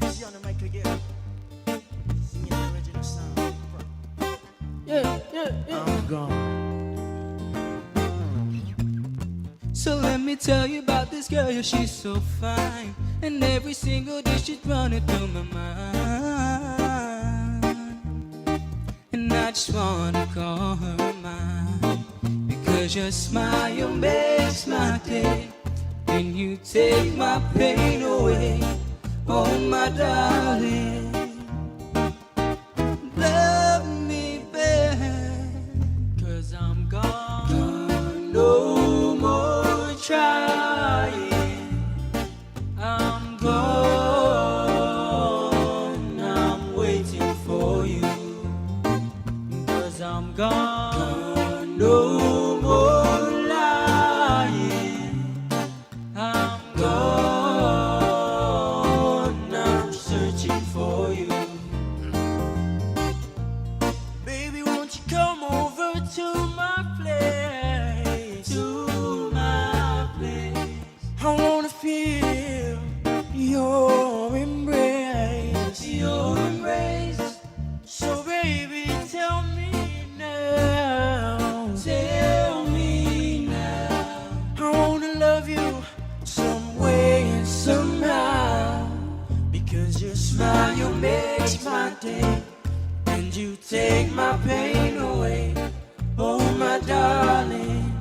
Gibbs on the mic again. Singing the original sound. Yeah. I'm gone. So let me tell you about this girl, yeah, she's so fine. And every single day she's running through my mind. And I just wanna call her mine. Because your smile makes my day. And you take my pain away. Oh my darling, love me back. Cause I'm gone, no more trying. I'm gone, I'm waiting for you. Cause I'm gone, no more lying. I'm gone, I'm searching for you. Baby, won't you come over to my place? To my place, I wanna feel your embrace. your embrace. So baby, tell me now. Tell me now. I wanna love you some way and somehow. Because your smile makes my day. And you take my pain away. Oh my darling,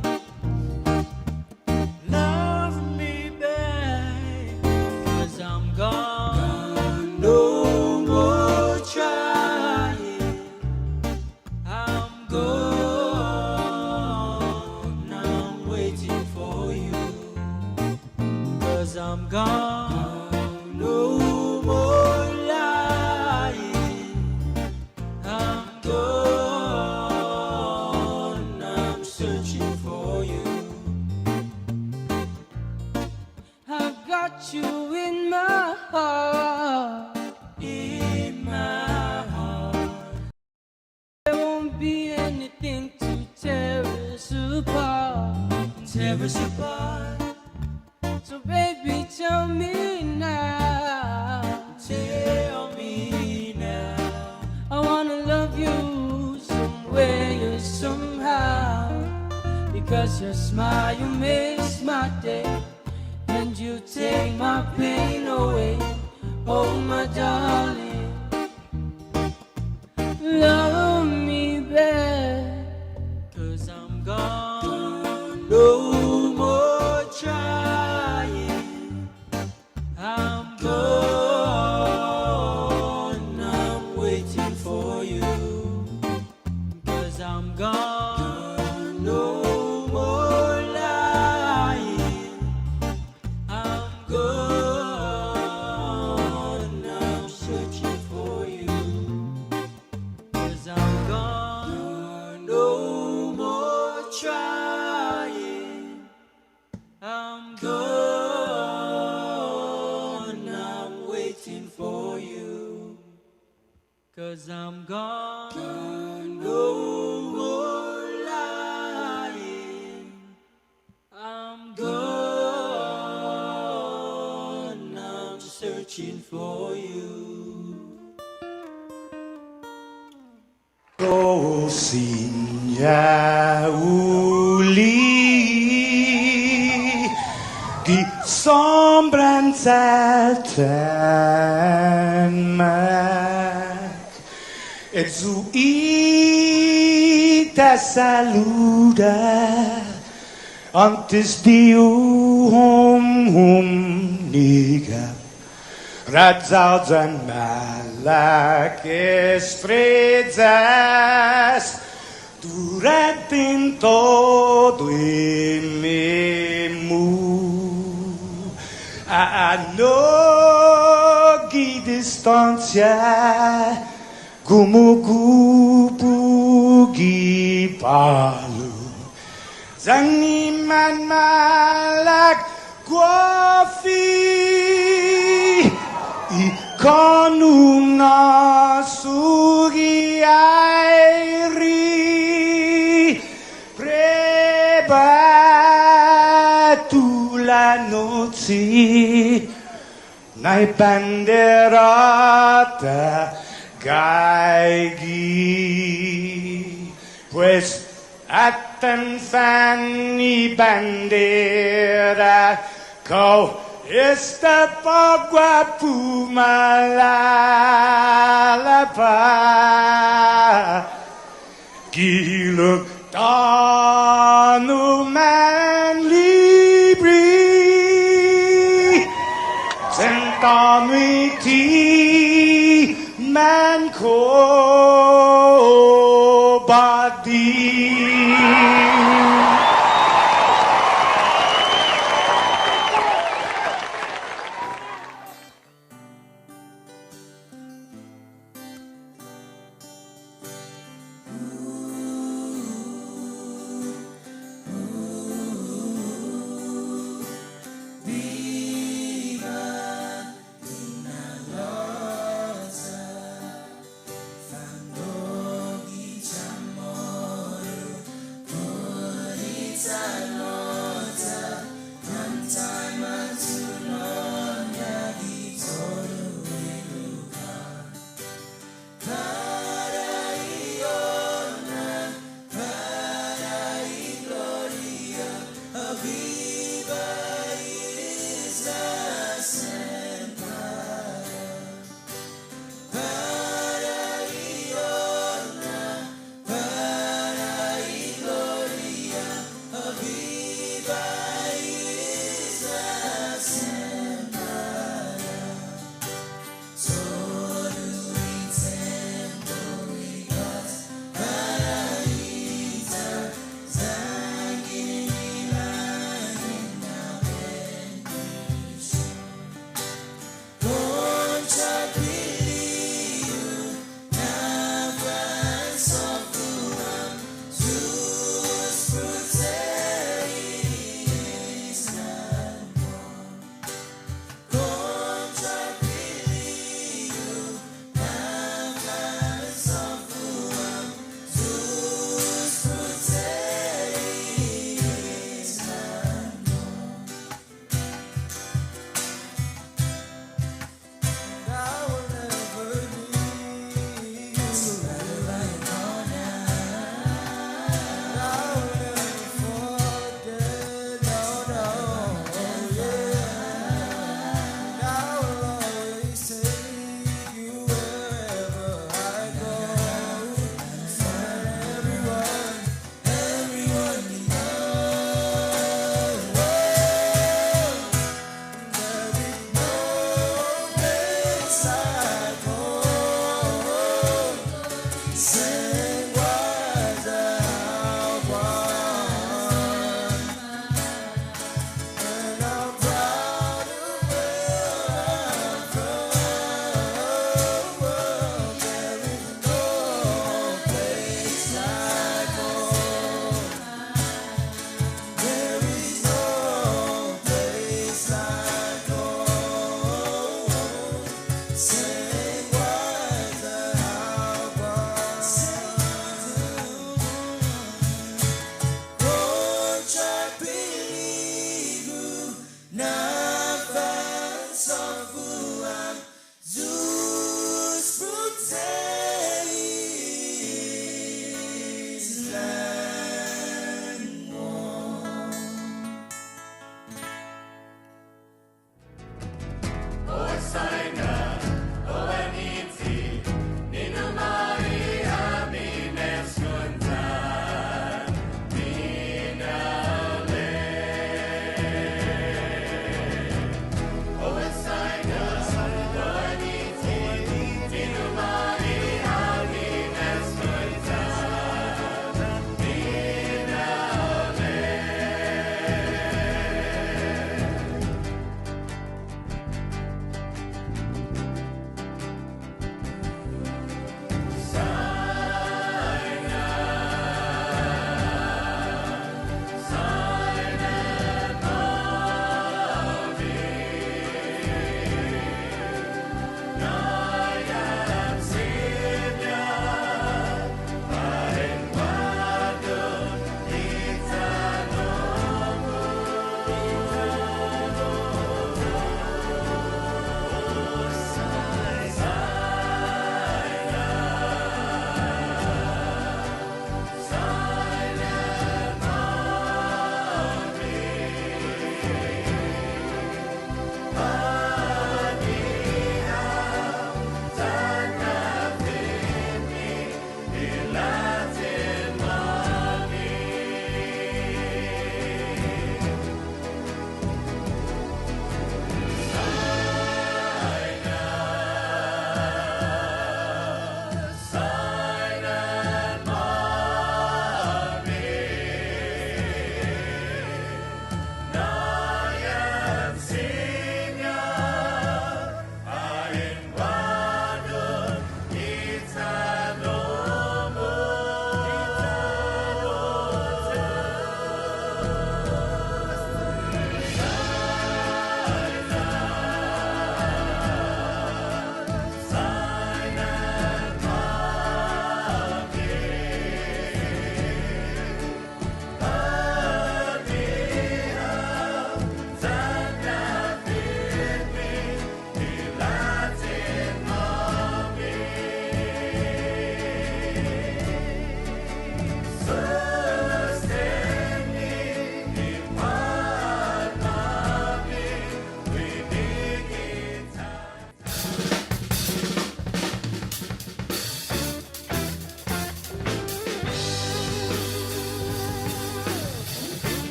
love me back. Cause I'm gone, No more trying. I'm gone, I'm waiting for you. Cause I'm gone, No more lying. I'm Gone, I'm searching for you. I've got you in my heart, In my heart. there won't be anything to tear us apart. Tear us apart. So baby, tell me now. Tell me now. I wanna love you some way or somehow. Because your smile makes my day. And you take my pain away. Oh my darling, love me back. Cause I'm gone, No more trying. I'm Gone, I'm waiting for you. Cause I'm gone, No more lying. I'm Gone, I'm searching for you. Cause I'm gone, No more trying. I'm Gone, I'm waiting for you. Cause I'm gone, No more lying. I'm Gone, I'm searching for you. Kau sinja uli di sombrancelten meg et zu ite saluda antes di niga Radzaudzan melek estredzes durante in todo in memu a nogi distancia como gupugi palu Zaniman malak guafi con una sughiairi preba tu la noci banderata gaigi, pues atan fanny bandera, kau esta pagua pumalapa, giluk tanu man libri, sentamiti man ko badi.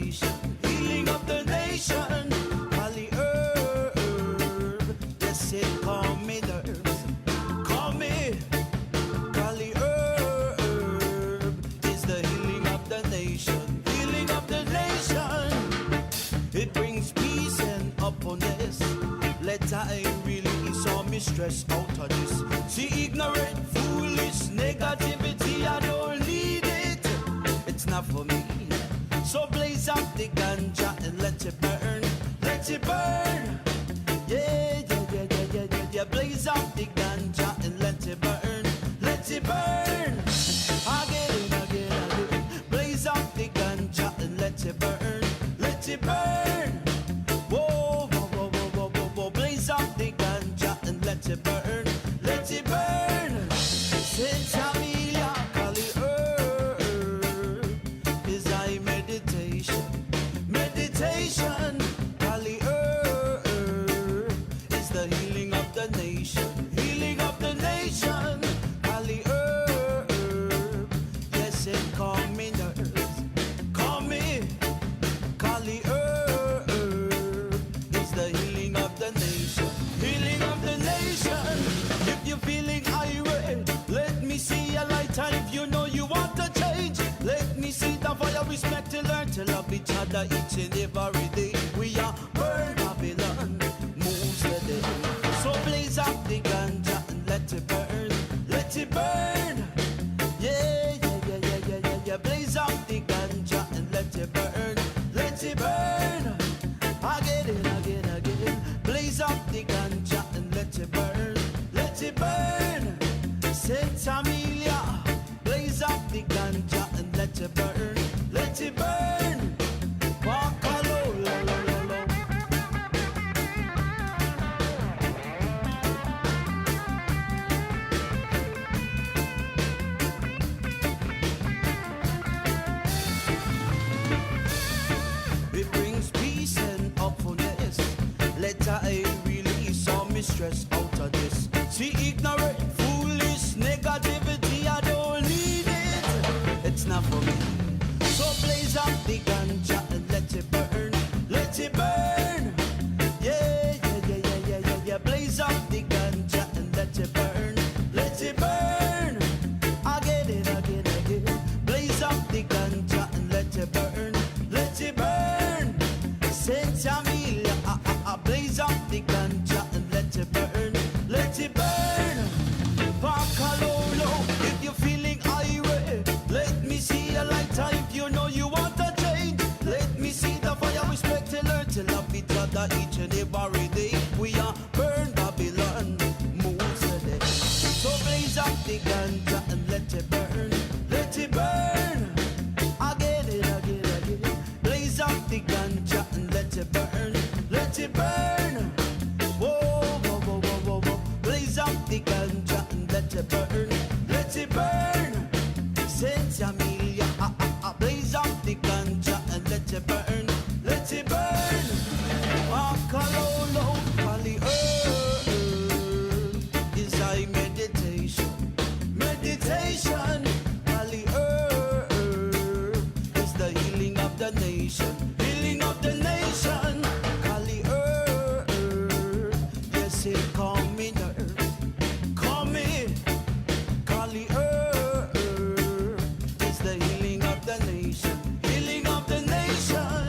nation, healing of the nation. Cali herb, yes it calm me nerves, calm me. Cali herb is the healing of the nation, healing of the nation. It brings peace and upness. Let I really ease all my stress out of this. See ignorant, foolish negativity, I don't need it. It's not for me. So blaze up the ganja and let it burn. Let it burn. Yeah, yeah, yeah, yeah, yeah, yeah, yeah. Blaze up the ganja and let it burn. Let it burn. Again. Blaze up the ganja and let it burn. Let it burn. Whoa, whoa, whoa, whoa, whoa, whoa, whoa. Blaze up the ganja and let it burn. Let it burn. Since Amelia, Cali herb is I meditation. Meditation, Cali herb is the healing of the nation. Healing of the nation, Cali herb. Yes, it calm me nerves. Calm me. Cali herb is the healing of the nation. Healing of the nation. If you're feeling irate, let me see a light. And if you know you want to change, let me see the fire. Respect to learn to love each other each and every day. We are burn Babylon, moves the day. So blaze up the ganja and let it burn. Let it burn. Yeah, yeah, yeah, yeah, yeah, yeah, yeah. Blaze up the ganja and let it burn. Let it burn. Again. Blaze up the ganja and let it burn. Let it burn. Saint Amelia, blaze up the ganja and let it burn. Let it burn. Walk alone, lo, lo, lo, lo. It brings peace and upness. Let I release all my stress out of this. See ignorant, foolish negativity, I don't need it. It's not for me. So blaze up the ganja and let it burn. Let it burn. Yeah, yeah, yeah, yeah, yeah, yeah, yeah. Blaze up the ganja and let it burn. Let it burn. Again. Blaze up the ganja and let it burn. Let it burn. Saint Amelia, blaze up the ganja and let it burn. Let it burn. Bakalolo, if you're feeling irate, let me see a light. If you know you want to change, let me see the fire. Respect to learn to love each other each and every day. We are burn Babylon, moves the day. So blaze up the ganja and let it burn. Let it burn. Again. Blaze up the ganja and let it burn. Let it burn. Whoa. Blaze up the ganja and let it burn. Let it burn. Saint Amelia, blaze up the ganja and let it burn. Let it burn. Akalolo, Cali herb is I meditation. Meditation, Cali herb is the healing of the nation. Healing of the nation, Cali herb. Yes, it calm me nerves. Calm me. Cali herb is the healing of the nation. Healing of the nation.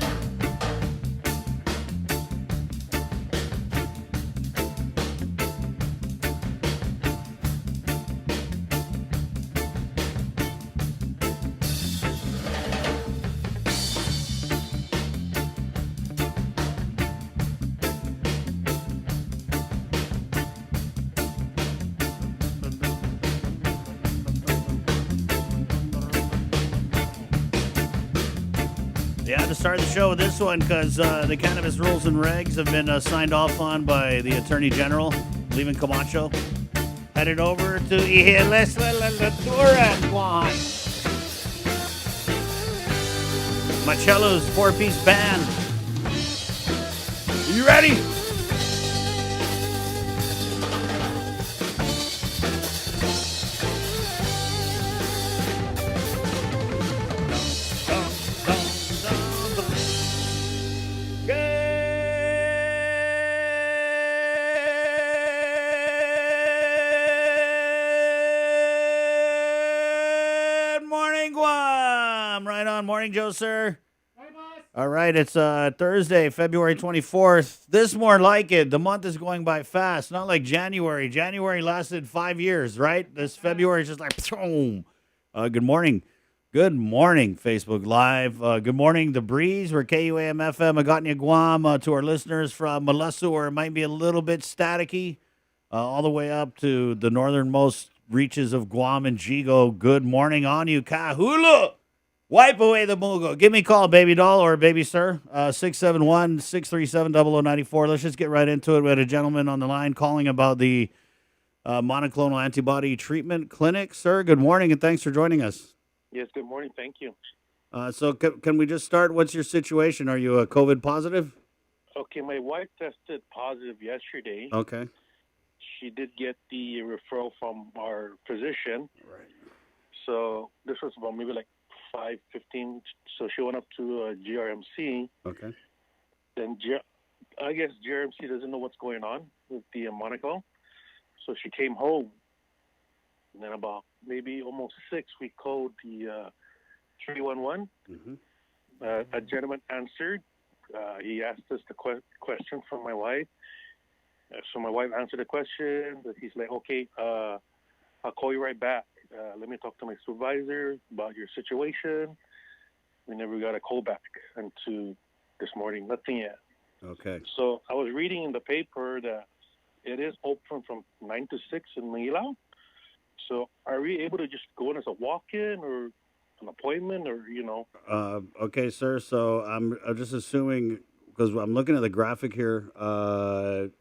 Yeah, to start the show with this one because the cannabis rules and regs have been signed off on by the Attorney General, leaving Camacho. Headed over to Ihiles Juan. Marcello's 4-piece band. Are you ready? morning, Joe, sir. All right, it's Thursday, February 24th. This more like it. The month is going by fast, not like January. January lasted 5 years, right? This February is just like, boom. Good morning. Good morning, Facebook Live. Good morning, The Breeze. We're KUAM FM, Agotnia, Guam. To our listeners from Molessu, where it might be a little bit staticky, all the way up to the northernmost reaches of Guam and Jigo. Good morning on you, Kahula. Wipe away the mugo. Give me a call, baby doll or baby sir. 671-637-0094. Let's just get right into it. We had a gentleman on the line calling about the monoclonal antibody treatment clinic. Sir, good morning and thanks for joining us. Yes, good morning. Thank you. So can we just start? What's your situation? Are you COVID positive? Okay, my wife tested positive yesterday. Okay. She did get the referral from our physician. Right. So this was about maybe like 5:15. So she went up to GRMC. Okay. Then I guess GRMC doesn't know what's going on with the monocle. So she came home. And then about maybe almost 6, we called the 311. Mm-hmm. A gentleman answered. He asked us the question from my wife. So my wife answered the question. But he's like, okay, I'll call you right back. Let me talk to my supervisor about your situation. We never got a call back until this morning. Nothing yet. Okay. So I was reading in the paper that it is open from 9 to 6 in Manila. So are we able to just go in as a walk-in or an appointment or, Okay, sir. So I'm just assuming, because I'm looking at the graphic here. I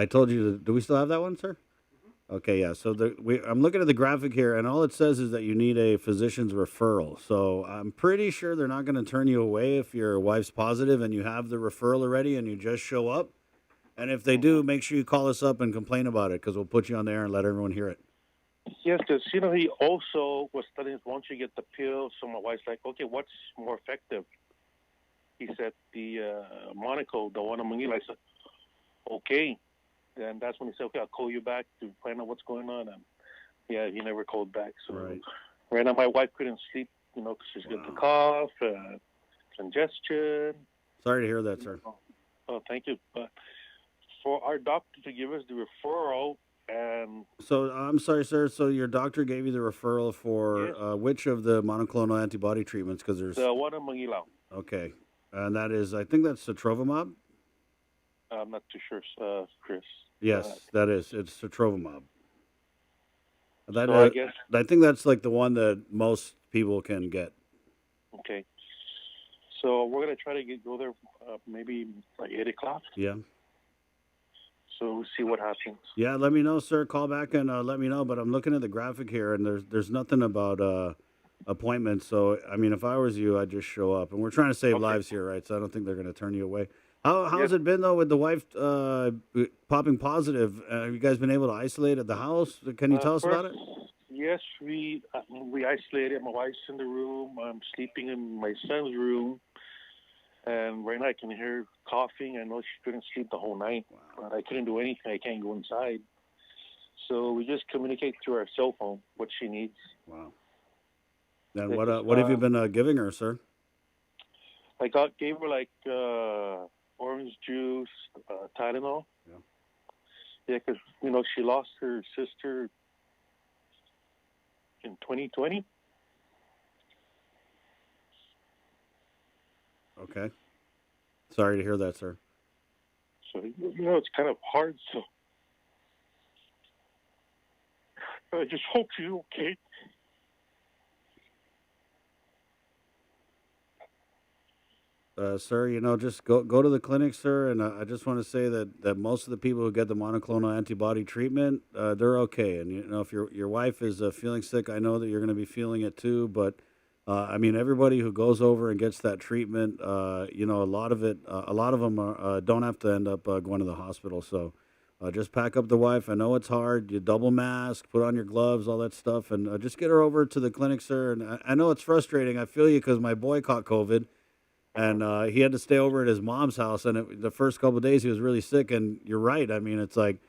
told you, do we still have that one, sir? Okay, yeah. So I'm looking at the graphic here, and all it says is that you need a physician's referral. So I'm pretty sure they're not going to turn you away if your wife's positive and you have the referral already and you just show up. And if they do, make sure you call us up and complain about it, because we'll put you on the air and let everyone hear it. Yes, because, he also was telling us once you get the pill, so my wife's like, okay, what's more effective? He said the monocle, the one in Manila. I said, okay. And that's when he said, okay, I'll call you back to find out what's going on. And yeah, he never called back. So right now my wife couldn't sleep, because she's got the cough, congestion. Sorry to hear that, sir. Oh, thank you. But for our doctor to give us the referral, and so I'm sorry, sir. So your doctor gave you the referral for yes. Which of the monoclonal antibody treatments? Because there's the one in Manila. Okay, and that is, I think that's Sotrovimab. I'm not too sure, Chris. Yes, that is. It's Sotrovimab. That so I guess I think that's like the one that most people can get. Okay. So we're gonna try to go there maybe like 8:00. Yeah. So we'll see what happens. Yeah, let me know, sir. Call back and let me know. But I'm looking at the graphic here, and there's nothing about appointments. So, I mean, if I was you, I'd just show up. And we're trying to save lives here, right? So I don't think they're going to turn you away. How's it been, though, with the wife popping positive? Have you guys been able to isolate at the house? Can you tell us about it? Yes, we isolated. My wife's in the room. I'm sleeping in my son's room. And right now I can hear her coughing. I know she couldn't sleep the whole night. Wow. But I couldn't do anything. I can't go inside. So we just communicate through our cell phone what she needs. Wow. And what have you been giving her, sir? I gave her like orange juice, Tylenol. Yeah. Yeah, because, she lost her sister in 2020. Okay. Sorry to hear that, sir. So, it's kind of hard, so I just hope she's okay. Sir, just go to the clinic, sir, and I just want to say that most of the people who get the monoclonal antibody treatment, they're okay. And, if your wife is feeling sick, I know that you're going to be feeling it too, but I mean, everybody who goes over and gets that treatment, a lot of them don't have to end up going to the hospital. So just pack up the wife. I know it's hard. You double mask, put on your gloves, all that stuff, and just get her over to the clinic, sir. And I know it's frustrating. I feel you, because my boy caught COVID, and he had to stay over at his mom's house. And the first couple of days he was really sick. And you're right. I mean, it's like,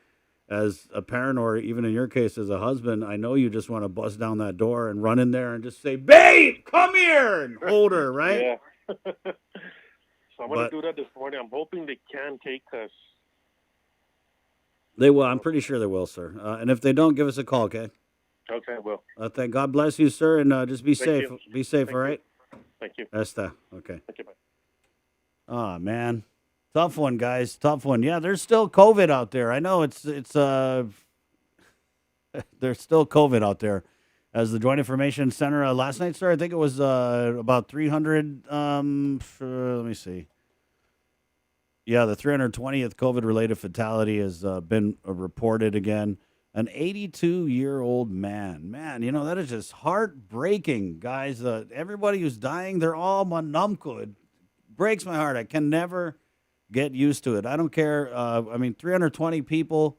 as a parent, or even in your case as a husband, I know you just want to bust down that door and run in there and just say, "Babe, come here," and hold her, right? Yeah. So I'm going to But do that this morning. I'm hoping they can take us. they will. I'm pretty sure they will, sir. And if they don't, give us a call, okay? Okay, well, Thank God bless you, sir, and just be thank safe. you. Be safe, Thank all you. right? Thank you. Esta, okay. Thank you. Bye. Oh man, tough one, guys. Tough one. Yeah, there's still COVID out there. I know it's there's still COVID out there. As the Joint Information Center last night, sir, I think it was about 300. Let me see. Yeah, the 320th COVID-related fatality has been reported again. An 82-year-old man. Man, you know, that is just heartbreaking, guys. Everybody who's dying, they're all manumku. It breaks my heart. I can never get used to it. I don't care. I mean, 320 people,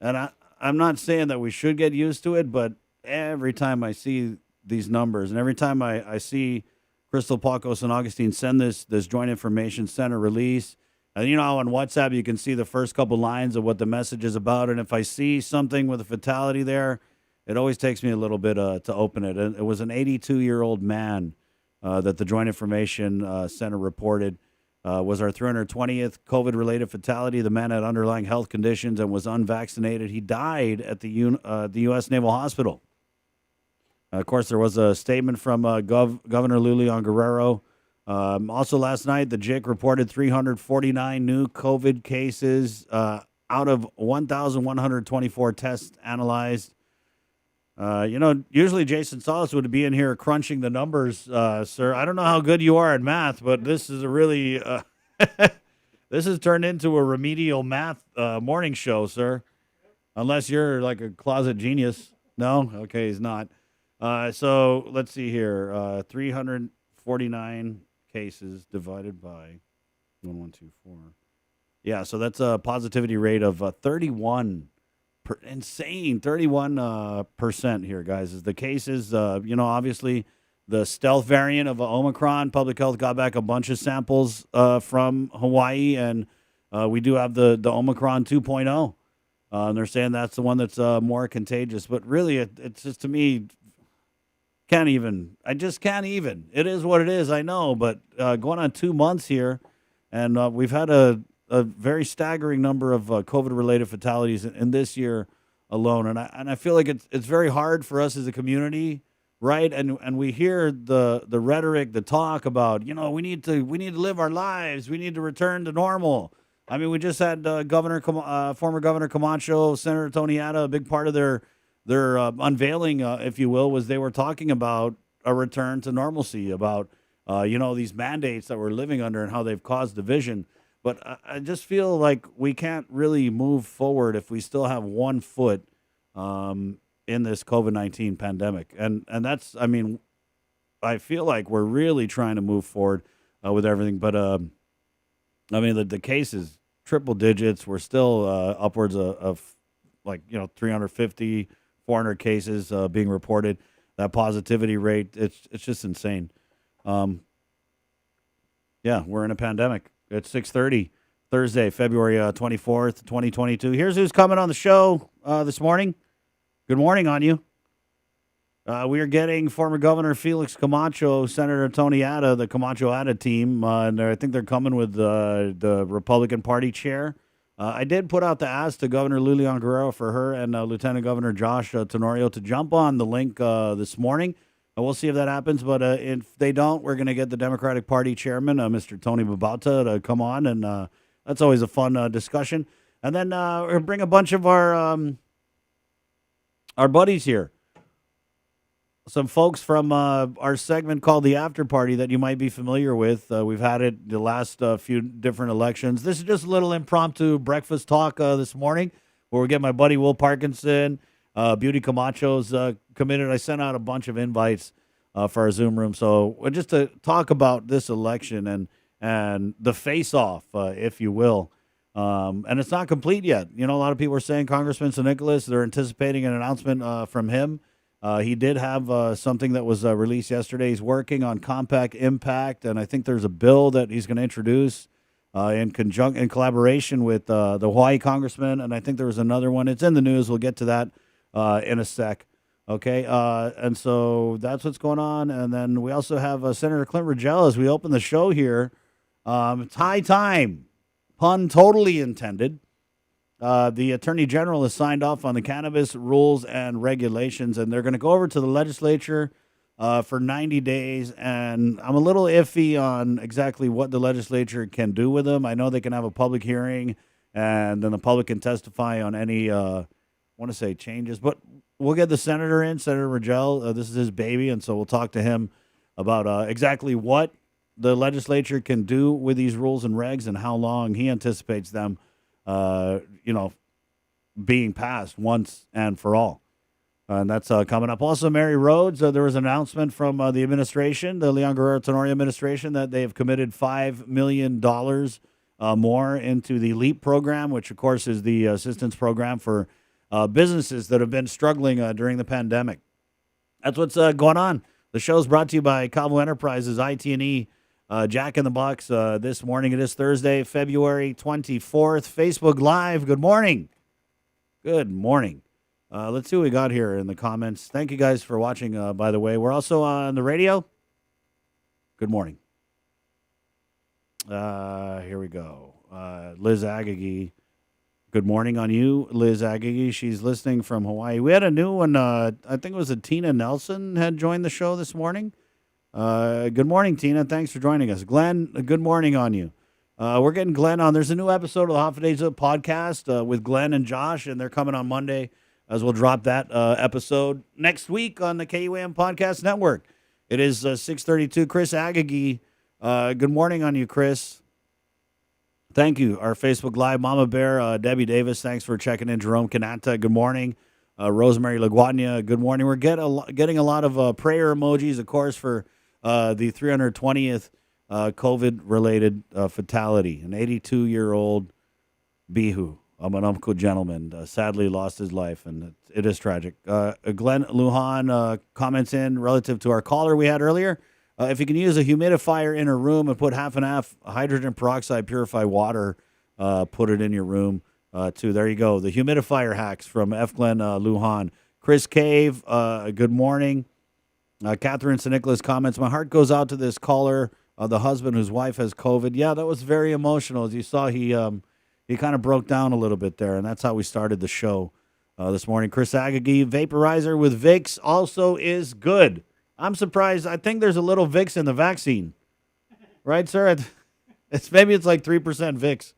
and I'm not saying that we should get used to it, but every time I see these numbers and every time I see Crystal Pacos and Augustine send this Joint Information Center release, and you know how on WhatsApp you can see the first couple lines of what the message is about, and if I see something with a fatality there, it always takes me a little bit to open it. And it was an 82-year-old man that the Joint Information Center reported was our 320th COVID-related fatality. The man had underlying health conditions and was unvaccinated. He died at the U.S. Naval Hospital. Of course, there was a statement from Governor Lulian Guerrero. Also last night, the JIC reported 349 new COVID cases out of 1,124 tests analyzed. You know, usually Jason Solis would be in here crunching the numbers, sir. I don't know how good you are at math, but this is a really this has turned into a remedial math morning show, sir. Unless you're like a closet genius. No? Okay, he's not. So let's see here. 349 cases divided by 1124. Yeah, so that's a positivity rate of 31. Insane 31% here, guys. Is the cases, you know, obviously the stealth variant of Omicron. Public Health got back a bunch of samples from Hawaii, and we do have the Omicron 2.0. And they're saying that's the one that's more contagious. But really, it's just, to me, I just can't even. It is what it is, I know. But going on 2 months here, and we've had a very staggering number of COVID-related fatalities in this year alone. And I feel like it's very hard for us as a community, right? And we hear the rhetoric, the talk about, you know, we need to live our lives. We need to return to normal. I mean, we just had former Governor Camacho, Senator Tony-Ada, a big part of their unveiling, if you will, was they were talking about a return to normalcy, about, you know, these mandates that we're living under and how they've caused division. But I just feel like we can't really move forward if we still have 1 foot in this COVID-19 pandemic. And that's, I mean, I feel like we're really trying to move forward with everything. But, I mean, the cases, triple digits, we're still upwards of like, you know, 350, 400 cases being reported. That positivity rate, it's just insane. Yeah, we're in a pandemic. It's 6:30, Thursday, February 24th, 2022. Here's who's coming on the show this morning. Good morning on you. We are getting former Governor Felix Camacho, Senator Tony-Ada, the Camacho-Ada team. And I think they're coming with the Republican Party chair. I did put out the ask to Governor Lulian Guerrero for her and Lieutenant Governor Josh Tenorio to jump on the link this morning. We'll see if that happens, but if they don't, we're going to get the Democratic Party chairman, Mr. Tony Babauta, to come on, and that's always a fun discussion. And then we'll bring a bunch of our buddies here, some folks from our segment called The After Party that you might be familiar with. We've had it the last few different elections. This is just a little impromptu breakfast talk this morning, where we get my buddy Will Parkinson, Beauty Camacho's committed. I sent out a bunch of invites for our Zoom room. So just to talk about this election and the face-off, if you will. And it's not complete yet. You know, a lot of people are saying Congressman San Nicolas, they're anticipating an announcement from him. He did have something that was released yesterday. He's working on compact impact, and I think there's a bill that he's going to introduce in collaboration with the Hawaii congressman, and I think there was another one. It's in the news. We'll get to that in a sec. Okay, and so that's what's going on. And then we also have Senator Clint Rogel as we open the show here. It's high time, pun totally intended. The Attorney General has signed off on the cannabis rules and regulations, and they're going to go over to the legislature for 90 days. And I'm a little iffy on exactly what the legislature can do with them. I know they can have a public hearing, and then the public can testify on any, I want to say changes. But we'll get the senator in, Senator Rogel. This is his baby, and so we'll talk to him about exactly what the legislature can do with these rules and regs and how long he anticipates them being passed once and for all. And that's coming up. Also, Mary Rhodes, there was an announcement from the administration, the Leon Guerrero Tenorio administration, that they have committed $5 million more into the LEAP program, which, of course, is the assistance program for businesses that have been struggling during the pandemic. That's what's going on. The show's brought to you by Calvo Enterprises, IT&E, Jack in the Box. This morning, it is Thursday, February 24th. Facebook Live, good morning. Good morning. Let's see what we got here in the comments. Thank you guys for watching, by the way. We're also on the radio. Good morning. Here we go. Liz Agagi. Good morning on you, Liz Agagi. She's listening from Hawaii. We had a new one. I think it was Tina Nelson had joined the show this morning. Good morning, Tina. Thanks for joining us. Glenn, good morning on you. We're getting Glenn on. There's a new episode of the Hot for Days Up podcast with Glenn and Josh, and they're coming on Monday, as we'll drop that episode next week on the KUAM Podcast Network. It is 6:32. Chris Agagi, good morning on you, Chris. Thank you. Our Facebook Live, Mama Bear, Debbie Davis, thanks for checking in. Jerome Kanata, good morning. Rosemary Laguardia, good morning. We're getting a lot of prayer emojis, of course, for the 320th COVID-related fatality. An 82-year-old Bihu, a Manumku gentleman, sadly lost his life, and it is tragic. Glenn Lujan comments in relative to our caller we had earlier. If you can use a humidifier in a room and put half and half hydrogen peroxide purified water, put it in your room, too. There you go. The humidifier hacks from F. Glenn Lujan. Chris Cave, good morning. Catherine St. Nicholas comments, my heart goes out to this caller, the husband whose wife has COVID. Yeah, that was very emotional. As you saw, he kind of broke down a little bit there, and that's how we started the show this morning. Chris Agagi, vaporizer with Vicks also is good. I'm surprised. I think there's a little Vicks in the vaccine. Right, sir? Maybe it's like 3% Vicks.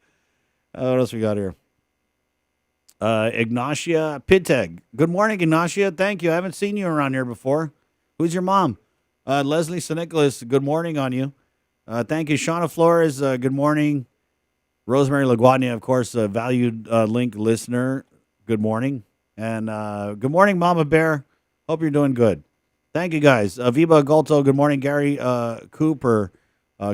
What else we got here? Ignacia Piteg. Good morning, Ignacia. Thank you. I haven't seen you around here before. Who's your mom? Leslie St. Nicholas, good morning on you. Thank you. Shauna Flores, good morning. Rosemary Laguardia, of course, a valued Link listener. Good morning. And good morning, Mama Bear. Hope you're doing good. Thank you, guys. Viva Golto, good morning. Gary Cooper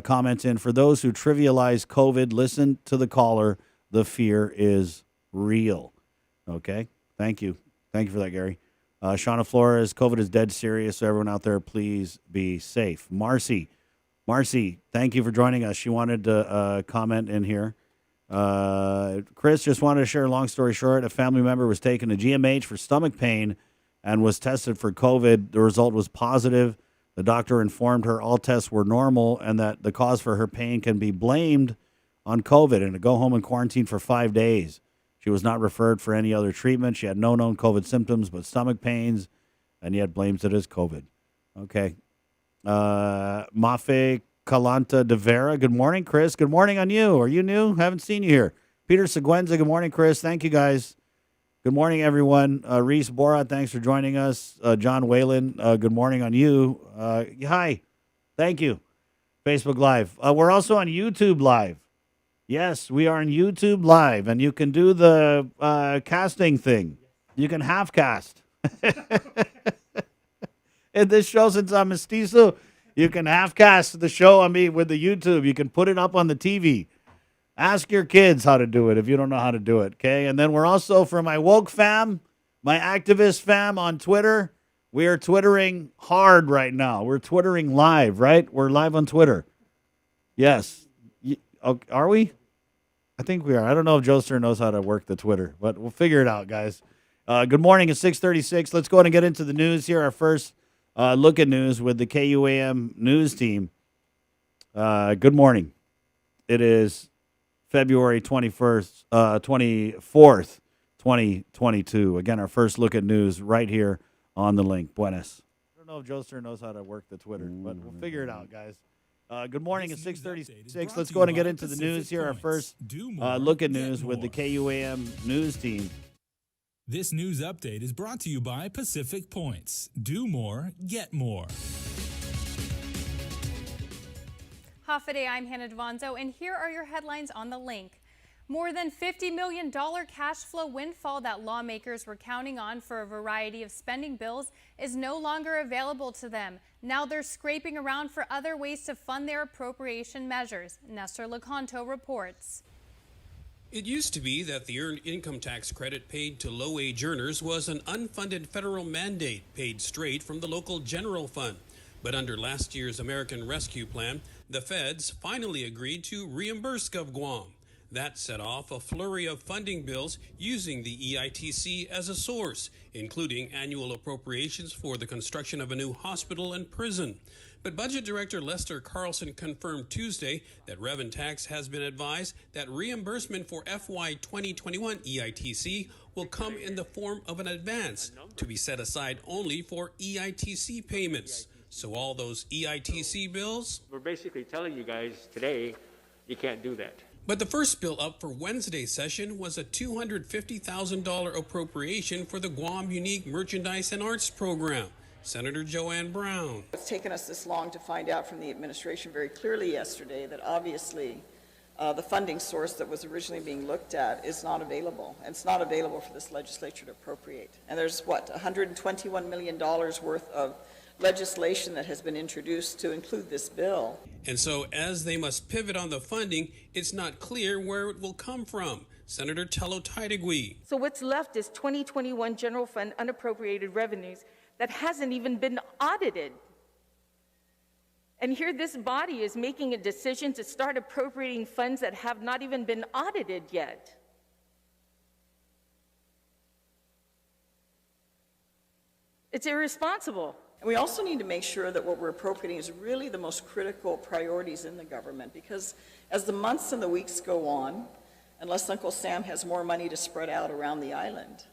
comments in, for those who trivialize COVID, listen to the caller. The fear is real. Okay. Thank you. Thank you for that, Gary. Shauna Flores, COVID is dead serious, so everyone out there, please be safe. Marcy, thank you for joining us. She wanted to comment in here. Chris just wanted to share a long story short. A family member was taken to GMH for stomach pain and was tested for COVID. The result was positive. The doctor informed her all tests were normal and that the cause for her pain can be blamed on COVID and to go home and quarantine for 5 days. She was not referred for any other treatment. She had no known COVID symptoms but stomach pains, and yet blames it as COVID. Okay. Mafe Calanta de Vera. Good morning, Chris. Good morning on you. Are you new? Haven't seen you here. Peter Seguenza. Good morning, Chris. Thank you, guys. Good morning, everyone. Reese Bora, thanks for joining us. John Whalen, good morning on you. Hi. Thank you. Facebook Live. We're also on YouTube Live. Yes, we are on YouTube Live, and you can do the casting thing. You can half cast. In this show, since I'm mestizo, you can half cast the show on me with the YouTube. You can put it up on the TV. Ask your kids how to do it if you don't know how to do it, okay? And then we're also, for my woke fam, my activist fam on Twitter, we are Twittering hard right now. We're Twittering live, right? We're live on Twitter. Yes. are we? I think we are. I don't know if Joester knows how to work the Twitter, but we'll figure it out, guys. Good morning. It's 6:36. Let's go ahead and get into the news here. Our first look at news with the KUAM news team. Good morning. It is February 24th, 2022. Again, our first look at news right here on the link. Buenas. I don't know if Joester knows how to work the Twitter, but we'll figure it out, guys. Good morning. It's 6:36. Let's go ahead and get into the news here. Our first look at news with the KUAM news team. This news update is brought to you by Pacific Points. Do more, get more. Hafa-day, I'm Hannah Devonzo, and here are your headlines on the link. More than $50 million cash flow windfall that lawmakers were counting on for a variety of spending bills is no longer available to them. Now they're scraping around for other ways to fund their appropriation measures. Nestor Lecanto reports. It used to be that the earned income tax credit paid to low-wage earners was an unfunded federal mandate paid straight from the local general fund. But under last year's American Rescue Plan, the feds finally agreed to reimburse Gov Guam. That set off a flurry of funding bills using the EITC as a source, including annual appropriations for the construction of a new hospital and prison. But Budget Director Lester Carlson confirmed Tuesday that Reventax has been advised that reimbursement for FY 2021 EITC will come in the form of an advance to be set aside only for EITC payments. So all those EITC bills? We're basically telling you guys today you can't do that. But the first bill up for Wednesday's session was a $250,000 appropriation for the Guam Unique Merchandise and Arts Program. Senator Joanne Brown. It's taken us this long to find out from the administration very clearly yesterday that obviously the funding source that was originally being looked at is not available. And it's not available for this legislature to appropriate. And there's, $121 million worth of legislation that has been introduced to include this bill. And so as they must pivot on the funding, it's not clear where it will come from. Senator Tello Taitigui. So what's left is 2021 general fund unappropriated revenues that hasn't even been audited. And here this body is making a decision to start appropriating funds that have not even been audited yet. It's irresponsible. And we also need to make sure that what we're appropriating is really the most critical priorities in the government, because as the months and the weeks go on, unless Uncle Sam has more money to spread out around the island,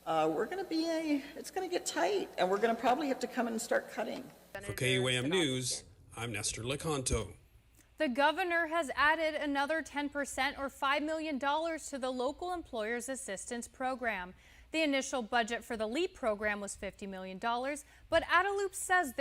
it's going to get tight, and we're going to probably have to come in and start cutting. For KUAM News, I'm Nestor Lecanto. The governor has added another 10% or $5 million to the Local Employers Assistance Program. The initial budget for the LEAP program was $50 million, but Adaloop says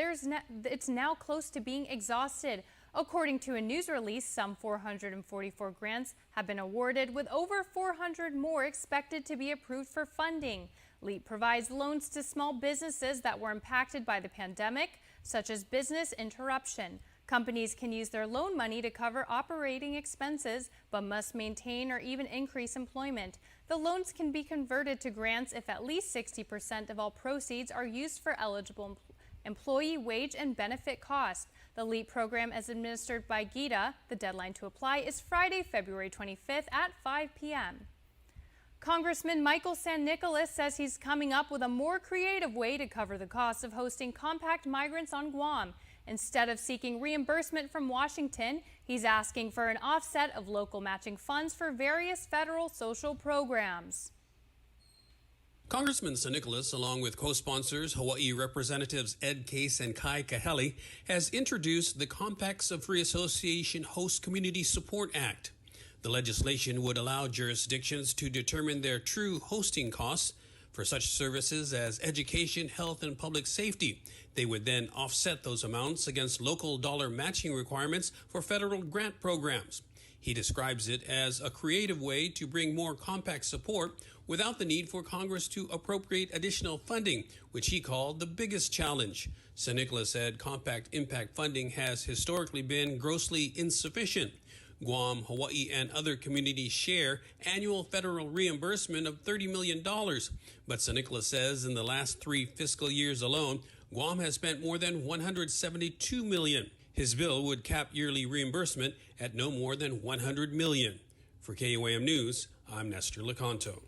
it's now close to being exhausted. According to a news release, some 444 grants have been awarded, with over 400 more expected to be approved for funding. LEAP provides loans to small businesses that were impacted by the pandemic, such as business interruption. Companies can use their loan money to cover operating expenses, but must maintain or even increase employment. The loans can be converted to grants if at least 60% of all proceeds are used for eligible employee wage and benefit costs. The LEAP program is administered by GITA. The deadline to apply is Friday, February 25th at 5 p.m. Congressman Michael San Nicolas says he's coming up with a more creative way to cover the cost of hosting compact migrants on Guam. Instead of seeking reimbursement from Washington, he's asking for an offset of local matching funds for various federal social programs. Congressman San Nicolas, along with co-sponsors Hawaii Representatives Ed Case and Kai Kahele, has introduced the Compacts of Free Association Host Community Support Act. The legislation would allow jurisdictions to determine their true hosting costs for such services as education, health, and public safety. They would then offset those amounts against local dollar matching requirements for federal grant programs. He describes it as a creative way to bring more compact support without the need for Congress to appropriate additional funding, which he called the biggest challenge. San Nicolas said compact impact funding has historically been grossly insufficient. Guam, Hawaii, and other communities share annual federal reimbursement of $30 million. But San Nicolas says in the last 3 fiscal years alone, Guam has spent more than $172 million. His bill would cap yearly reimbursement at no more than $100 million. For KUAM News, I'm Nestor Lecanto.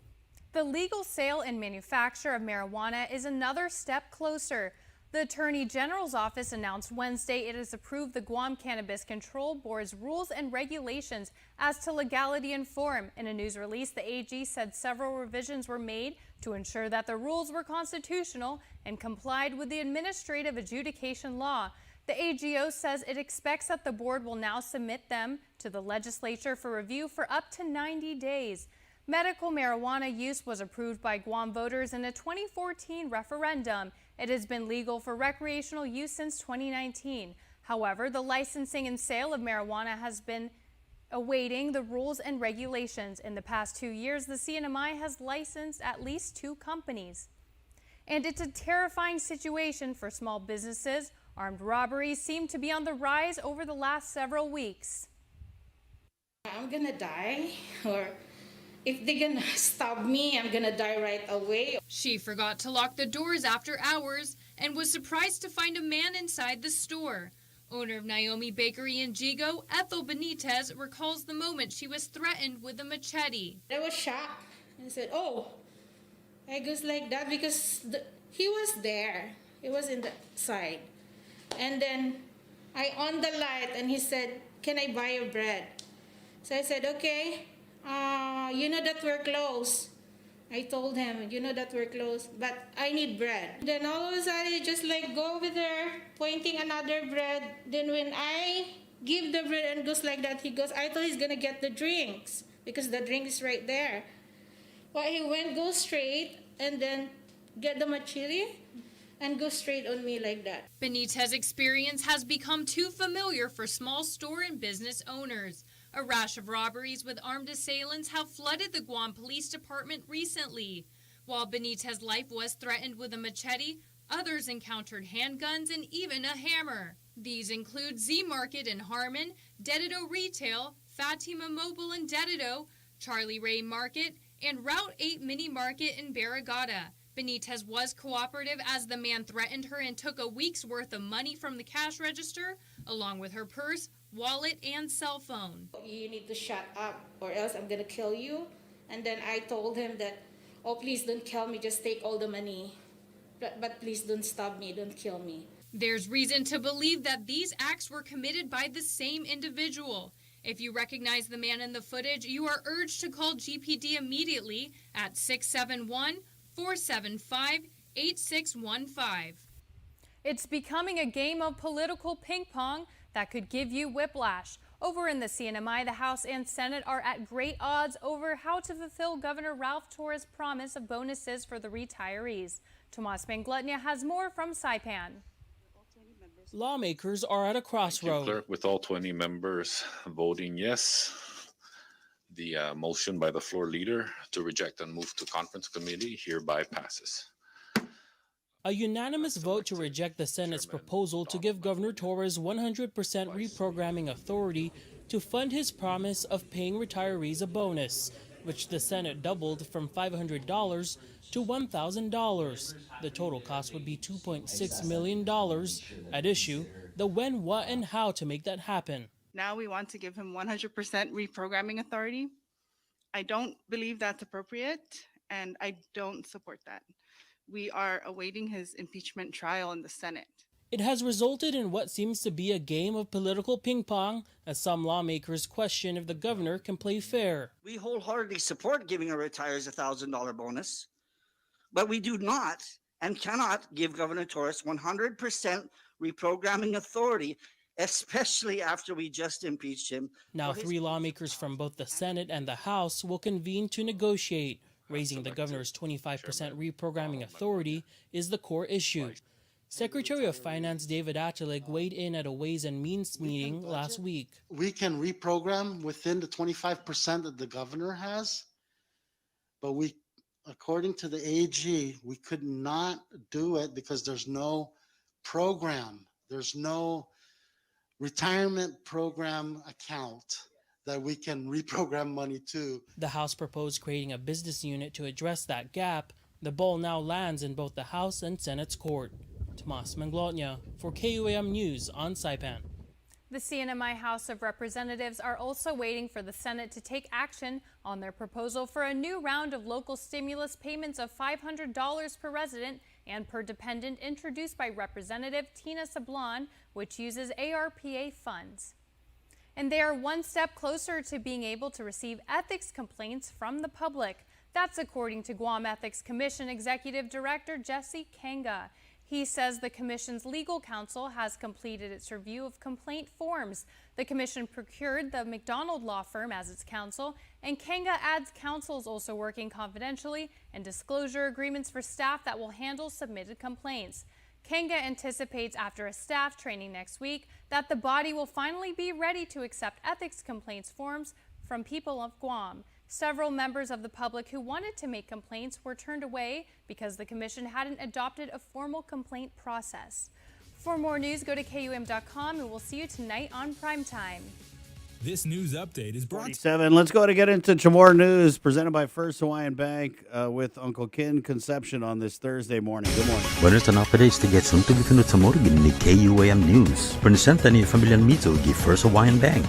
The legal sale and manufacture of marijuana is another step closer. The Attorney General's office announced Wednesday it has approved the Guam Cannabis Control Board's rules and regulations as to legality and form. In a news release, the AG said several revisions were made to ensure that the rules were constitutional and complied with the administrative adjudication law. The AGO says it expects that the board will now submit them to the legislature for review for up to 90 days. Medical marijuana use was approved by Guam voters in a 2014 referendum. It has been legal for recreational use since 2019. However, the licensing and sale of marijuana has been awaiting the rules and regulations. In the past 2 years, the CNMI has licensed at least 2 companies. And it's a terrifying situation for small businesses. Armed robberies seem to be on the rise over the last several weeks. I'm gonna die, or if they're gonna stop me, I'm gonna die right away. She forgot to lock the doors after hours and was surprised to find a man inside the store. Owner of Naomi Bakery in Jigo, Ethel Benitez, recalls the moment she was threatened with a machete. I was shocked. I said, oh, I goes like that because he was there. He was in the side. And then I on the light and he said, can I buy your bread? So I said, okay, you know that we're closed. I told him, you know that we're closed, but I need bread. Then all of a sudden, he just like go over there, pointing another bread. Then when I give the bread and goes like that, he goes, I thought he's gonna get the drinks because the drink is right there. Well, he went, go straight, and then get the machete and go straight on me like that. Benitez's experience has become too familiar for small store and business owners. A rash of robberies with armed assailants have flooded the Guam Police Department recently. While Benitez's life was threatened with a machete, others encountered handguns and even a hammer. These include Z Market in Harmon, Dedido Retail, Fatima Mobile in Dedido, Charlie Ray Market, and Route 8 Mini Market in Barrigada. Benitez was cooperative as the man threatened her and took a week's worth of money from the cash register, along with her purse, wallet, and cell phone. You need to shut up or else I'm gonna kill you. And then I told him that, oh, please don't kill me, just take all the money. But please don't stop me, don't kill me. There's reason to believe that these acts were committed by the same individual. If you recognize the man in the footage, you are urged to call GPD immediately at 671-475-8615. It's becoming a game of political ping pong that could give you whiplash. Over in the CNMI, the House and Senate are at great odds over how to fulfill Governor Ralph Torres' promise of bonuses for the retirees. Tomas Manglutnia has more from Saipan. Lawmakers are at a crossroad. Clerk, with all 20 members voting yes, the motion by the floor leader to reject and move to conference committee hereby passes. A unanimous vote to reject the Senate's proposal to give Governor Torres 100% reprogramming authority to fund his promise of paying retirees a bonus, which the Senate doubled from $500 to $1,000. The total cost would be $2.6 million. At issue, the when, what, and how to make that happen. Now we want to give him 100% reprogramming authority. I don't believe that's appropriate, and I don't support that. We are awaiting his impeachment trial in the Senate. It has resulted in what seems to be a game of political ping pong, as some lawmakers question if the governor can play fair. We wholeheartedly support giving our retirees a $1,000 bonus, but we do not and cannot give Governor Torres 100% reprogramming authority, especially after we just impeached him. Now 3 lawmakers from both the Senate and the House will convene to negotiate. Raising the governor's 25% reprogramming authority is the core issue. Secretary of Finance David Attilig weighed in at a Ways and Means meeting last week. We can reprogram within the 25% that the governor has, but we, according to the AG, we could not do it because there's no program. There's no retirement program account that we can reprogram money to. The House proposed creating a business unit to address that gap. The ball now lands in both the House and Senate's court. Tomas Manglotnia for KUAM News on Saipan. The CNMI House of Representatives are also waiting for the Senate to take action on their proposal for a new round of local stimulus payments of $500 per resident and per dependent introduced by Representative Tina Sablan, which uses ARPA funds. And they are one step closer to being able to receive ethics complaints from the public. That's according to Guam Ethics Commission Executive Director Jesse Kanga. He says the Commission's legal counsel has completed its review of complaint forms. The Commission procured the McDonald Law Firm as its counsel, and Kanga adds counsel is also working confidentially and disclosure agreements for staff that will handle submitted complaints. Kanga anticipates after a staff training next week that the body will finally be ready to accept ethics complaints forms from people of Guam. Several members of the public who wanted to make complaints were turned away because the Commission hadn't adopted a formal complaint process. For more news, go to KUM.com, and we'll see you tonight on Primetime. This news update is brought 47. Let's go to get into some more news presented by First Hawaiian Bank with Uncle Kin Conception on this Thursday morning. Good morning. Buenas tardes, tiget suntu gifinu tamorgin ni KUAM News. Presenta ni familia Mizo gi First Hawaiian Bank.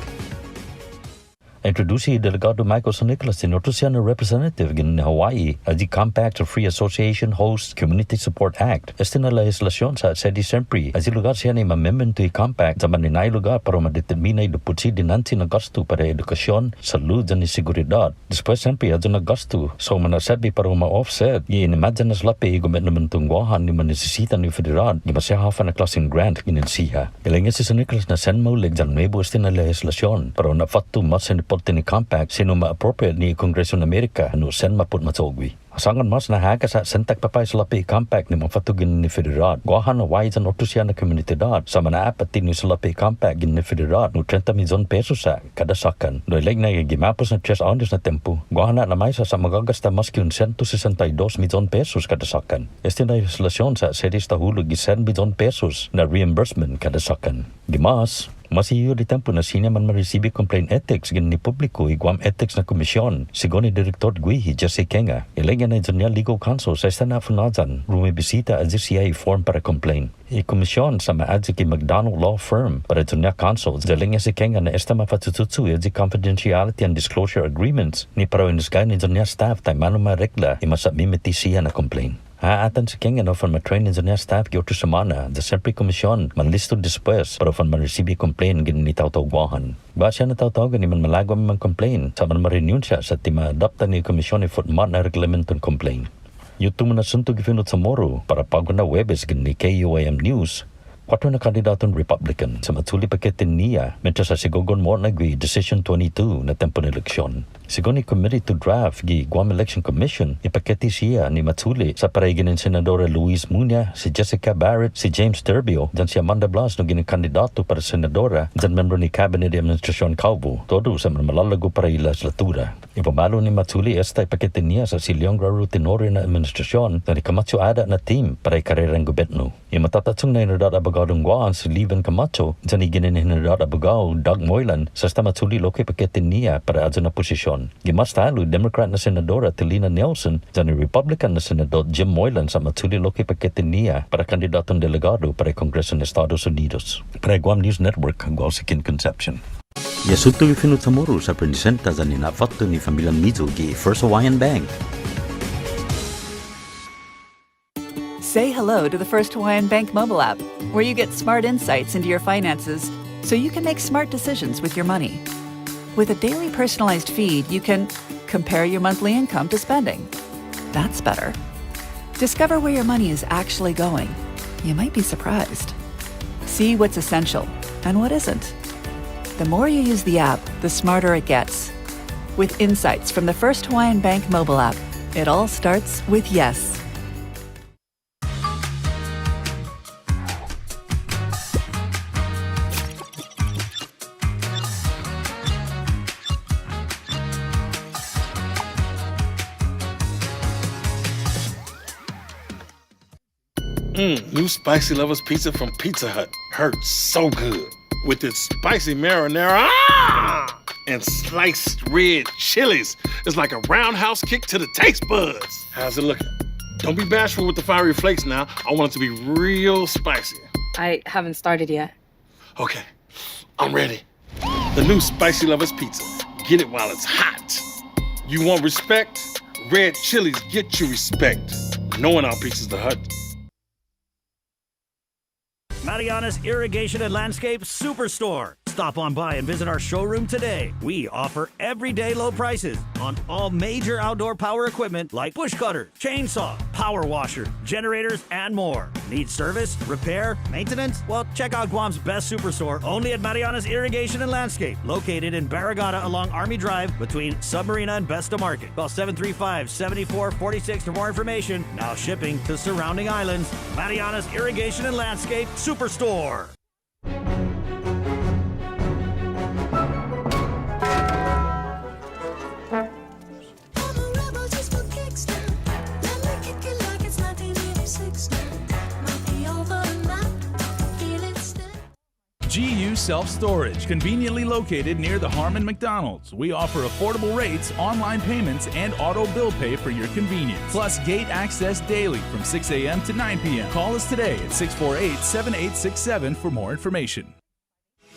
Introducing Delegado Michael Nicholas in Otusiana representative in Hawaii as the Compact of Free Association Hosts Community Support Act. Esta na legislación sa sempre as lugar siya ni amendment to compact sa maninay lugar para madetermina do putsi dinanti na gasto para edukasyon, salud dan seguridad. Después sempre adyo na gasto so manasabi para ma-offset y inimagine na slapi gobernment tungwahan ni manesisita ni federal ni masyahafa na klaseng grant ginensiha. Ilangya si Nicholas na sen mo legjan nuevo esta na legislación para nafatto mas ni compact sino ma-appropriate ni Kongreso ng Amerika no sen maput matogwi. Asangan mas nahaga sa sentak papay sa lapi compact ni mafatugin ni federal. Guahan na wais ang otusya na komunidad sa manaapat ni sa lapi compact gin ni federal no 30 milyon pesos sa kada sakan. No ileg na gimapos na 3 anos na tempo. Guahan na may sa magagasta mas ki 162 milyon pesos kada sakan. Este na legislasyon sa series tahulog gi 100 milyon pesos na reimbursement kada sakan. Gimas Masiyo di tempo na sinya man ma-receive complaint ethics gin ni publiko Guam Ethics na Komisyon sigon ni Direktor Guihi Jesse Kenga. Ilegyan na dyan legal counsel sa istana funadan rumibisita as CCI form para complaint. Komisyon sa maadzi ki McDonald Law Firm para dyan counsel daling si Kenga na esta mafatututsu as confidentiality and disclosure agreements ni para inisgay ni dyan staff tayo mano marekla imasabimiti siya na complaint. Haatan si Kenga no fan ma-train engineer staff gi otu semana the sempre komisyon manlisto después para fan ma-receive complaint gin ni tawtawguahan. Ba siya na tawtawagan ni man malagwa man complaint sa man ma-renew siya sa tima-adapta ni komisyon ni footmat na reglamentong complaint. Yuto mo na sunto gifinot sa moro para pagod na webes gin ni KUAM News. 4 na kandidatong Republican sa matuli paketin niya mentre sa sigogon mo nagwi Decision 22 na tempo ng eleksyon. Sigon ni Committee to Draft gi Guam Election Commission ipaketi siya ni matuli sa paraygin ng Senadora Luis Muña, si Jessica Barrett, si James Turbio, dan si Amanda Blas no gini kandidato para senadora dan membro ni Cabinet Administrasyon Calvo, todo sa malalago para legislatura. Ipamalo ni matuli esta ipaketin niya sa Silyong Raro Tenore na administrasyon na ni Camacho-Ada na team para ikarerang gobyerno. Imatatatsong na inadad abogadong Guam si Leven Camacho dyan iginin inadad abogado Doug Moylan sa esta matuli loke paketin niya para adyo na posisyon. Gimas talo Democrat na Senadora Telina Nelson dyan Republican na Senador Jim Moylan sa matuli loke paketin niya para kandidatong delegado para Kongreso ng Estados Unidos. Para Guam News Network, Guam Sikin Conception. Yasuto gifinut sa moro sa presenta sa ninafatto ni Familia Mizo gi First Hawaiian Bank. Say hello to the First Hawaiian Bank mobile app, where you get smart insights into your finances so you can make smart decisions with your money. With a daily personalized feed, you can compare your monthly income to spending. That's better. Discover where your money is actually going. You might be surprised. See what's essential and what isn't. The more you use the app, the smarter it gets. With insights from the First Hawaiian Bank mobile app, it all starts with yes. New Spicy Lovers Pizza from Pizza Hut. Hurts so good. With its spicy marinara and sliced red chilies. It's like a roundhouse kick to the taste buds. How's it looking? Don't be bashful with the fiery flakes now. I want it to be real spicy. I haven't started yet. Okay. I'm ready. The new Spicy Lovers Pizza. Get it while it's hot. You want respect? Red Chilies get you respect. No one outpieces the Hut. Mariana's Irrigation and Landscape Superstore. Stop on by and visit our showroom today. We offer everyday low prices on all major outdoor power equipment like bush cutters, chainsaw, power washer, generators, and more. Need service, repair, maintenance? Well, check out Guam's best superstore only at Mariana's Irrigation and Landscape, located in Barragata along Army Drive between Submarina and Besta Market. Call 735-7446 for more information. Now shipping to surrounding islands. Mariana's Irrigation and Landscape Superstore. GU Self-Storage, conveniently located near the Harmon McDonald's. We offer affordable rates, online payments, and auto bill pay for your convenience. Plus gate access daily from 6 a.m. to 9 p.m. Call us today at 648-7867 for more information.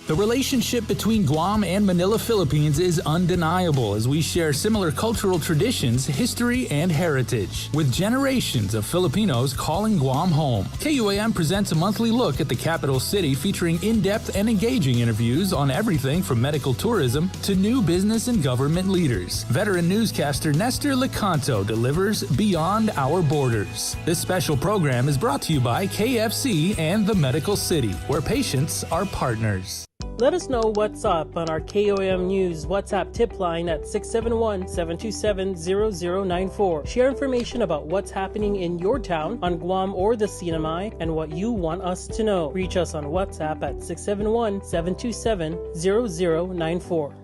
The relationship between Guam and Manila, Philippines is undeniable as we share similar cultural traditions, history, and heritage. With generations of Filipinos calling Guam home, KUAM presents a monthly look at the capital city featuring in-depth and engaging interviews on everything from medical tourism to new business and government leaders. Veteran newscaster Nestor Lecanto delivers Beyond Our Borders. This special program is brought to you by KFC and the Medical City, where patients are partners. Let us know what's up on our KOM News WhatsApp tip line at 671-727-0094. Share information about what's happening in your town, on Guam or the CNMI, and what you want us to know. Reach us on WhatsApp at 671-727-0094.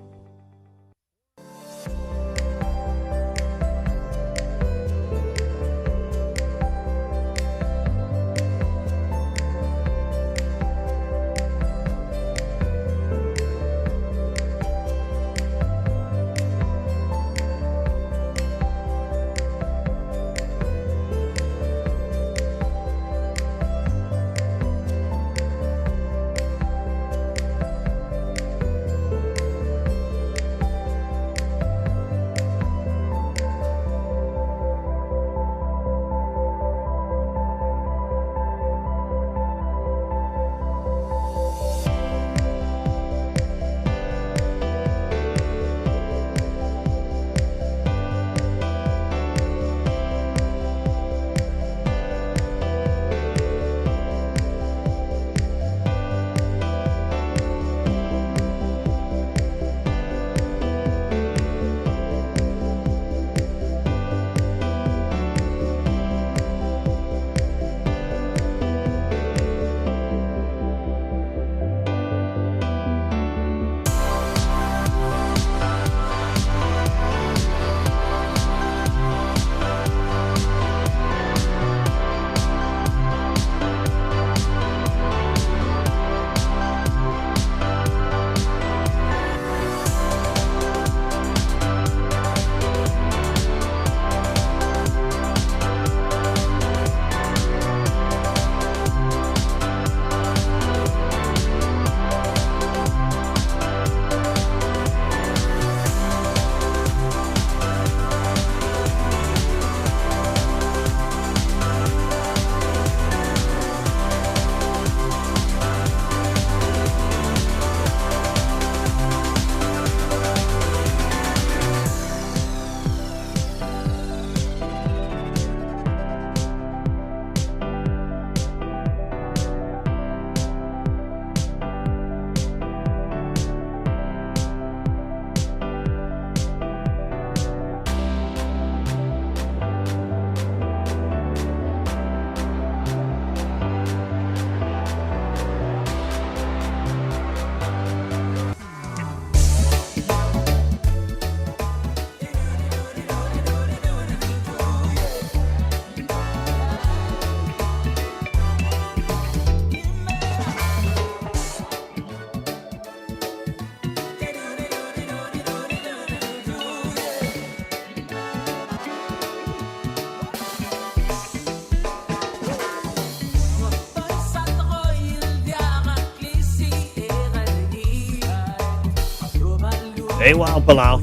Hey, wow, Palau.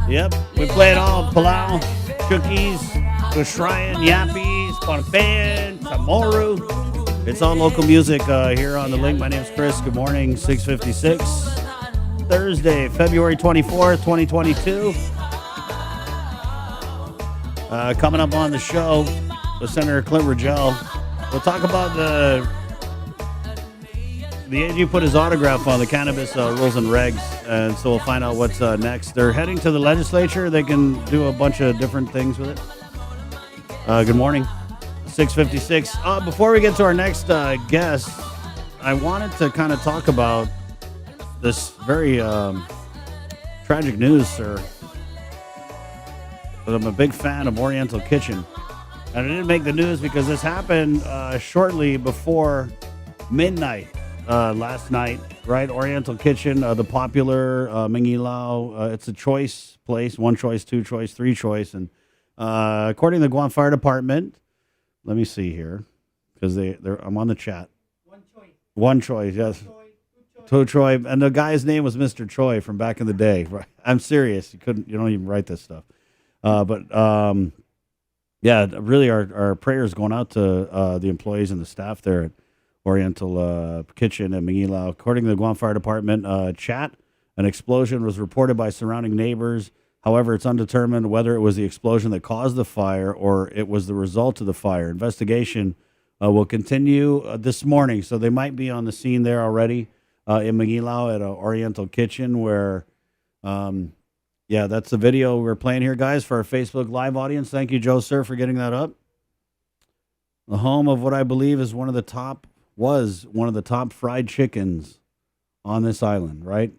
Yep, we play it all. Palau, Chookies, Gushrayan, Yappies, Ponapan, Tamoru. It's all local music here on The Link. My name's Chris. Good morning, 6:56. Thursday, February 24th, 2022. Coming up on the show with Senator Clint Rogel. We'll talk about the AG put his autograph on the cannabis rules and regs, and so we'll find out what's next. They're heading to the legislature. They can do a bunch of different things with it. Good morning, 6:56. Before we get to our next guest, I wanted to kind of talk about this very tragic news, sir. But I'm a big fan of Oriental Kitchen, and it didn't make the news because this happened shortly before midnight. Last night, right? Oriental Kitchen, the popular Mingilao. It's a choice place, 1 choice, 2 choice, 3 choice. And according to the Guam Fire Department, let me see here, because I'm on the chat. 1 choice, yes. 2 choice. And the guy's name was Mr. Choi from back in the day. Right? I'm serious. You don't even write this stuff. Yeah, really our prayers going out to the employees and the staff there at Oriental Kitchen and Mingilao. According to the Guam Fire Department chat, an explosion was reported by surrounding neighbors. However, it's undetermined whether it was the explosion that caused the fire or it was the result of the fire. Investigation will continue this morning, so they might be on the scene there already in Mingilao at Oriental Kitchen where, that's the video we're playing here, guys, for our Facebook Live audience. Thank you, Joe, sir, for getting that up. The home of what I believe is one of the top fried chickens on this island, right?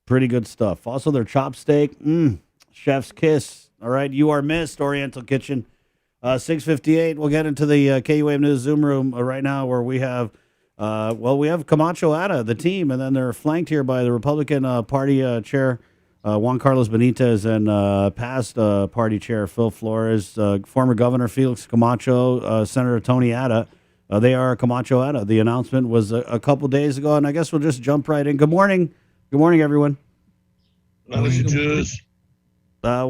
Pretty good stuff. Also, their chopsteak, chef's kiss. All right, you are missed, Oriental Kitchen. 6:58. We'll get into the KUAM News Zoom room right now, where we have, we have Camacho-Ada, the team, and then they're flanked here by the Republican Party Chair Juan Carlos Benitez and past Party Chair Phil Flores, former Governor Felix Camacho, Senator Tony Ada. They are Camacho-Ada. The announcement was a couple days ago, and I guess we'll just jump right in. Good morning. Good morning, everyone. We'll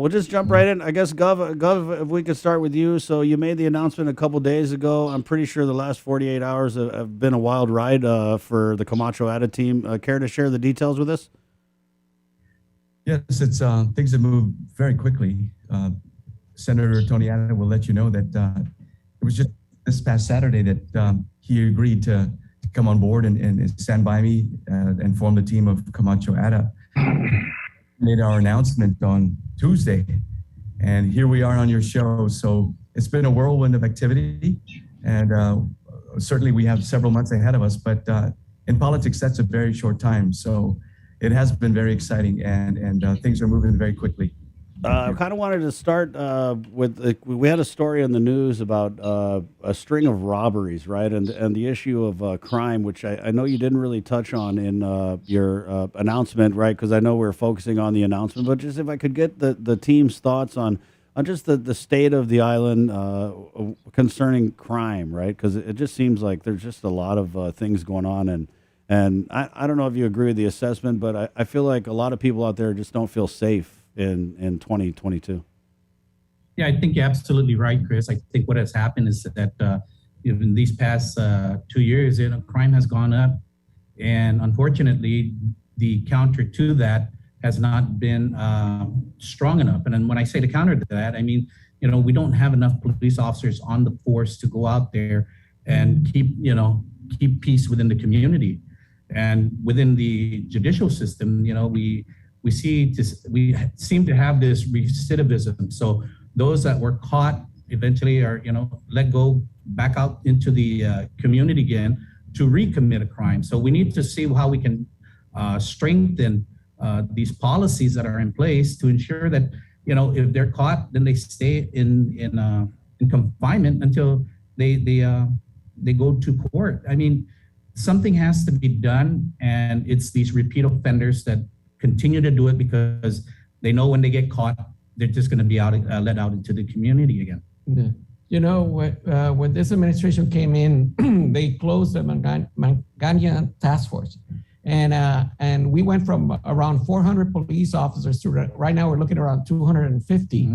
just jump right in. I guess, Gov, if we could start with you. So you made the announcement a couple days ago. I'm pretty sure the last 48 hours have been a wild ride for the Camacho-Ada team. Care to share the details with us? Yes, it's things have moved very quickly. Senator Tony Ada will let you know that it was just this past Saturday that he agreed to come on board and stand by me and form the team of Camacho-Ada. Made our announcement on Tuesday, and here we are on your show. So it's been a whirlwind of activity, and certainly we have several months ahead of us, but in politics, that's a very short time. So it has been very exciting, and things are moving very quickly. I kind of wanted to start with we had a story in the news about a string of robberies, right? And the issue of crime, which I know you didn't really touch on in your announcement, right? Because I know we're focusing on the announcement, but just if I could get the team's thoughts on just the state of the island concerning crime, right? Because it just seems like there's just a lot of things going on, and I don't know if you agree with the assessment, but I feel like a lot of people out there just don't feel safe in 2022. Yeah, I think you're absolutely right, Chris. I think what has happened is that in these past 2 years, crime has gone up, and unfortunately, the counter to that has not been strong enough. And then when I say the counter to that, I mean, we don't have enough police officers on the force to go out there and keep peace within the community. And within the judicial system, we seem to have this recidivism. So those that were caught eventually are, let go back out into the community again to recommit a crime. So we need to see how we can strengthen these policies that are in place to ensure that, if they're caught, then they stay in confinement until they go to court. I mean, something has to be done, and it's these repeat offenders that continue to do it because they know when they get caught, they're just going to be let out into the community again. Yeah. When this administration came in, they closed the Mangania task force, And we went from around 400 police officers to right now we're looking around 250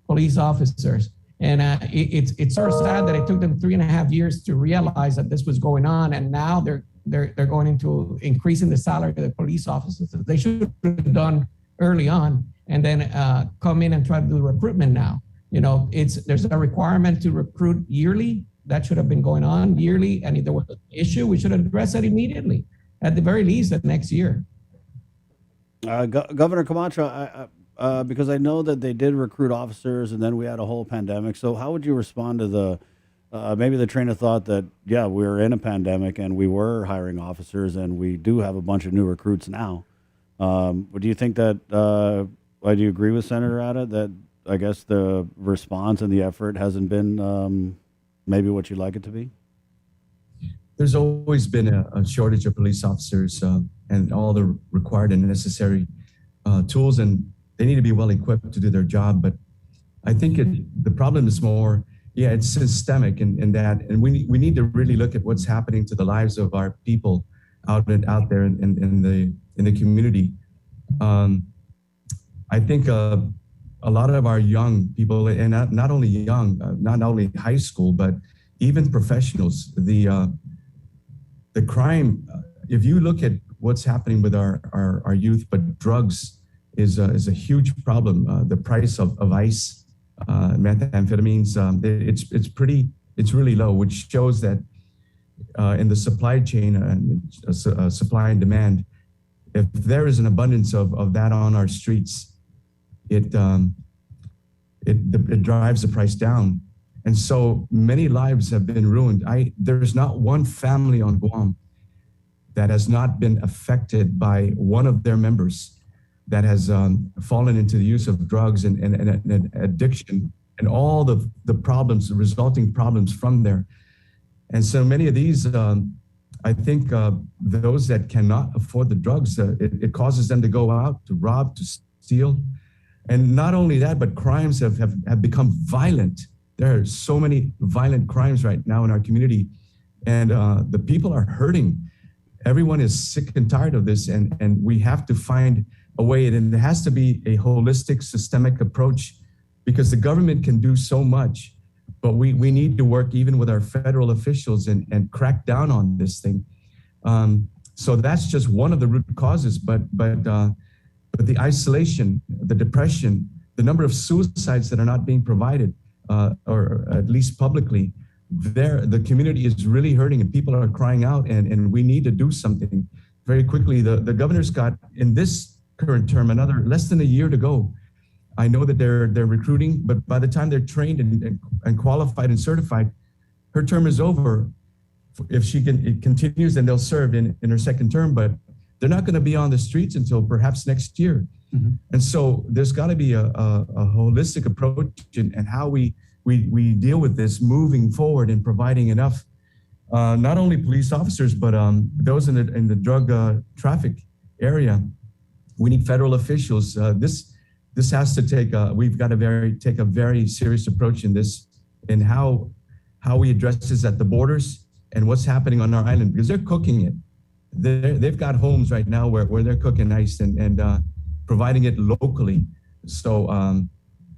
police officers. And it's sort of sad that it took them 3.5 years to realize that this was going on, and now they're going into increasing the salary of the police officers. They should have done early on, and then come in and try to do recruitment now. You know, there's a requirement to recruit yearly. That should have been going on yearly, and if there was an issue, we should address it immediately, at the very least, the next year. Governor Camacho, because I know that they did recruit officers, and then we had a whole pandemic. So how would you respond to the maybe the train of thought that, yeah, we're in a pandemic and we were hiring officers and we do have a bunch of new recruits now? Do you think that, do you agree with Senator Ada that I guess the response and the effort hasn't been maybe what you'd like it to be? There's always been a shortage of police officers and all the required and necessary tools, and they need to be well equipped to do their job. But I think the problem is more, it's systemic in that, and we need to really look at what's happening to the lives of our people out there in the community. I think a lot of our young people, and not only young, not only high school, but even professionals, the crime, if you look at what's happening with our youth, but drugs is a huge problem. The price of ice, methamphetamines, it's really low, which shows that in the supply chain, supply and demand, if there is an abundance of that on our streets, it drives the price down. And so many lives have been ruined. There's not one family on Guam that has not been affected by one of their members that has fallen into the use of drugs and addiction and all the problems, the resulting problems from there. And so many of these, I think those that cannot afford the drugs, it causes them to go out, to rob, to steal. And not only that, but crimes have become violent. There are so many violent crimes right now in our community, and the people are hurting. Everyone is sick and tired of this, and we have to find a way, and it has to be a holistic, systemic approach, because the government can do so much, but we need to work even with our federal officials and crack down on this thing. So that's just one of the root causes, but the isolation, the depression, the number of suicides that are not being provided, or at least publicly, the community is really hurting, and people are crying out, and we need to do something very quickly. The governor's got, in this current term, another less than a year to go. I know that they're recruiting, but by the time they're trained and qualified and certified, her term is over. If it continues, then they'll serve in her second term, but they're not going to be on the streets until perhaps next year. Mm-hmm. And so there's got to be a holistic approach and how we deal with this moving forward and providing enough, not only police officers, but those in the drug traffic area. We need federal officials. This has to take. We've got to take a very serious approach in this, in how we address this at the borders and what's happening on our island, because they're cooking it. They've got homes right now where they're cooking ice and providing it locally. So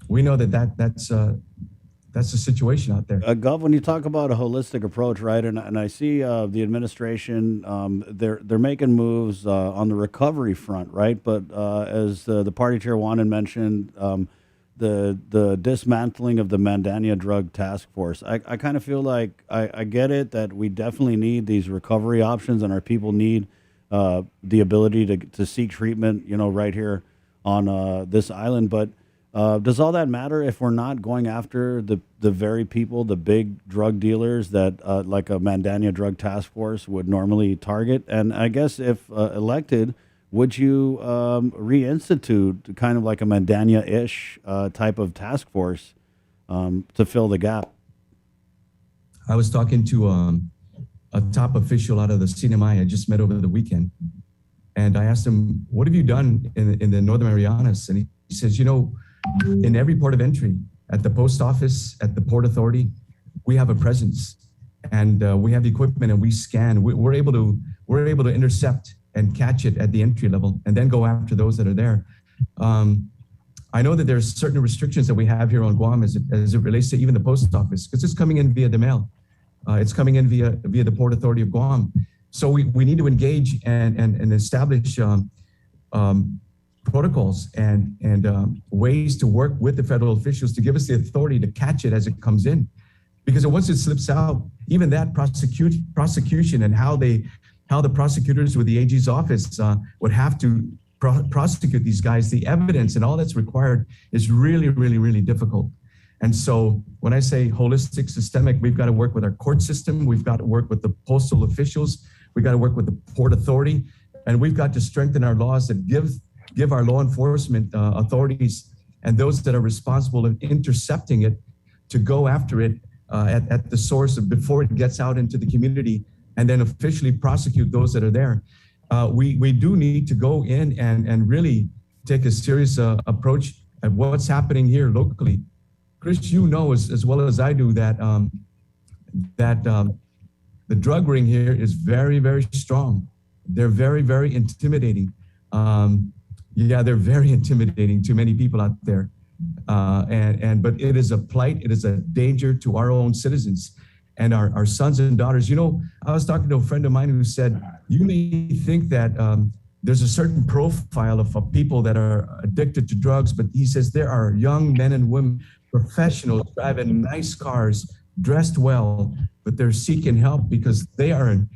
we know that's the situation out there. Gov, when you talk about a holistic approach, right, and I see the administration, they're making moves on the recovery front, right? But as the party chair Juanan mentioned, the dismantling of the Mandania Drug Task Force, I kind of feel like I get it that we definitely need these recovery options, and our people need the ability to seek treatment, right here on this island, but does all that matter if we're not going after the very people, the big drug dealers that like a Mandania Drug Task Force would normally target? And I guess if elected, would you reinstitute kind of like a Mandania-ish type of task force to fill the gap? I was talking to a top official out of the CNMI I just met over the weekend, and I asked him, what have you done in the Northern Marianas? And he says, in every port of entry, at the post office, at the Port Authority, we have a presence, and we have equipment, and we scan. We're able to intercept and catch it at the entry level and then go after those that are there. I know that there's certain restrictions that we have here on Guam as it relates to even the post office, because it's coming in via the mail. It's coming in via the Port Authority of Guam. So we need to engage and establish protocols and ways to work with the federal officials to give us the authority to catch it as it comes in. Because once it slips out, even that prosecution and how the prosecutors with the AG's office would have to prosecute these guys, the evidence and all that's required is really, really, really difficult. And so when I say holistic, systemic, we've got to work with our court system, we've got to work with the postal officials, we've got to work with the Port Authority, and we've got to strengthen our laws that give our law enforcement authorities and those that are responsible in intercepting it to go after it at the source before it gets out into the community, and then officially prosecute those that are there. We do need to go in and really take a serious approach at what's happening here locally. Chris, you know as well as I do that the drug ring here is very, very strong. They're very, very intimidating. They're very intimidating to many people out there. But it is a plight, it is a danger to our own citizens and our sons and daughters. You know, I was talking to a friend of mine who said, you may think that there's a certain profile of people that are addicted to drugs, but he says there are young men and women, professionals driving nice cars, dressed well, but they're seeking help because they're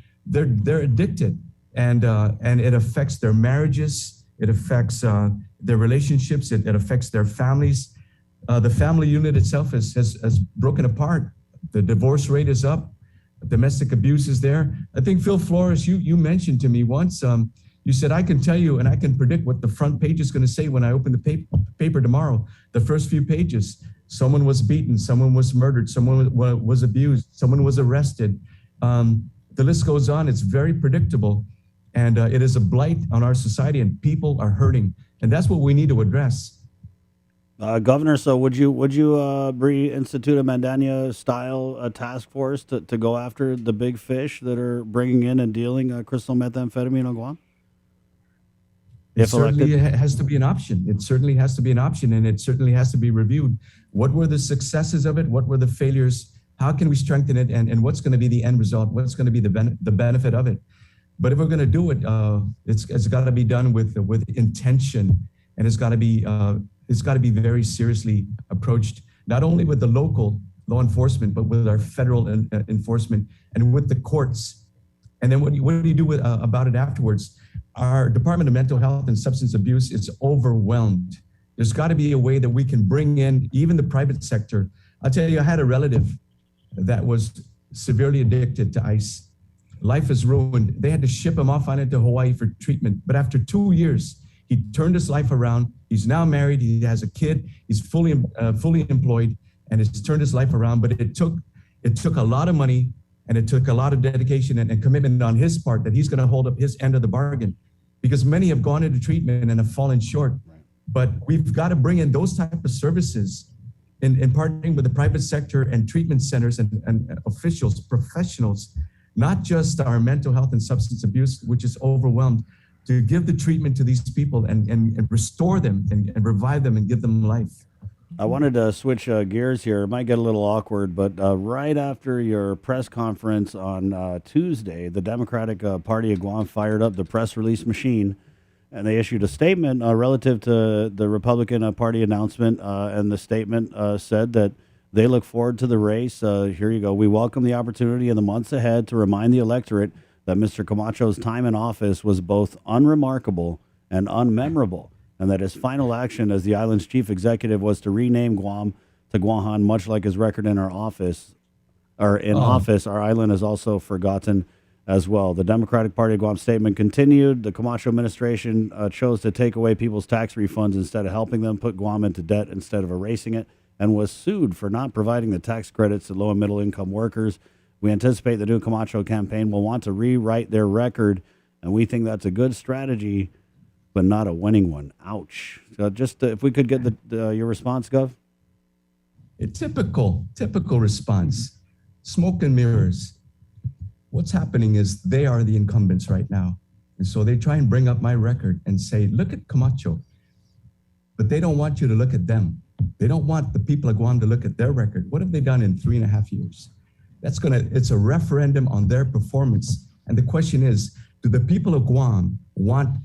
addicted, and it affects their marriages, it affects their relationships, it affects their families. The family unit itself has broken apart. The divorce rate is up. Domestic abuse is there. I think, Phil Flores, you mentioned to me once, you said, I can tell you and I can predict what the front page is going to say when I open the paper tomorrow. The first few pages, someone was beaten, someone was murdered, someone was abused, someone was arrested. The list goes on. It's very predictable. And it is a blight on our society, and people are hurting. And that's what we need to address. Governor, so would you reinstitute a Mandania-style task force to go after the big fish that are bringing in and dealing crystal methamphetamine on Guam? It certainly has to be an option. It certainly has to be an option, and it certainly has to be reviewed. What were the successes of it? What were the failures? How can we strengthen it? And what's going to be the end result? What's going to be the benefit of it? But if we're going to do it, it's got to be done with intention, and it's got to be very seriously approached, not only with the local law enforcement, but with our federal enforcement and with the courts. And then what do you do about it afterwards? Our Department of Mental Health and Substance Abuse is overwhelmed. There's got to be a way that we can bring in even the private sector. I'll tell you, I had a relative that was severely addicted to ice. Life is ruined. They had to ship him off on it to Hawaii for treatment. But after 2 years, he turned his life around. He's now married. He has a kid. He's fully employed, and has turned his life around. But it took a lot of money, and it took a lot of dedication and commitment on his part that he's going to hold up his end of the bargain, because many have gone into treatment and have fallen short. But we've got to bring in those type of services in partnering with the private sector and treatment centers and officials, professionals, not just our mental health and substance abuse, which is overwhelmed, to give the treatment to these people and restore them and revive them and give them life. I wanted to switch gears here. It might get a little awkward, but right after your press conference on Tuesday, the Democratic Party of Guam fired up the press release machine, and they issued a statement relative to the Republican Party announcement, and the statement said that they look forward to the race. Here you go. We welcome the opportunity in the months ahead to remind the electorate that Mr. Camacho's time in office was both unremarkable and unmemorable, and that his final action as the island's chief executive was to rename Guam to Guahan, much like his record in office. Our island is also forgotten as well. The Democratic Party of Guam statement continued. The Camacho administration chose to take away people's tax refunds instead of helping them, put Guam into debt instead of erasing it, and was sued for not providing the tax credits to low and middle income workers. We anticipate the new Camacho campaign will want to rewrite their record, and we think that's a good strategy, but not a winning one. Ouch. So just if we could get your response, Gov. A typical response. Smoke and mirrors. What's happening is they are the incumbents right now. And so they try and bring up my record and say, look at Camacho. But they don't want you to look at them. They don't want the people of Guam to look at their record. What have they done in 3.5 years? It's a referendum on their performance. And the question is, do the people of Guam want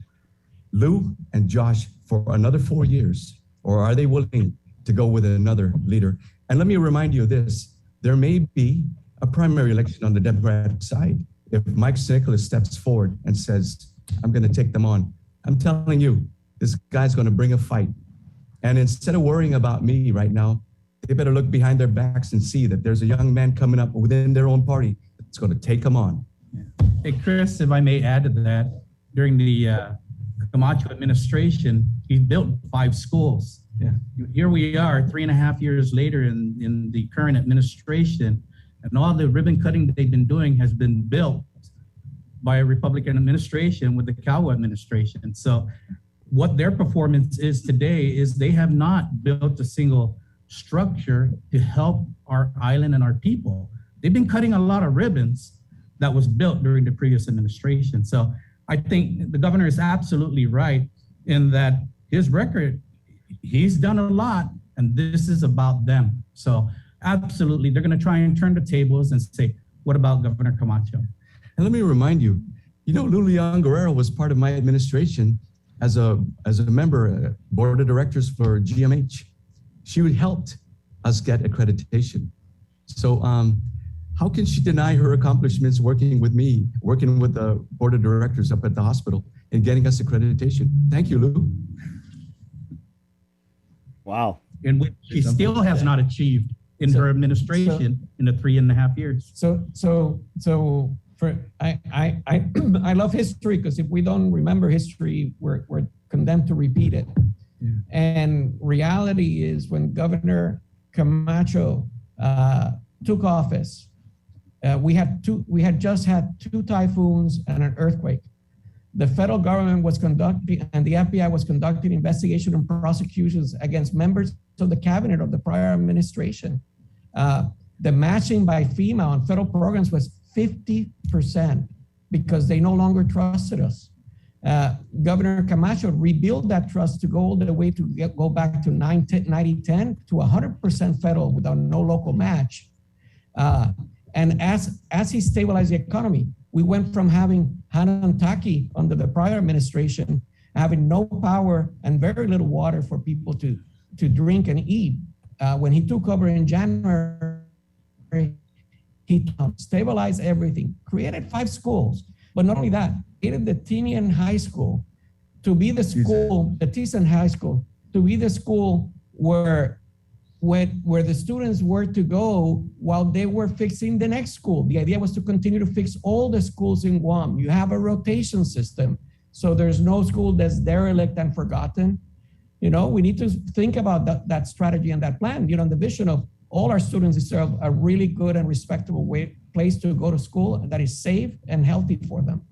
Lou and Josh for another 4 years? Or are they willing to go with another leader? And let me remind you of this. There may be a primary election on the Democratic side. If Mike Nicholas steps forward and says, I'm going to take them on, I'm telling you, this guy's going to bring a fight. And instead of worrying about me right now, they better look behind their backs and see that there's a young man coming up within their own party that's going to take them on. Hey, Chris, if I may add to that, during the Camacho administration, he built 5 schools. Yeah. Here we are 3.5 years later in the current administration, and all the ribbon cutting they've been doing has been built by a Republican administration with the Calvo administration. So what their performance is today is they have not built a single structure to help our island and our people. They've been cutting a lot of ribbons that was built during the previous administration. So I think the governor is absolutely right in that his record, he's done a lot, and this is about them. So absolutely, they're going to try and turn the tables and say, what about Governor Camacho? And let me remind you, Lulian Guerrero was part of my administration as a member, board of directors for GMH. She helped us get accreditation. So how can she deny her accomplishments working with me, working with the board of directors up at the hospital and getting us accreditation? Thank you, Lou. Wow. And which she still has not achieved in her administration in the 3.5 years. I love history, because if we don't remember history, we're condemned to repeat it. Yeah. And reality is, when Governor Camacho took office, we had just had 2 typhoons and an earthquake. The federal government was conducting, and the FBI was conducting investigation and prosecutions against members of the cabinet of the prior administration. The matching by FEMA on federal programs was 50% because they no longer trusted us. Governor Camacho rebuilt that trust to go all the way to go back to 90-10 to 100% federal without no local match. And as he stabilized the economy, we went from having Hanantaki under the prior administration, having no power and very little water for people to drink and eat. When he took over in January, he stabilized everything, created 5 schools. But not only that, created the Tinian High School to be the school, the Tinian High School, to be the school where the students were to go while they were fixing the next school. The idea was to continue to fix all the schools in Guam. You have a rotation system, so there's no school that's derelict and forgotten. We need to think about that strategy and that plan. The vision of all our students is to have a really good and respectable place to go to school that is safe and healthy for them.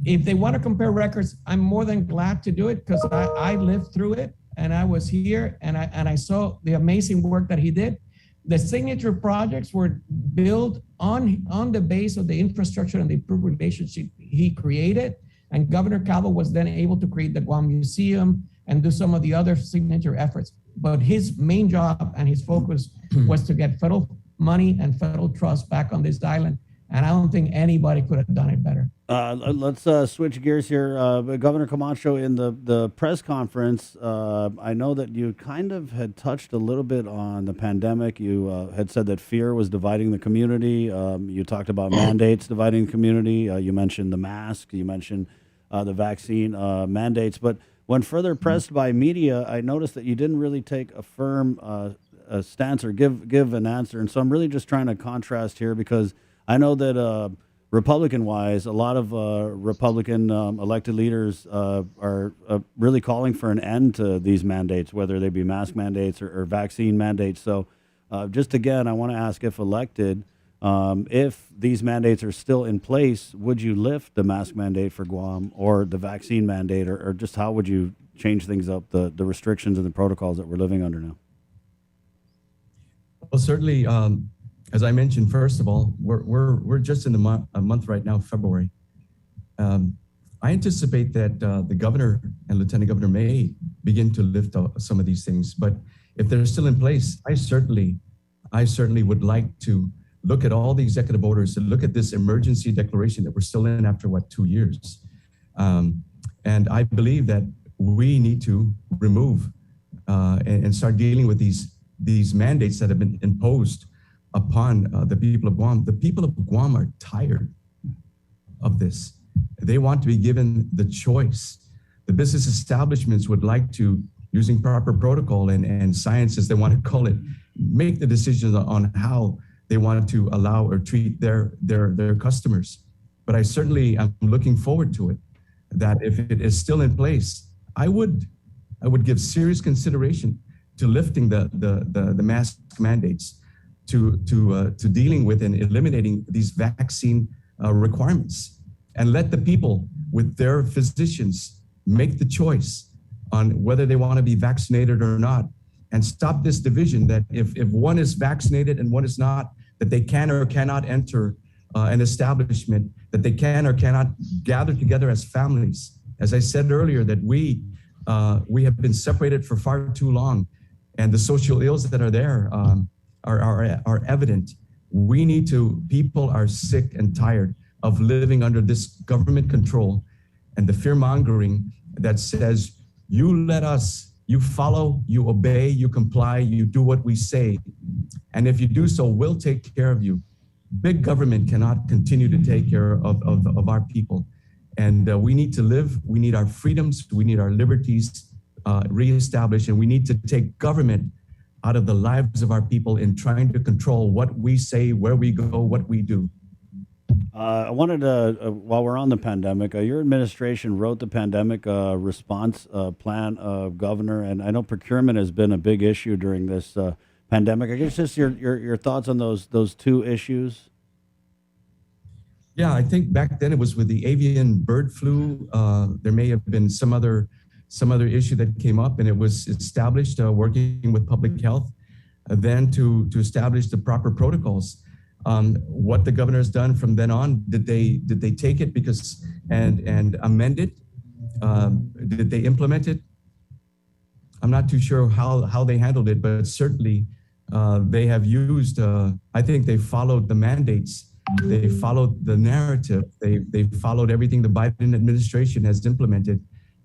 If they want to compare records, I'm more than glad to do it, because I lived through it. And I was here, and I saw the amazing work that he did. The signature projects were built on the base of the infrastructure and the improved relationship he created. And Governor Calvo was then able to create the Guam Museum and do some of the other signature efforts. But his main job and his focus was to get federal money and federal trust back on this island. And I don't think anybody could have done it better. Let's switch gears here. Governor Camacho, in the press conference, I know that you kind of had touched a little bit on the pandemic. You had said that fear was dividing the community. You talked about mandates dividing the community. You mentioned the mask. You mentioned the vaccine mandates. But when further pressed by media, I noticed that you didn't really take a firm stance or give an answer. And so I'm really just trying to contrast here, because I know that Republican-wise, a lot of Republican elected leaders are really calling for an end to these mandates, whether they be mask mandates or vaccine mandates. So just again, I want to ask, if elected, if these mandates are still in place, would you lift the mask mandate for Guam or the vaccine mandate, or just how would you change things up, the restrictions and the protocols that we're living under now? Well, certainly, as I mentioned, first of all, we're just in a month right now, February. I anticipate that the governor and lieutenant governor may begin to lift some of these things. But if they're still in place, I certainly would like to look at all the executive orders and look at this emergency declaration that we're still in after 2 years. And I believe that we need to remove and start dealing with these mandates that have been imposed upon the people of Guam. The people of Guam are tired of this. They want to be given the choice. The business establishments would like to, using proper protocol and science, as they want to call it, make the decisions on how they want to allow or treat their customers. But I certainly am looking forward to it, that if it is still in place, I would give serious consideration to lifting the mask mandates, to dealing with and eliminating these vaccine requirements, and let the people with their physicians make the choice on whether they want to be vaccinated or not, and stop this division that if one is vaccinated and one is not, that they can or cannot enter an establishment, that they can or cannot gather together as families. As I said earlier, that we have been separated for far too long, and the social ills that are there are evident. People are sick and tired of living under this government control and the fear mongering that says, you let us, you follow, you obey, you comply, you do what we say. And if you do so, we'll take care of you. Big government cannot continue to take care of our people. And we need to live, we need our freedoms, we need our liberties reestablished, and we need to take government out of the lives of our people in trying to control what we say, where we go, what we do. I wanted to, while we're on the pandemic, your administration wrote the pandemic response plan, Governor, and I know procurement has been a big issue during this pandemic. I guess just your thoughts on those two issues. Yeah, I think back then it was with the avian bird flu. There may have been some other issue that came up, and it was established working with public health, then to establish the proper protocols. What the governor has done from then on, did they take it and amend it? Did they implement it? I'm not too sure how they handled it, but certainly they have used, I think they followed the mandates. They followed the narrative. They followed everything the Biden administration has implemented,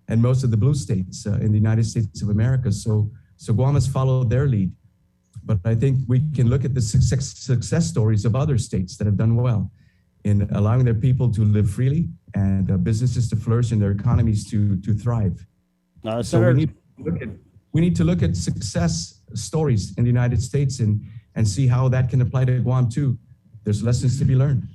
and most of the blue states in the United States of America. So Guam has followed their lead. But I think we can look at the success stories of other states that have done well in allowing their people to live freely and businesses to flourish and their economies to thrive. So we need to look at success stories in the United States and see how that can apply to Guam too. There's lessons to be learned.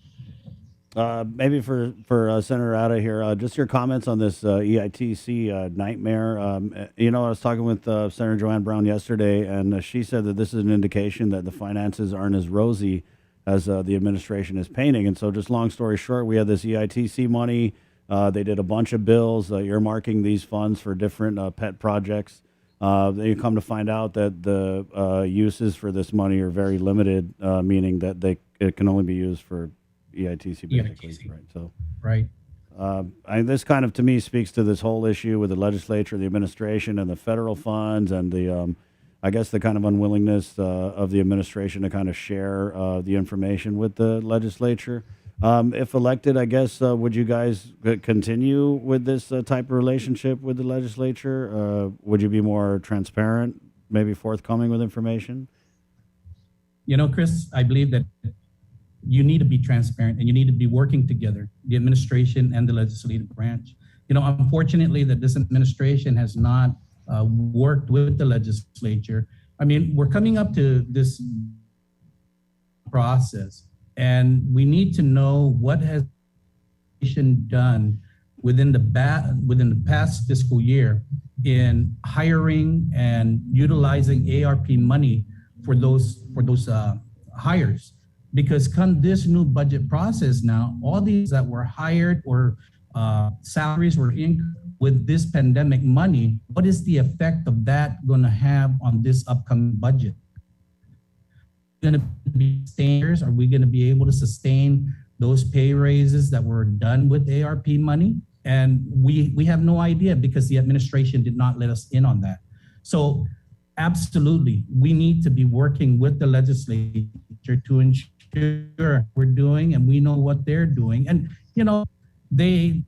Maybe for Senator Ada here, just your comments on this EITC nightmare. I was talking with Senator Joanne Brown yesterday, and she said that this is an indication that the finances aren't as rosy as the administration is painting. And so just long story short, we had this EITC money. They did a bunch of bills earmarking these funds for different pet projects. Then you come to find out that the uses for this money are very limited, meaning that it can only be used for EITC, basically, right? So, right. This kind of, to me, speaks to this whole issue with the legislature, the administration, and the federal funds, and the, I guess, the kind of unwillingness of the administration to kind of share the information with the legislature. If elected, I guess, would you guys continue with this type of relationship with the legislature? Would you be more transparent, maybe forthcoming with information? Chris, I believe that you need to be transparent and you need to be working together, the administration and the legislative branch. Unfortunately, that this administration has not worked with the legislature. I mean, we're coming up to this process, and we need to know what has been done within the past fiscal year in hiring and utilizing ARP money for those hires. Because come this new budget process now, all these that were hired or salaries were in with this pandemic money, what is the effect of that going to have on this upcoming budget? Going to be sustainers? Are we going to be able to sustain those pay raises that were done with ARP money. And we have no idea because the administration did not let us in on that. So absolutely, we need to be working with the legislature to ensure we're doing and we know what they're doing. And, they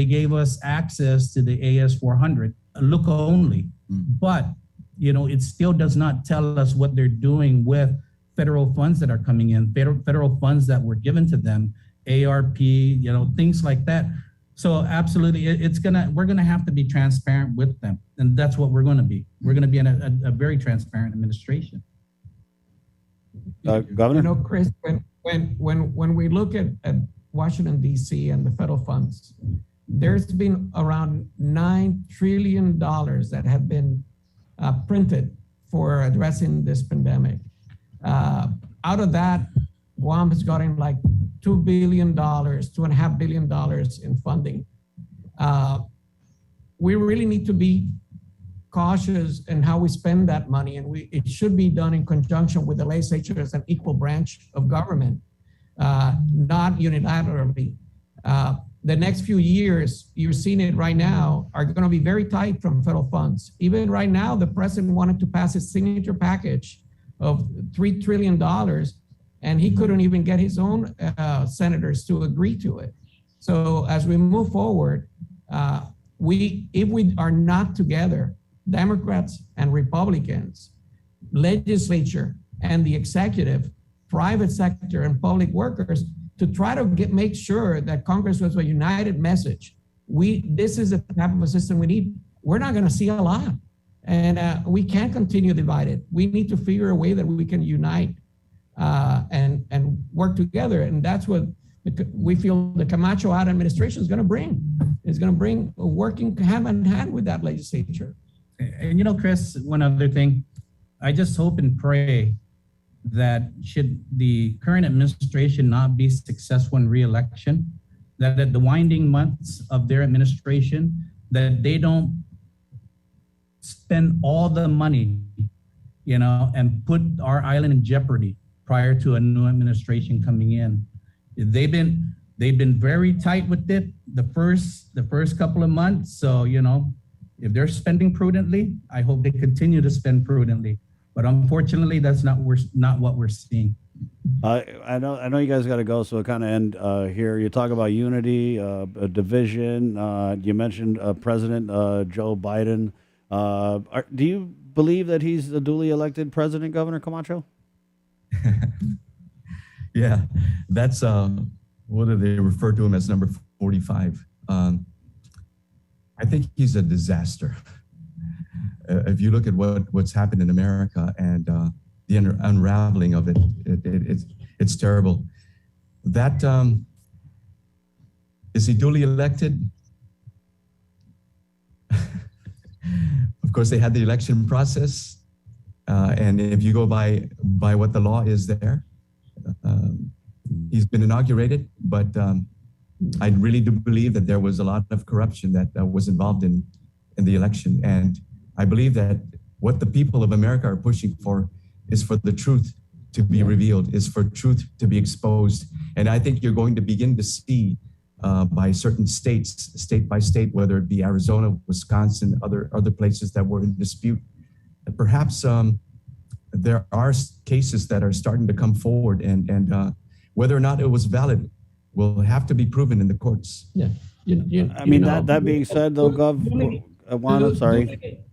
gave us access to the AS 400, look only, but, it still does not tell us what they're doing with federal funds that are coming in, federal funds that were given to them, ARP, things like that. So absolutely, we're gonna have to be transparent with them, and that's what we're gonna be. We're gonna be in a very transparent administration. Governor? Chris, when we look at Washington, D.C. and the federal funds, there's been around $9 trillion that have been printed for addressing this pandemic. Out of that, Guam has gotten like $2 billion, $2.5 billion in funding. We really need to be cautious in how we spend that money, and it should be done in conjunction with the legislature as an equal branch of government, not unilaterally. The next few years, you're seeing it right now, are going to be very tight from federal funds. Even right now, the president wanted to pass his signature package of $3 trillion, and he couldn't even get his own senators to agree to it. So as we move forward, if we are not together, Democrats and Republicans, legislature and the executive, private sector and public workers, to try to make sure that Congress was a united message. This is the type of a system we need. We're not going to see a lot, and we can't continue divided. We need to figure a way that we can unite and work together, and that's what we feel the Camacho-Ada administration is going to bring. It's going to bring working hand in hand with that legislature. And Chris, one other thing, I just hope and pray that should the current administration not be successful in re-election, that at the winding months of their administration, that they don't spend all the money, and put our island in jeopardy prior to a new administration coming in. They've been very tight with it the first couple of months. So, if they're spending prudently, I hope they continue to spend prudently. But unfortunately, that's not what we're seeing. I know you guys got to go, so we'll kind of end here. You talk about unity, a division. You mentioned President Joe Biden. Do you believe that he's a duly elected president, Governor Camacho? Yeah, that's what do they refer to him as, number 45. I think he's a disaster. If you look at what's happened in America and the unraveling of it, it's terrible. That is he duly elected? Of course, they had the election process, and if you go by what the law is there, he's been inaugurated. But I really do believe that there was a lot of corruption that was involved in the election, and I believe that what the people of America are pushing for is for the truth to be revealed, is for truth to be exposed. And I think you're going to begin to see by certain states, state by state, whether it be Arizona, Wisconsin, other places that were in dispute, that perhaps there are cases that are starting to come forward, and whether or not it was valid will have to be proven in the courts. Yeah. That being said, though, Gov, I'm sorry.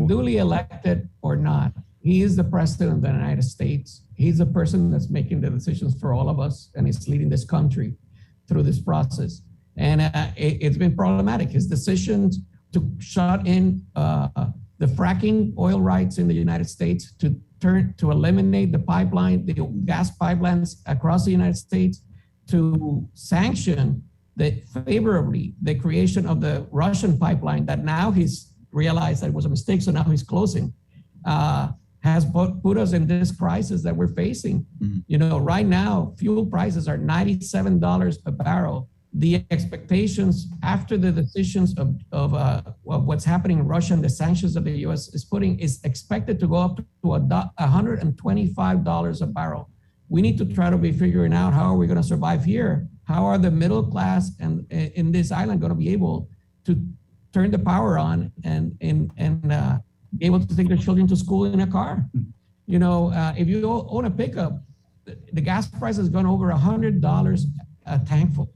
Duly elected or not, he is the president of the United States. He's the person that's making the decisions for all of us, and he's leading this country through this process. And it's been problematic. His decisions to shut in the fracking oil rights in the United States, to eliminate the gas pipelines across the United States, to sanction favorably the creation of the Russian pipeline that now he's realized that it was a mistake, so now he's closing, has put us in this crisis that we're facing. Right now, fuel prices are $97 a barrel. The expectations after the decisions of what's happening in Russia and the sanctions that the U.S. is putting is expected to go up to $125 a barrel. we need to try to be figuring out how are we going to survive here? How are the middle class and in this island going to be able to turn the power on and be able to take their children to school in a car? You know, if you own a pickup, the gas price has gone over $100 a tankful.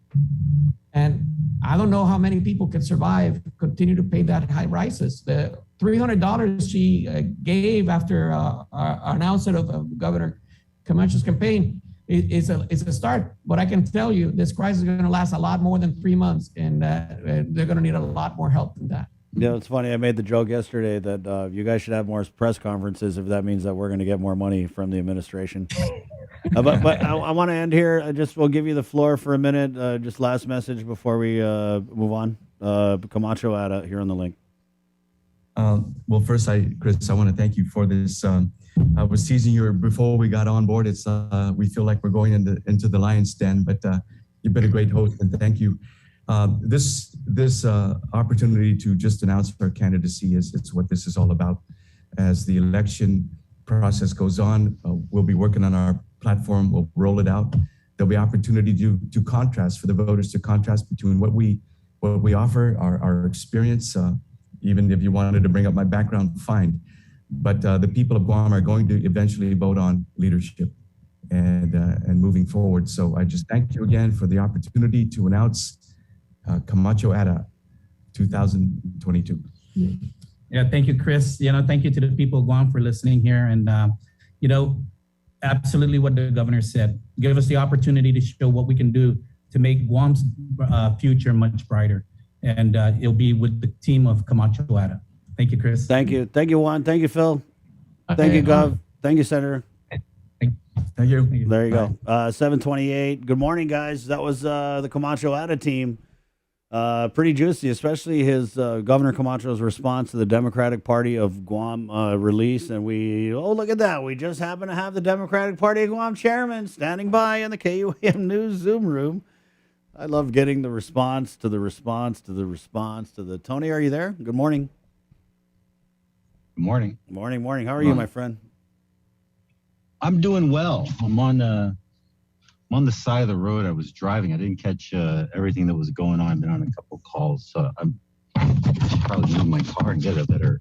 And I don't know how many people can survive, continue to pay that high prices. The $300 she gave after our announcement of Governor Camacho's campaign is a start. But I can tell you this crisis is going to last a lot more than 3 months, and they're going to need a lot more help than that. Yeah, it's funny. I made the joke yesterday that you guys should have more press conferences if that means that we're going to get more money from the administration. But I want to end here. We'll give you the floor for a minute. Just last message before we move on. Camacho-Ada here on the link. Well, first, Chris, I want to thank you for this. I was teasing you before we got on board. It's we feel like we're going into the lion's den, but you've been a great host, and thank you. This opportunity to just announce our candidacy is what this is all about. As the election process goes on, we'll be working on our platform. We'll roll it out. There'll be opportunity to contrast for the voters, to contrast between what we offer, our experience. Even if you wanted to bring up my background, fine. But the people of Guam are going to eventually vote on leadership and moving forward. So I just thank you again for the opportunity to announce Camacho-Ada 2022. Yeah, thank you, Chris. Thank you to the people of Guam for listening here. And, absolutely what the governor said. Give us the opportunity to show what we can do to make Guam's future much brighter. And it'll be with the team of Camacho-Ada. Thank you, Chris. Thank you. Thank you, Juan. Thank you, Phil. Thank you, Gov. Thank you, Senator. Thank you. There you go. 728. Good morning, guys. That was the Camacho-Ada team. Pretty juicy, especially his Governor Camacho's response to the Democratic Party of Guam release. And look at that. We just happen to have the Democratic Party of Guam chairman standing by in the KUAM News Zoom room. I love getting the response to the response to the response to the. Tony, are you there? Good morning. Good morning. Morning. How are you, my friend? I'm doing well. I'm on the side of the road. I was driving. I didn't catch everything that was going on. I've been on a couple calls. So I should probably move my car and get a better.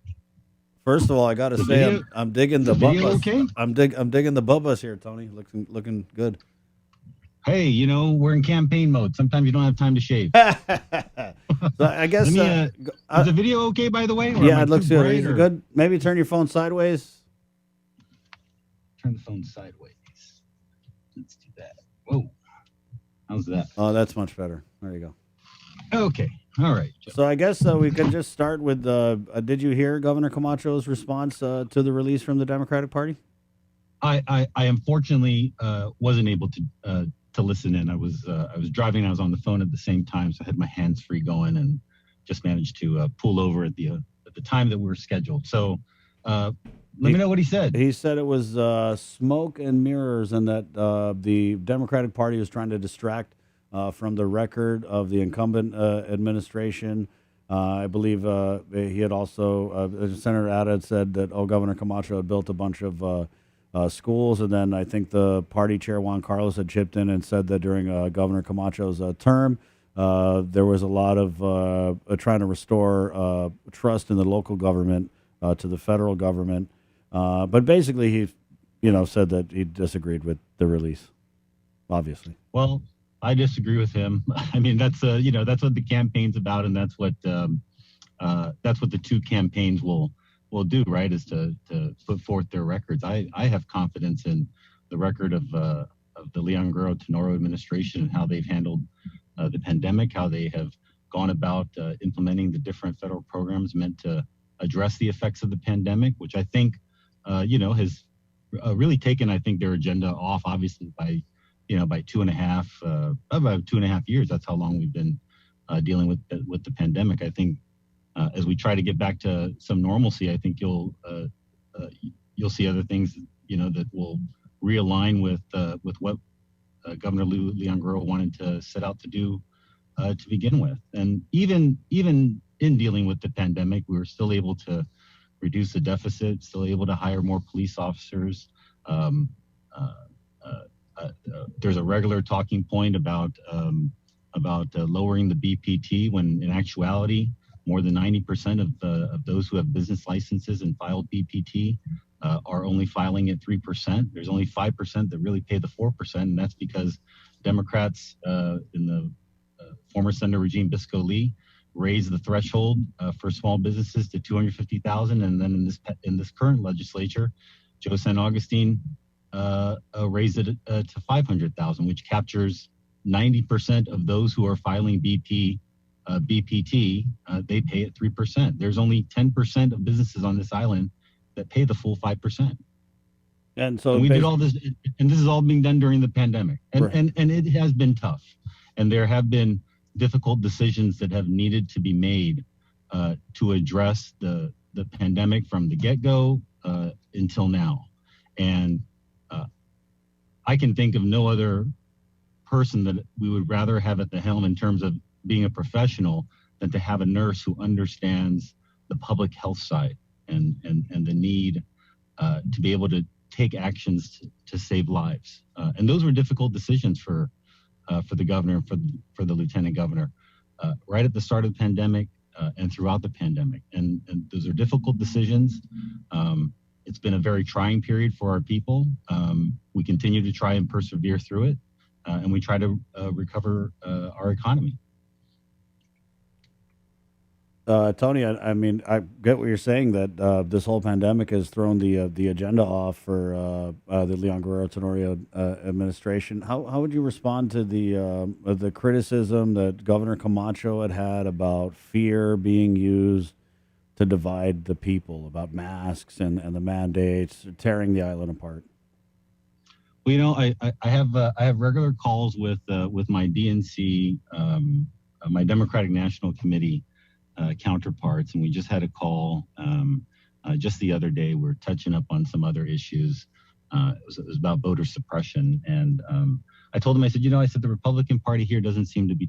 First of all, I got to say, I'm digging the video bubbas. okay? I'm digging the bubbas here, Tony. Looking good. Hey, we're in campaign mode. Sometimes you don't have time to shave. So I guess is the video okay, by the way? Yeah, it looks good. Is it good? Maybe turn your phone sideways. Turn the phone sideways. Let's do that. Whoa. How's that? Oh, that's much better. There you go. Okay. All right. So I guess we can just start with, did you hear Governor Camacho's response to the release from the Democratic Party? I unfortunately wasn't able to listen in. I was driving. I was on the phone at the same time, so I had my hands free going, and just managed to pull over at the time that we were scheduled. So let me know what he said. He said it was smoke and mirrors, and that the Democratic Party was trying to distract from the record of the incumbent administration. I believe he had also, Senator Ada had said that, Governor Camacho had built a bunch of schools, and then I think the party chair, Juan Carlos, had chipped in and said that during Governor Camacho's term, there was a lot of trying to restore trust in the local government to the federal government. But basically, he, said that he disagreed with the release, obviously. Well, I disagree with him. I mean, that's that's what the campaign's about, and that's what the two campaigns will do, right? Is to put forth their records. I have confidence in the record of the Leon Guerrero-Tenorio administration and how they've handled the pandemic, how they have gone about implementing the different federal programs meant to address the effects of the pandemic, which I think has really taken, I think, their agenda off, obviously, by about 2.5 years. That's how long we've been dealing with the pandemic. I think as we try to get back to some normalcy, I think you'll see other things, that will realign with what Governor Leon Guerrero wanted to set out to do to begin with. And even in dealing with the pandemic, we were still able to reduce the deficit, still able to hire more police officers, there's a regular talking point about lowering the BPT, when in actuality, more than 90% of those who have business licenses and filed BPT are only filing at 3%. There's only 5% that really pay the 4%, and that's because Democrats in the former Senator Regine Bisco-Lee raised the threshold for small businesses to 250,000, and then in this current legislature, Joe San Augustine raised it to 500,000, which captures 90% of those who are filing BPT. They pay at 3%. There's only 10% of businesses on this island that pay the full 5%. And so we did all this, and this is all being done during the pandemic, and Right. and it has been tough, and there have been difficult decisions that have needed to be made to address the pandemic from the get-go until now. And I can think of no other person that we would rather have at the helm in terms of being a professional than to have a nurse who understands the public health side and the need to be able to take actions to save lives. And those were difficult decisions for the governor, for the lieutenant governor, right at the start of the pandemic and throughout the pandemic. And those are difficult decisions. It's been a very trying period for our people. We continue to try and persevere through it, and we try to recover our economy. Tony, I mean, I get what you're saying, that this whole pandemic has thrown the agenda off for the Leon Guerrero Tenorio administration. How would you respond to the criticism that Governor Camacho had about fear being used to divide the people, about masks and the mandates, tearing the island apart? Well, you know, I have regular calls with my DNC, my Democratic National Committee counterparts, and we just had a call just the other day. We're touching up on some other issues. It was about voter suppression, and I told them, I said, the Republican Party here doesn't seem to be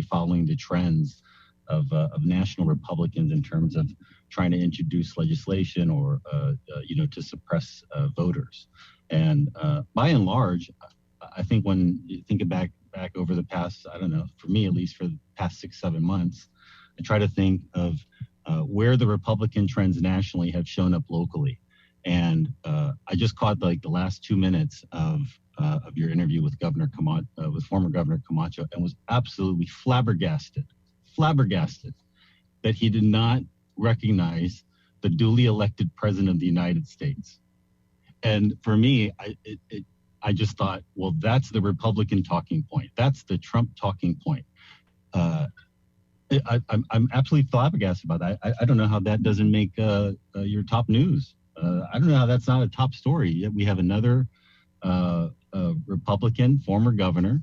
following the trends of national Republicans in terms of trying to introduce legislation or to suppress voters. And by and large, I think when you think back over the past, I don't know, for me at least, for the past 6-7 months, I try to think of where the Republican trends nationally have shown up locally. And I just caught like the last 2 minutes of your interview with with former Governor Camacho, and was absolutely flabbergasted that he did not recognize the duly elected president of the United States. And for me, I just thought, well, that's the Republican talking point. That's the Trump talking point. I'm absolutely flabbergasted about that. I don't know how that doesn't make your top news. I don't know how that's not a top story. Yet we have another Republican former governor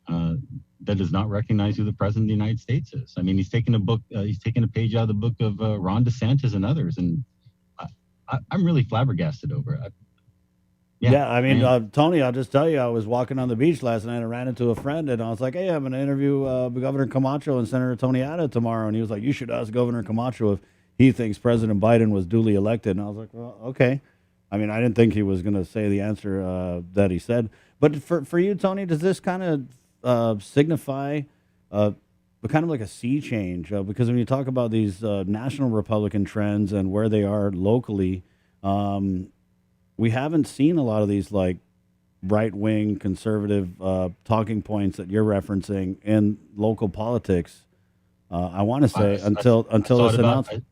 that does not recognize who the president of the United States is. I mean, he's taken a page out of the book of Ron DeSantis and others, and I'm really flabbergasted over it. Yeah, I mean, Tony, I'll just tell you, I was walking on the beach last night and ran into a friend, and I was like, hey, I'm going to interview Governor Camacho and Senator Tony-Ada tomorrow. And he was like, you should ask Governor Camacho if he thinks President Biden was duly elected. And I was like, well, okay. I mean, I didn't think he was going to say the answer that he said. But for you, Tony, does this kind of signify kind of like a sea change? Because when you talk about these national Republican trends and where they are locally, we haven't seen a lot of these like right-wing conservative talking points that you're referencing in local politics. I want to say until this announcement.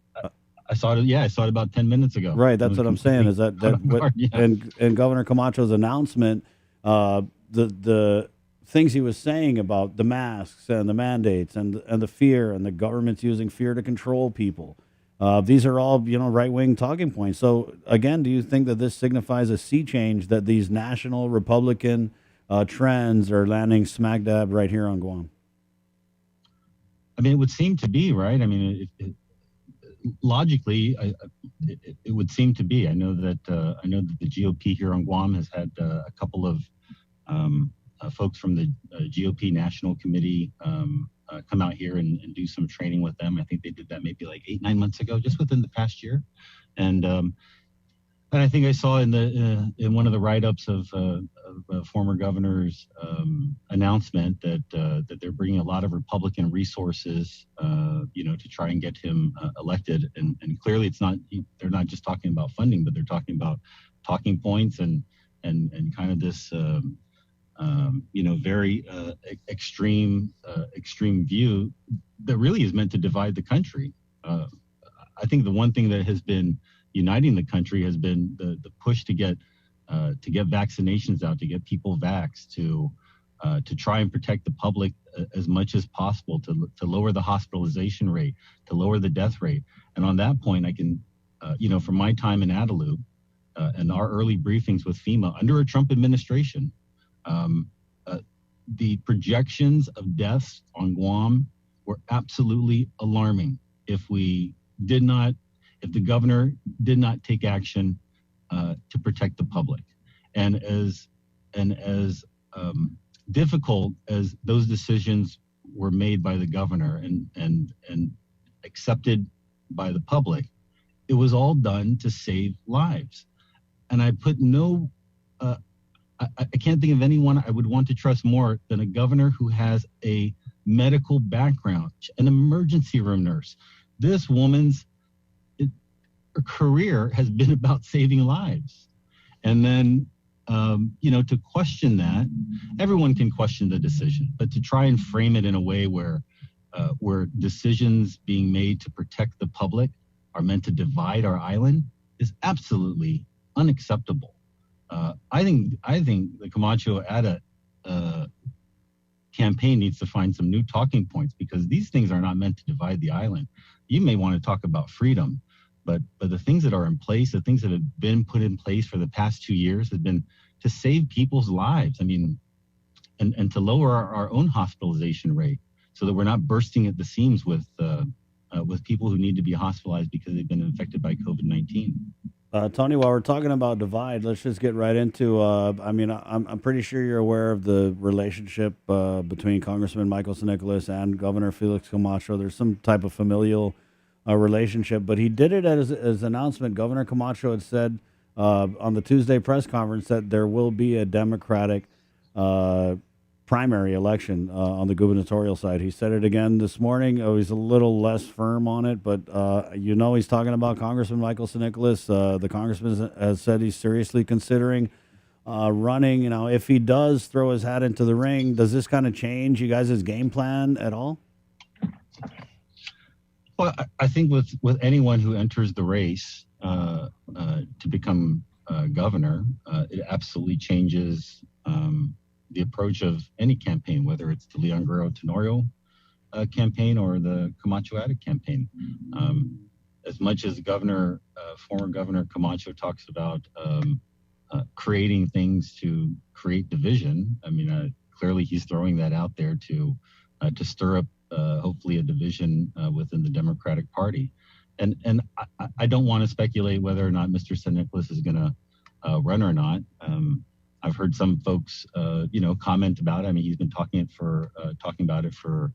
I saw it. Yeah, I saw it about 10 minutes ago. Right, that's what I'm saying. Is that in Governor Camacho's announcement, the things he was saying about the masks and the mandates and the fear and the government's using fear to control people. These are all, right-wing talking points. So, again, do you think that this signifies a sea change, that these national Republican trends are landing smack dab right here on Guam? I mean, it would seem to be, right? I mean, logically, it would seem to be. I know that the GOP here on Guam has had a couple of folks from the GOP National Committee come out here and do some training with them. I think they did that maybe like 8-9 months ago, just within the past year. And And I think I saw in one of the write-ups of a former governor's announcement that they're bringing a lot of Republican resources, to try and get him elected. And clearly, they're not just talking about funding, but they're talking about talking points and kind of this very extreme view that really is meant to divide the country. I think the one thing that has been uniting the country has been the push to get vaccinations out, to get people vaxxed, to try and protect the public as much as possible, to lower the hospitalization rate, to lower the death rate. And on that point, I can, from my time in Adelup and our early briefings with FEMA under a Trump administration, the projections of deaths on Guam were absolutely alarming. If the governor did not take action to protect the public, and as difficult as those decisions were made by the governor and accepted by the public, it was all done to save lives. And I put I can't think of anyone I would want to trust more than a governor who has a medical background, an emergency room nurse. This woman's her career has been about saving lives. And then, to question that, everyone can question the decision, but to try and frame it in a way where decisions being made to protect the public are meant to divide our island is absolutely unacceptable. I think the Camacho-Ada campaign needs to find some new talking points, because these things are not meant to divide the island. You may want to talk about freedom, but the things that are in place, the things that have been put in place for the past 2 years have been to save people's lives. I mean, and to lower our own hospitalization rate so that we're not bursting at the seams with people who need to be hospitalized because they've been infected by COVID-19. Tony, while we're talking about divide, let's just get right into. I'm pretty sure you're aware of the relationship between Congressman Michael San Nicolas and Governor Felix Camacho. There's some type of familial relationship, but he did it as an announcement. Governor Camacho had said on the Tuesday press conference that there will be a Democratic primary election on the gubernatorial side. He said it again this morning. He's a little less firm on it, but he's talking about Congressman Michael San Nicolas. The congressman has said he's seriously considering running. If he does throw his hat into the ring, does this kind of change you guys' game plan at all? Well, I think with anyone who enters the race to become governor, it absolutely changes the approach of any campaign, whether it's the Leon Guerrero Tenorio campaign or the Camacho-Ada campaign. As much as former Governor Camacho talks about creating things to create division, clearly he's throwing that out there to stir up hopefully a division within the Democratic Party. And I don't want to speculate whether or not Mr. San Nicolas is going to run or not. I've heard some folks, comment about it. He's been talking about it for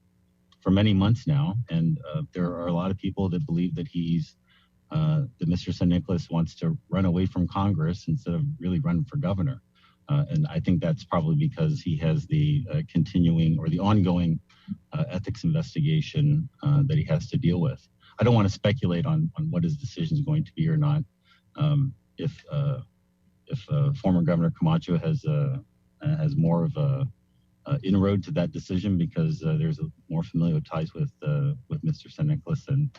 many months now, and there are a lot of people that believe that that Mr. San Nicolas wants to run away from Congress instead of really run for governor. And I think that's probably because he has the continuing or the ongoing ethics investigation that he has to deal with. I don't want to speculate on what his decision is going to be or not. If former Governor Camacho has more of a inroad to that decision because there's more familial ties with Mr. San Nicolas, and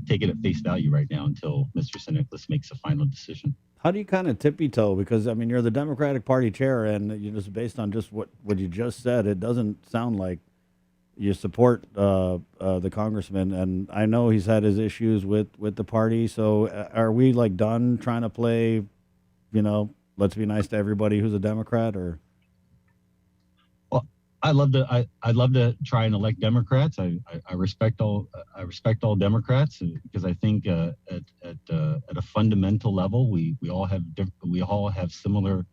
take it at face value right now until Mr. San Nicolas makes a final decision. How do you kind of tippy-toe? Because, you're the Democratic Party chair, and just based on just what you just said, it doesn't sound like you support the congressman. And I know he's had his issues with the party. So are we done trying to play, let's be nice to everybody who's a Democrat? Or I'd love to try and elect Democrats. I respect all Democrats, because I think at a fundamental level we all have similar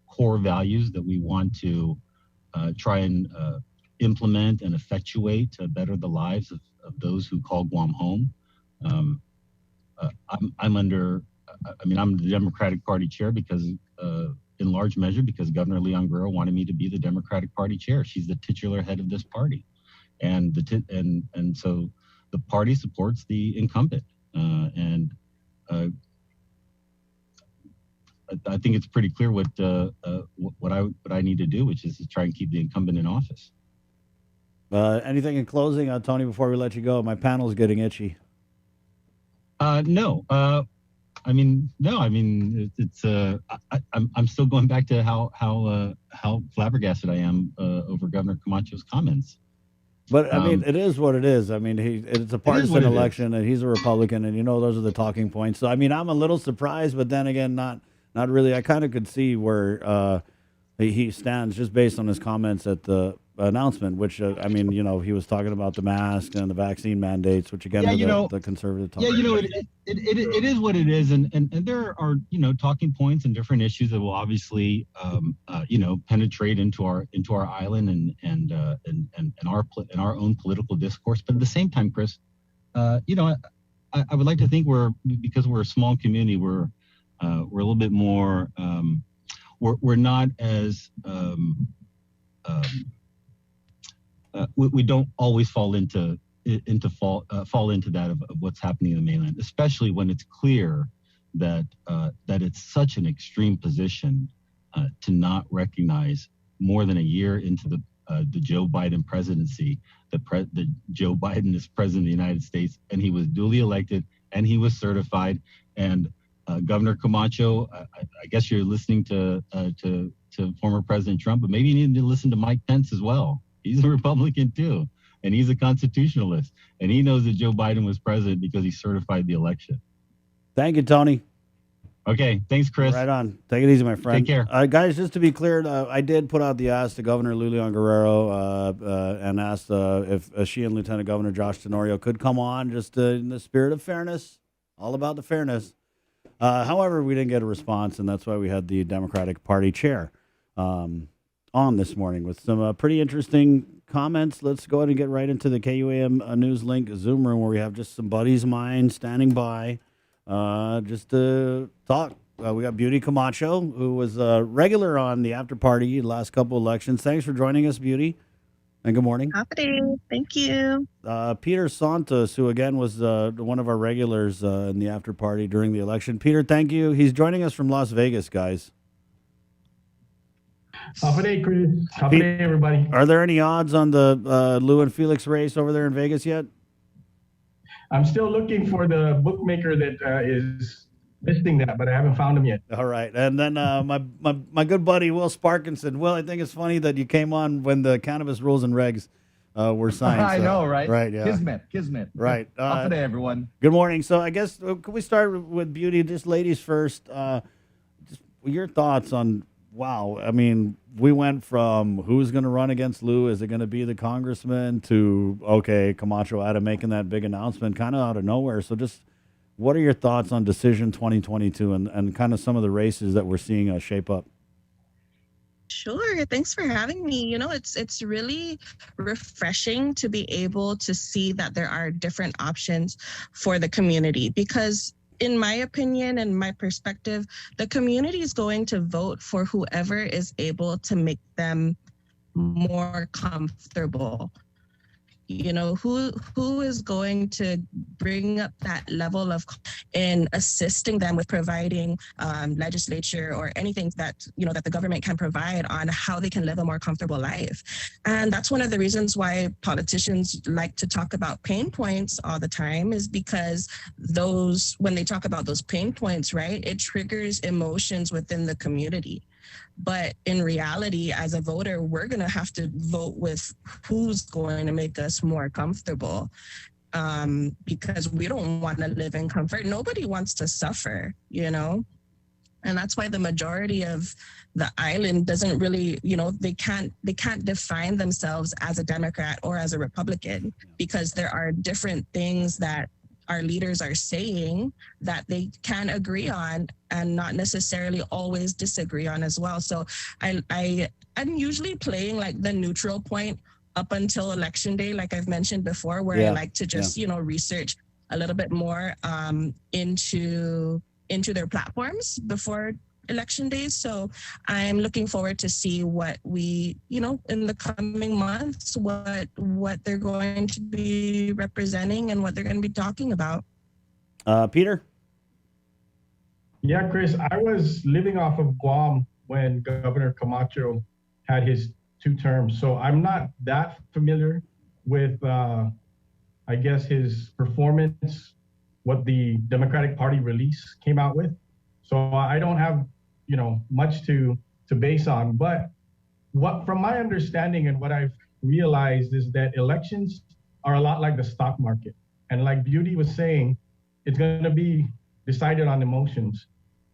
core values that we want to try and implement and effectuate to better the lives of those who call Guam home. I'm the Democratic Party chair because, in large measure, because Governor Leon Guerrero wanted me to be the Democratic Party chair. She's the titular head of this party, and so the party supports the incumbent. I think it's pretty clear what I need to do, which is to try and keep the incumbent in office. Anything in closing, Tony, before we let you go? My panel's getting itchy. No. It's I'm still going back to how flabbergasted I am over Governor Camacho's comments. But it is what it is. It's a partisan election, and he's a Republican, and those are the talking points. So I'm a little surprised, but then again, not really. I kind of could see where he stands just based on his comments at the announcement, which he was talking about the mask and the vaccine mandates, which again are the conservative talking. It is what it is, and there are talking points and different issues that will obviously penetrate into our island and our own political discourse. But at the same time, Chris, I would like to think because we're a small community, we're a little bit more we're not as we don't always fall into that of what's happening in the mainland, especially when it's clear that it's such an extreme position to not recognize more than a year into the Joe Biden presidency that Joe Biden is president of the United States, and he was duly elected and he was certified. And Governor Camacho, I guess you're listening to former President Trump, but maybe you need to listen to Mike Pence as well. He's a Republican too, and he's a constitutionalist, and he knows that Joe Biden was president because he certified the election. Thank you, Tony. Okay, thanks, Chris. Right on. Take it easy, my friend. Take care. Guys, just to be clear, I did put out the ask to Governor Leon Guerrero and asked if she and Lieutenant Governor Josh Tenorio could come on, just in the spirit of fairness, all about the fairness. However, we didn't get a response, and that's why we had the Democratic Party chair on this morning with some pretty interesting comments. Let's go ahead and get right into the KUAM News Link Zoom room, where we have just some buddies of mine standing by just to talk. We got Beauty Camacho, who was regular on the after party the last couple elections. Thanks for joining us, Beauty, and good morning. Happy. Thank you. Peter Santos, who again was one of our regulars in the after party during the election. Peter, thank you. He's joining us from Las Vegas, guys. Happy day, Chris. Happy day, everybody. Are there any odds on the Lou and Felix race over there in Vegas yet? I'm still looking for the bookmaker that is listing that, but I haven't found him yet. All right. And then my good buddy, Will Sparkinson. Will, I think it's funny that you came on when the cannabis rules and regs were signed. I know, right? Right, yeah. Kismet. Right. Happy day, everyone. Good morning. So I guess, can we start with Beauty, just ladies first? Just your thoughts on, wow, we went from who's going to run against Lou, is it going to be the congressman, to, okay, Camacho-Ada making that big announcement kind of out of nowhere. So just what are your thoughts on Decision 2022 and kind of some of the races that we're seeing shape up? Sure. Thanks for having me. It's really refreshing to be able to see that there are different options for the community, because in my opinion and my perspective, the community is going to vote for whoever is able to make them more comfortable. Who is going to bring up that level of in assisting them with providing legislature or anything that that the government can provide on how they can live a more comfortable life. And that's one of the reasons why politicians like to talk about pain points all the time, is because when they talk about those pain points, right, it triggers emotions within the community. But in reality, as a voter, we're going to have to vote with who's going to make us more comfortable, because we don't want to live in comfort. Nobody wants to suffer, And that's why the majority of the island doesn't really, they can't define themselves as a Democrat or as a Republican, because there are different things that our leaders are saying that they can agree on and not necessarily always disagree on as well. So I'm usually playing like the neutral point up until election day, like I've mentioned before, where I like to just, research a little bit more into into their platforms before election days. So I'm looking forward to see what we, in the coming months, what they're going to be representing and what they're going to be talking about. Peter? Yeah, Chris, I was living off of Guam when Governor Camacho had his 2 terms. So I'm not that familiar with, I guess, his performance, what the Democratic Party release came out with. So I don't have, much to base on. But from my understanding and what I've realized is that elections are a lot like the stock market. And like Beauty was saying, it's going to be decided on emotions.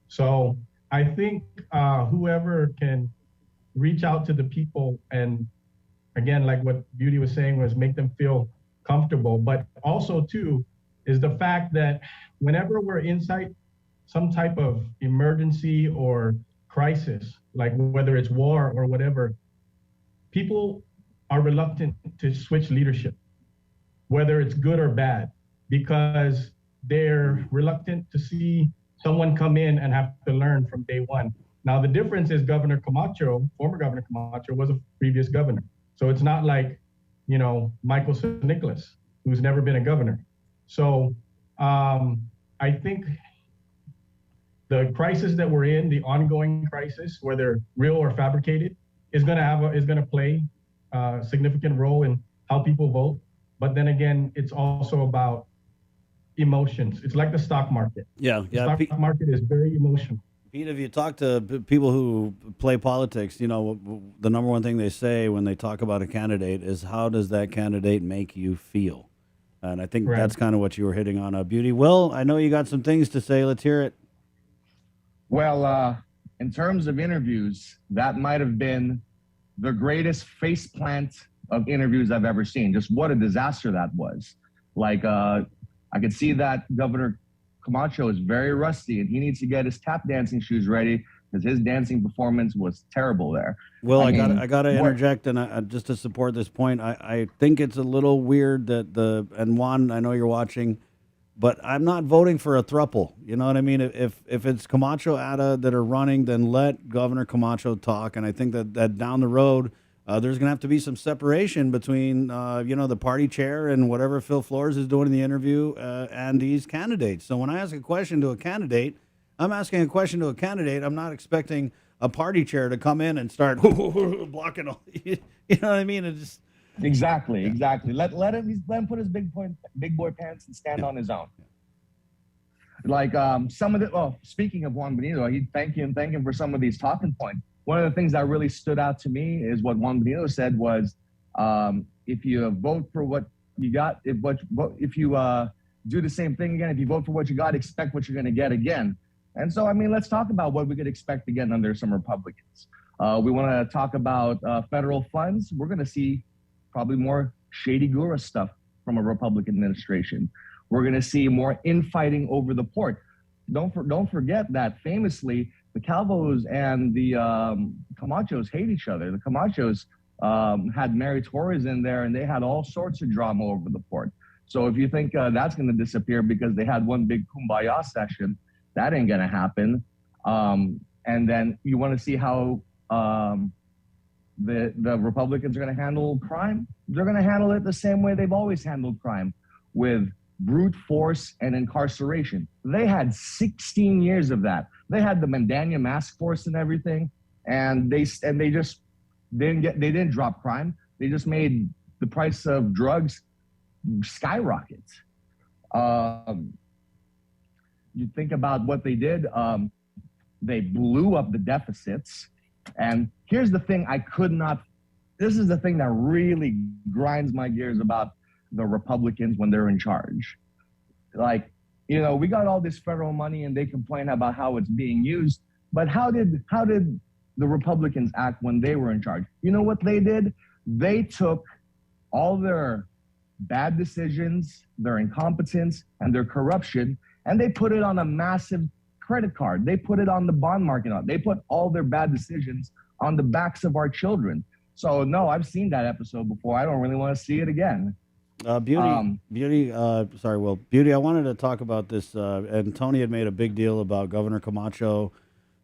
So I think whoever can reach out to the people and, again, like what Beauty was saying, was make them feel comfortable. But also, too, is the fact that whenever we're inside some type of emergency or crisis, like whether it's war or whatever, people are reluctant to switch leadership, whether it's good or bad, because they're reluctant to see someone come in and have to learn from day one. Now, the difference is Governor Camacho, former Governor Camacho, was a previous governor. So it's not like, Michael St. Nicholas, who's never been a governor. So I think the crisis that we're in, the ongoing crisis, whether real or fabricated, is going to play a significant role in how people vote. But then again, it's also about emotions. It's like the stock market. The stock market is very emotional. Pete, if you talk to people who play politics, the number one thing they say when they talk about a candidate is, how does that candidate make you feel? And I think that's kind of what you were hitting on, Beauty. Will, I know you got some things to say. Let's hear it. Well, in terms of interviews, that might have been the greatest faceplant of interviews I've ever seen. Just what a disaster that was. Like, I could see that Governor Camacho is very rusty and he needs to get his tap dancing shoes ready because his dancing performance was terrible there. Well, I got to interject, and just to support this point, I think it's a little weird that and Juan, I know you're watching, but I'm not voting for a throuple. You know what I mean? If it's Camacho-Ada that are running, then let Governor Camacho talk, and I think that down the road, there's going to have to be some separation between, the party chair and whatever Phil Flores is doing in the interview and these candidates. So when I ask a question to a candidate, I'm asking a question to a candidate. I'm not expecting a party chair to come in and start blocking all. You know what I mean? It just exactly. Let him put his big boy pants and stand on his own. Like some of the. Oh, speaking of Juan Benito, he'd thank him for some of these talking points. One of the things that really stood out to me is what Juan Benito said was, if you vote for what you got, if you do the same thing again, if you vote for what you got, expect what you're going to get again. And so, let's talk about what we could expect again under some Republicans. We want to talk about federal funds. We're going to see probably more shady gura stuff from a Republican administration. We're going to see more infighting over the port. Don't forget that famously, the Calvos and the Camachos hate each other. The Camachos had Mary Torres in there, and they had all sorts of drama over the port. So if you think that's going to disappear because they had one big kumbaya session, that ain't going to happen. And then you want to see how the Republicans are going to handle crime. They're going to handle it the same way they've always handled crime, with brute force and incarceration. They had 16 years of that. They had the Mandania Mask Force and everything, and they didn't drop crime. They just made the price of drugs skyrocket. You think about what they did. They blew up the deficits. And here's the thing this is the thing that really grinds my gears about the Republicans when they're in charge. Like, we got all this federal money and they complain about how it's being used, but how did the Republicans act when they were in charge? You know what they did? They took all their bad decisions, their incompetence, and their corruption, and they put it on a massive credit card. They put it on the bond market. They put all their bad decisions on the backs of our children. So no, I've seen that episode before. I don't really want to see it again. Beauty. Sorry, Will. Beauty. I wanted to talk about this, and Tony had made a big deal about Governor Camacho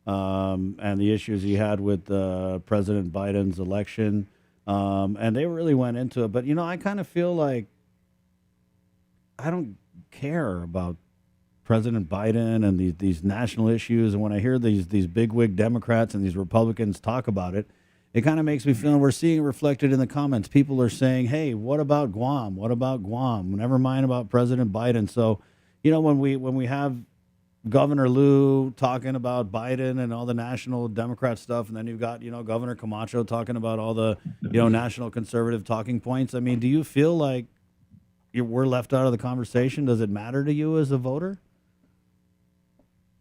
and the issues he had with President Biden's election, and they really went into it. But I kind of feel like I don't care about President Biden and these national issues. And when I hear these bigwig Democrats and these Republicans talk about it, it kind of makes me feel, and we're seeing it reflected in the comments. People are saying, hey, what about Guam? What about Guam? Never mind about President Biden. So, when we have Governor Lou talking about Biden and all the national Democrat stuff, and then you've got, Governor Camacho talking about all the, national conservative talking points. I mean, do you feel like we're left out of the conversation? Does it matter to you as a voter?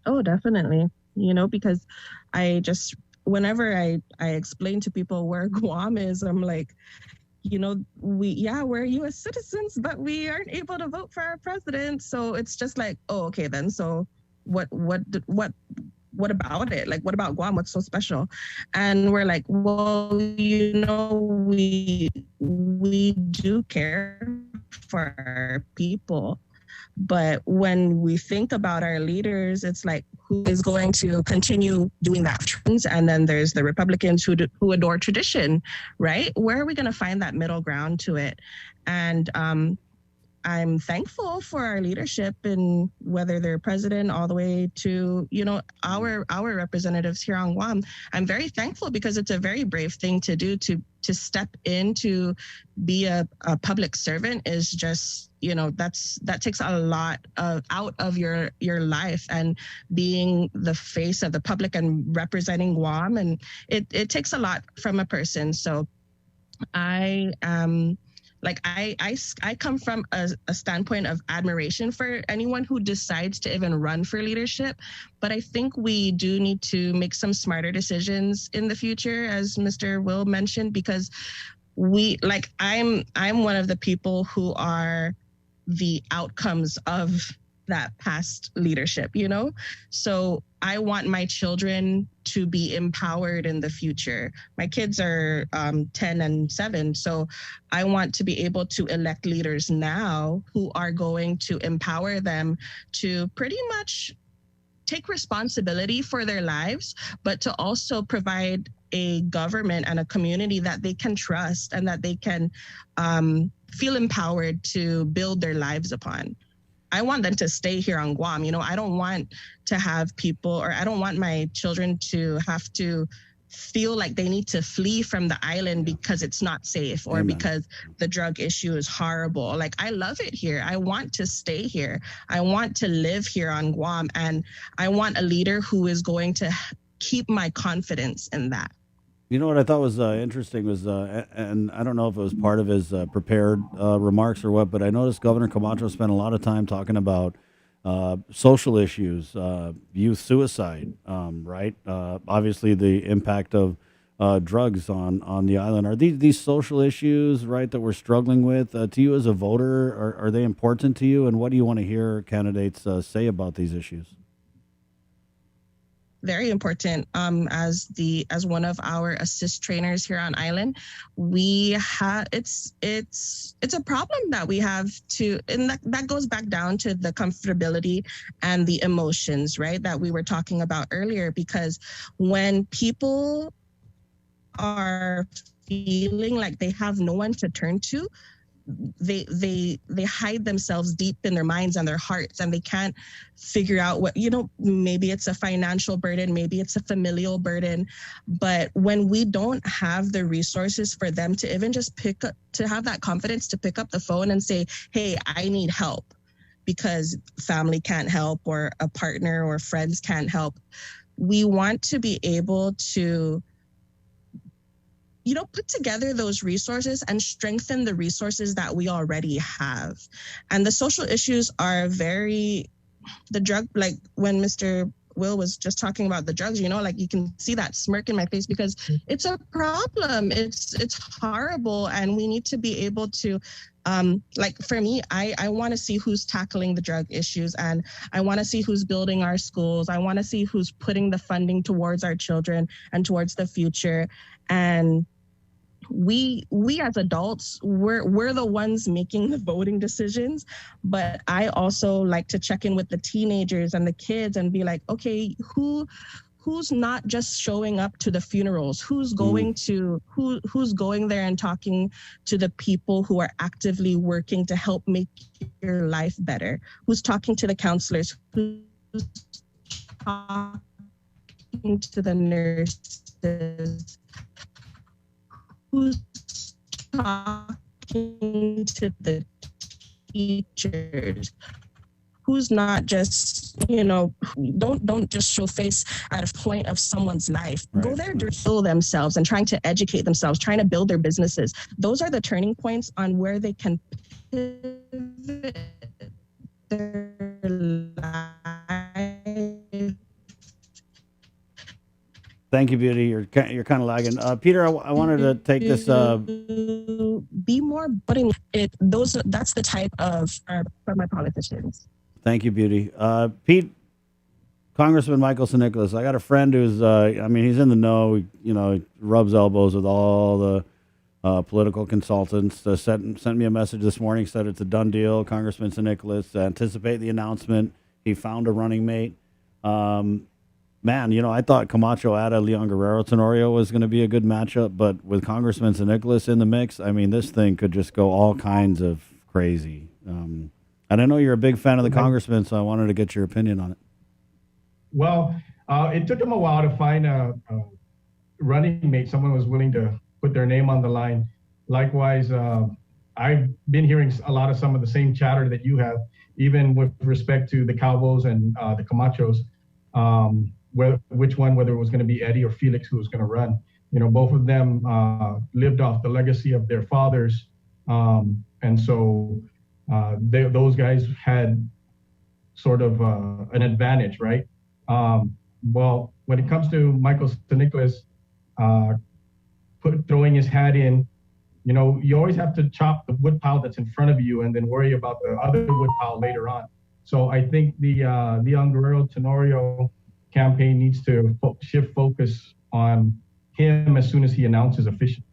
Oh, definitely. Because whenever I explain to people where Guam is, I'm like, we're U.S. citizens, but we aren't able to vote for our president. So it's just like, oh, okay, then. So what about it? Like, what about Guam? What's so special? And we're like, well, we do care for our people. But when we think about our leaders, it's like, who is going to continue doing that? And then there's the Republicans who adore tradition, right? Where are we going to find that middle ground to it? And I'm thankful for our leadership, and whether they're president all the way to, our representatives here on Guam. I'm very thankful because it's a very brave thing to do, to step in to be a public servant is just, that takes a lot out of your life, and being the face of the public and representing Guam. And it takes a lot from a person. So I come from a standpoint of admiration for anyone who decides to even run for leadership. But I think we do need to make some smarter decisions in the future, as Mr. Will mentioned, because I'm one of the people who are the outcomes of that past leadership, So I want my children to be empowered in the future. My kids are 10 and 7, so I want to be able to elect leaders now who are going to empower them to pretty much take responsibility for their lives, but to also provide a government and a community that they can trust and that they can feel empowered to build their lives upon. I want them to stay here on Guam. I don't want to have people, or I don't want my children to have to feel like they need to flee from the island because it's not safe, or because the drug issue is horrible. Like, I love it here. I want to stay here. I want to live here on Guam, and I want a leader who is going to keep my confidence in that. You know what I thought was interesting was, and I don't know if it was part of his prepared remarks or what, but I noticed Governor Camacho spent a lot of time talking about social issues, youth suicide, right? Obviously, the impact of drugs on the island. Are these social issues, right, that we're struggling with? To you as a voter, are they important to you? And what do you want to hear candidates say about these issues? Very important. As one of our assist trainers here on island, we have it's a problem that we have to, and that goes back down to the comfortability and the emotions, right, that we were talking about earlier. Because when people are feeling like they have no one to turn to, they hide themselves deep in their minds and their hearts, and they can't figure out what, maybe it's a financial burden, maybe it's a familial burden. But when we don't have the resources for them to even just to have that confidence to pick up the phone and say, hey, I need help, because family can't help, or a partner or friends can't help, we want to be able to put together those resources and strengthen the resources that we already have. And the social issues are the drug, like when Mr. Will was just talking about the drugs, like you can see that smirk in my face, because it's a problem. It's horrible. And we need to be able to, for me, I want to see who's tackling the drug issues, and I want to see who's building our schools. I want to see who's putting the funding towards our children and towards the future. And we as adults, we're the ones making the voting decisions, but I also like to check in with the teenagers and the kids and be like, okay, who's not just showing up to the funerals, who's going to who's going there and talking to the people who are actively working to help make your life better, who's talking to the counselors, who's talking to the nurses, who's talking to the teachers, who's not just, don't just show face at a point of someone's life. Right. Go there to heal themselves and trying to educate themselves, trying to build their businesses. Those are the turning points on where they can pivot their life. Thank you, Beauty. You're kind of lagging. Peter, I wanted to take this. Be more putting it. That's the type of for my politicians. Thank you, Beauty. Pete, Congressman Michael St. Nicholas. I got a friend who's, he's in the know. He rubs elbows with all the political consultants. Sent me a message this morning. Said it's a done deal. Congressman St. Nicholas, anticipate the announcement. He found a running mate. Man, I thought Camacho-Ada, Leon Guerrero, Tenorio was going to be a good matchup, but with Congressman St. Nicholas in the mix, this thing could just go all kinds of crazy. And I know you're a big fan of the congressman, so I wanted to get your opinion on it. Well, it took him a while to find a running mate, someone who was willing to put their name on the line. Likewise, I've been hearing a lot of some of the same chatter that you have, even with respect to the Calvos and the Camachos. Whether it was going to be Eddie or Felix who was going to run. Both of them lived off the legacy of their fathers. And so those guys had sort of an advantage, right? Well, when it comes to Michael St. Nicholas throwing his hat in, you always have to chop the wood pile that's in front of you and then worry about the other wood pile later on. So I think the Leon Guerrero Tenorio campaign needs to shift focus on him as soon as he announces officially.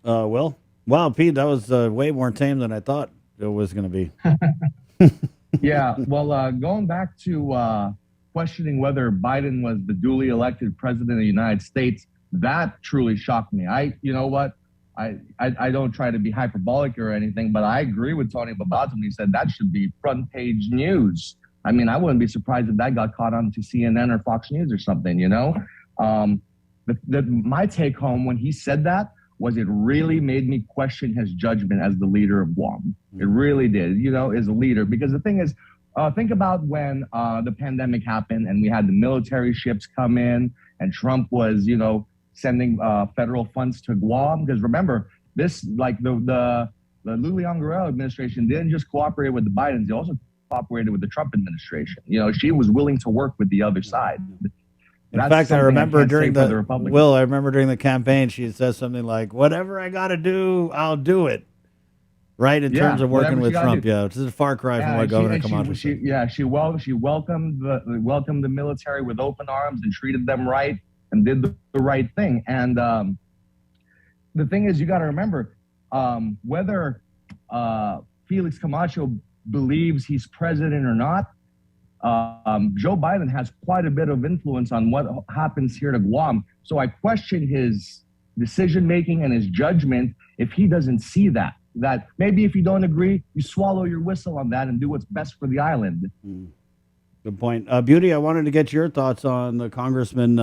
Wow, Pete, that was way more tame than I thought it was going to be. Yeah, well, going back to questioning whether Biden was the duly elected president of the United States, that truly shocked me. You know what? I don't try to be hyperbolic or anything, but I agree with Tony Babaza when he said that should be front page news. I wouldn't be surprised if that got caught on to CNN or Fox News or something, My take home when he said that was it really made me question his judgment as the leader of Guam. It really did, as a leader. Because the thing is, think about when the pandemic happened and we had the military ships come in and Trump was, sending federal funds to Guam. Because remember, this, like the Leon Guerrero administration didn't just cooperate with the Bidens, they also cooperated with the Trump administration. She was willing to work with the other side. In fact, I remember during the campaign, she says something like, "Whatever I got to do, I'll do it." Right in terms of working with Trump, which is a far cry from what Governor Camacho said. She welcomed the military with open arms and treated them right and did the right thing. And the thing is, you got to remember whether Felix Camacho believes he's president or not, Joe Biden has quite a bit of influence on what happens here to Guam. So I question his decision-making and his judgment if he doesn't see that maybe if you don't agree, you swallow your whistle on that and do what's best for the island. Good point. Beauty, I wanted to get your thoughts on the congressman.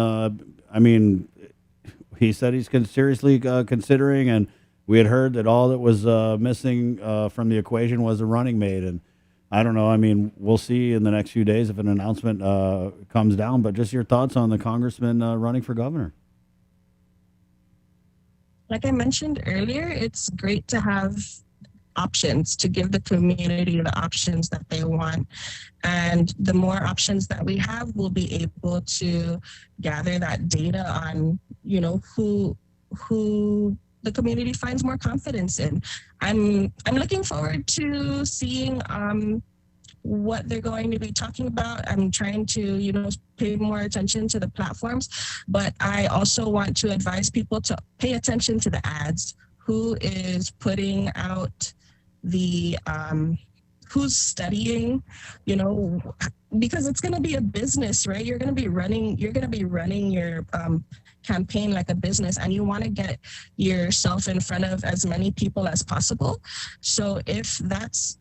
He said he's seriously considering, and we had heard that all that was missing from the equation was a running mate. And I don't know. We'll see in the next few days if an announcement comes down. But just your thoughts on the congressman running for governor. Like I mentioned earlier, it's great to have options, to give the community the options that they want. And the more options that we have, we'll be able to gather that data on, who the community finds more confidence in. I'm looking forward to seeing what they're going to be talking about. I'm trying to, pay more attention to the platforms, but I also want to advise people to pay attention to the ads. Who is putting out the, who's studying, because it's going to be a business, right? You're going to be running your campaign like a business, and you want to get yourself in front of as many people as possible. So if that's,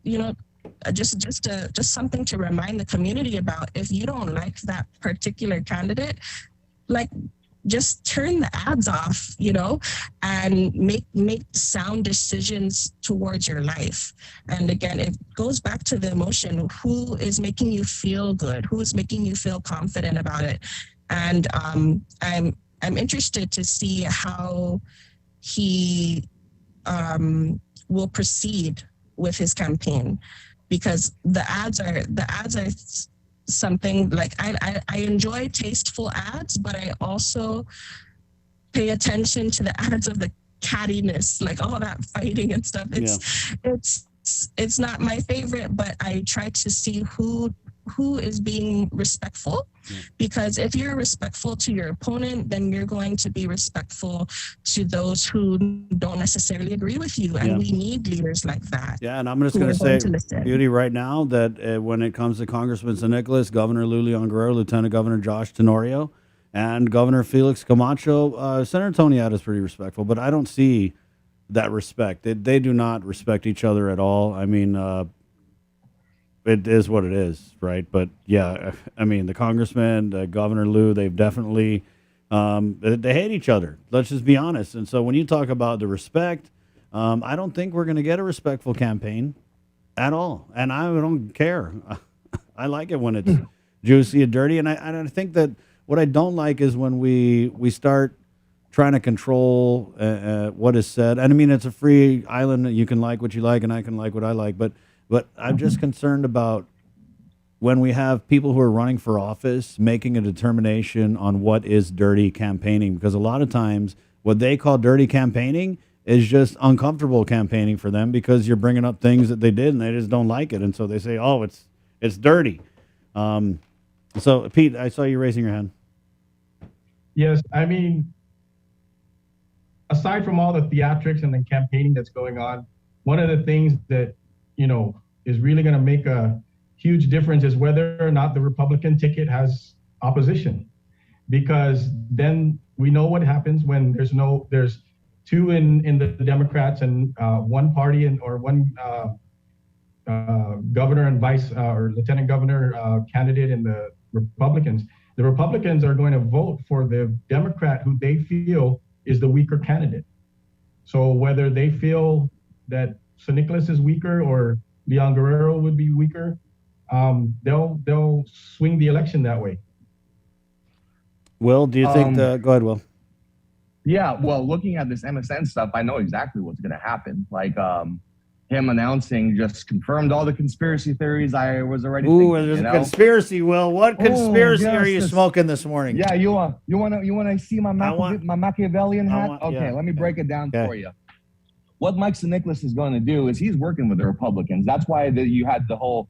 just something to remind the community about, if you don't like that particular candidate, like, just turn the ads off, and make sound decisions towards your life. And again, it goes back to the emotion. Who is making you feel good? Who is making you feel confident about it? And I'm interested to see how he will proceed with his campaign, because the ads are something like I enjoy tasteful ads, but I also pay attention to the ads of the cattiness, like all that fighting and stuff. It's not my favorite, but I try to see who is being respectful, because if you're respectful to your opponent, then you're going to be respectful to those who don't necessarily agree with you, and we need leaders like that. Yeah, and I'm just going to say, Beauty, right now, that when it comes to Congressman San Nicolas, Governor Lou Leon Guerrero, Lieutenant Governor Josh Tenorio, and Governor Felix Camacho, Senator Tony-Ada is pretty respectful, but I don't see that respect. They do not respect each other at all. I mean, it is what it is, right? But yeah, I mean, the congressman, Governor Lou, they've definitely, they hate each other. Let's just be honest. And so when you talk about the respect, I don't think we're going to get a respectful campaign at all. And I don't care. I like it when it's juicy and dirty. And I think that what I don't like is when we start trying to control what is said. And I mean, it's a free island. You can like what you like, and I can like what I like. But I'm just concerned about when we have people who are running for office making a determination on what is dirty campaigning, because a lot of times what they call dirty campaigning is just uncomfortable campaigning for them, because you're bringing up things that they did and they just don't like it. And so they say, oh, it's dirty. So, Pete, I saw you raising your hand. Yes, I mean, aside from all the theatrics and the campaigning that's going on, one of the things that is really going to make a huge difference is whether or not the Republican ticket has opposition, because then we know what happens when there's two in the Democrats and one party or one governor and vice or lieutenant governor candidate in the Republicans. The Republicans are going to vote for the Democrat who they feel is the weaker candidate. So whether they feel that San Nicolas is weaker or Leon Guerrero would be weaker, they'll swing the election that way. Will, do you think go ahead, Will? Yeah, well, looking at this MSN stuff, I know exactly what's going to happen. Like him announcing just confirmed all the conspiracy theories I was already thinking. There's a conspiracy, Will. What conspiracy are you smoking this morning? Yeah, you want to see my Machiavellian hat? Let me break it down for you. What Mike San Nicolas is going to do is he's working with the Republicans. That's why you had the whole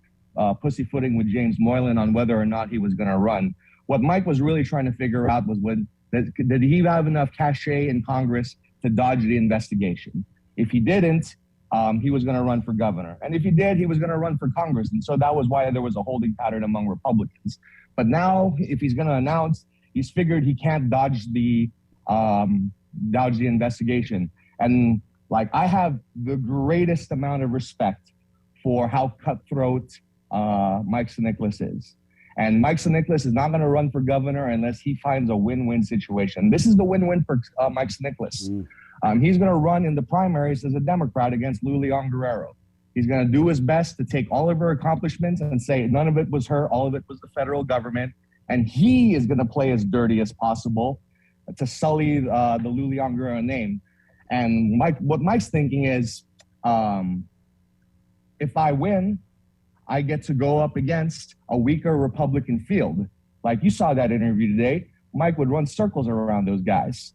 pussyfooting with James Moylan on whether or not he was going to run. What Mike was really trying to figure out was did he have enough cachet in Congress to dodge the investigation? If he didn't, he was going to run for governor. And if he did, he was going to run for Congress. And so that was why there was a holding pattern among Republicans. But now, if he's going to announce, he's figured he can't dodge the investigation. And like, I have the greatest amount of respect for how cutthroat Mike San Nicolas is. And Mike San Nicolas is not going to run for governor unless he finds a win-win situation. This is the win-win for Mike San Nicolas. He's going to run in the primaries as a Democrat against Lou Leon Guerrero. He's going to do his best to take all of her accomplishments and say none of it was her, all of it was the federal government. And he is going to play as dirty as possible to sully the Lou Leon Guerrero name. And what Mike's thinking is, if I win, I get to go up against a weaker Republican field. Like you saw that interview today, Mike would run circles around those guys.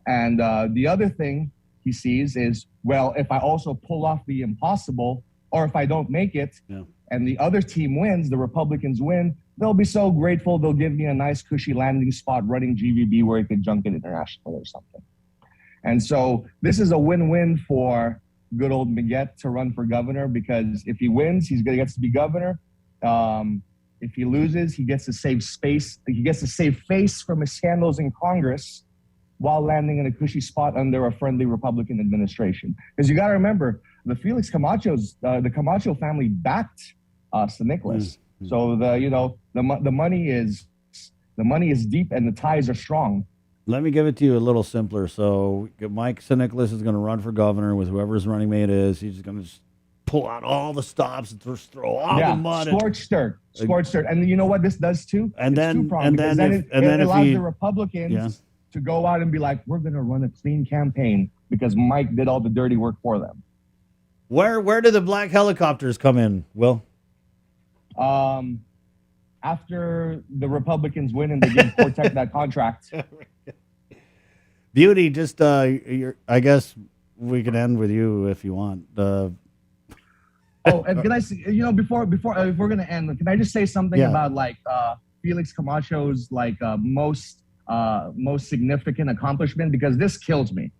And the other thing he sees is, well, if I also pull off the impossible, or if I don't make it, and the other team wins, the Republicans win, they'll be so grateful. They'll give me a nice cushy landing spot running GVB where he could junk it internationally or something. And so this is a win-win for good old Miguel to run for governor, because if he wins, he gets to be governor. If he loses, he gets to save space. He gets to save face from his scandals in Congress while landing in a cushy spot under a friendly Republican administration. Because you got to remember, the Felix Camacho's, the Camacho family backed San Nicolas. So the money is deep and the ties are strong. Let me give it to you a little simpler. So Mike San Nicolas is going to run for governor with whoever his running mate is. He's just going to pull out all the stops and just throw all the mud. Scorched dirt. And you know what this does too? And then it allows the Republicans to go out and be like, we're going to run a clean campaign because Mike did all the dirty work for them. Where do the black helicopters come in, Will? After the Republicans win and they give Cortec that contract. Beauty, just I guess we can end with you if you want. And can I say, before if we're gonna end, can I just say something about Felix Camacho's most significant accomplishment, because this kills me.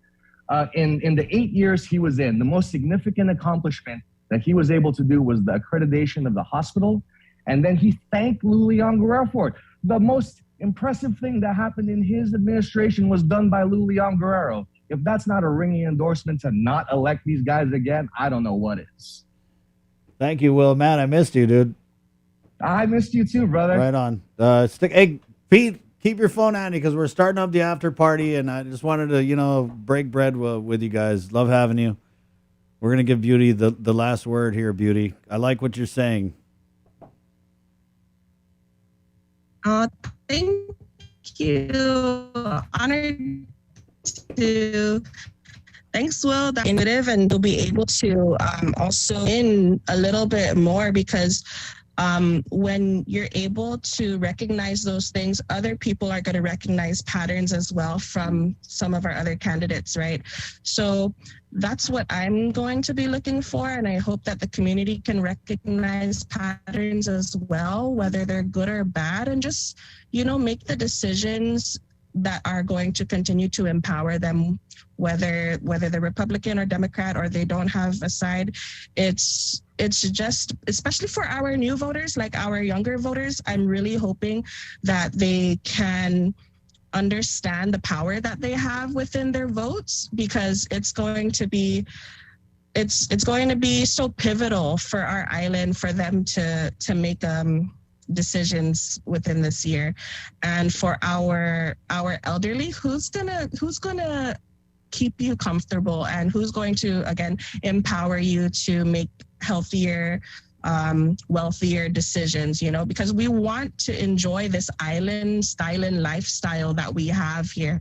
In the 8 years he was in, the most significant accomplishment that he was able to do was the accreditation of the hospital. And then he thanked Lou Leon Guerrero for it. The most impressive thing that happened in his administration was done by Lou Leon Guerrero. If that's not a ringing endorsement to not elect these guys again, I don't know what is. Thank you, Will. Man, I missed you, dude. I missed you too, brother. Right on. Hey, Pete, keep your phone handy because we're starting up the after party, and I just wanted to, break bread with you guys. Love having you. We're going to give Beauty the last word here, Beauty. I like what you're saying. Thank you. Honored to. Thanks, Will. That's innovative, and you'll be able to also in a little bit more because when you're able to recognize those things, other people are going to recognize patterns as well from some of our other candidates, right? So that's what I'm going to be looking for, and I hope that the community can recognize patterns as well, whether they're good or bad, and just, make the decisions that are going to continue to empower them, whether they're Republican or Democrat or they don't have a side. It's just, especially for our new voters, like our younger voters, I'm really hoping that they can understand the power that they have within their votes, because it's going to be so pivotal for our island for them to make decisions within this year. And for our elderly, who's gonna keep you comfortable and who's going to again empower you to make healthier, wealthier decisions, because we want to enjoy this island styling lifestyle that we have here.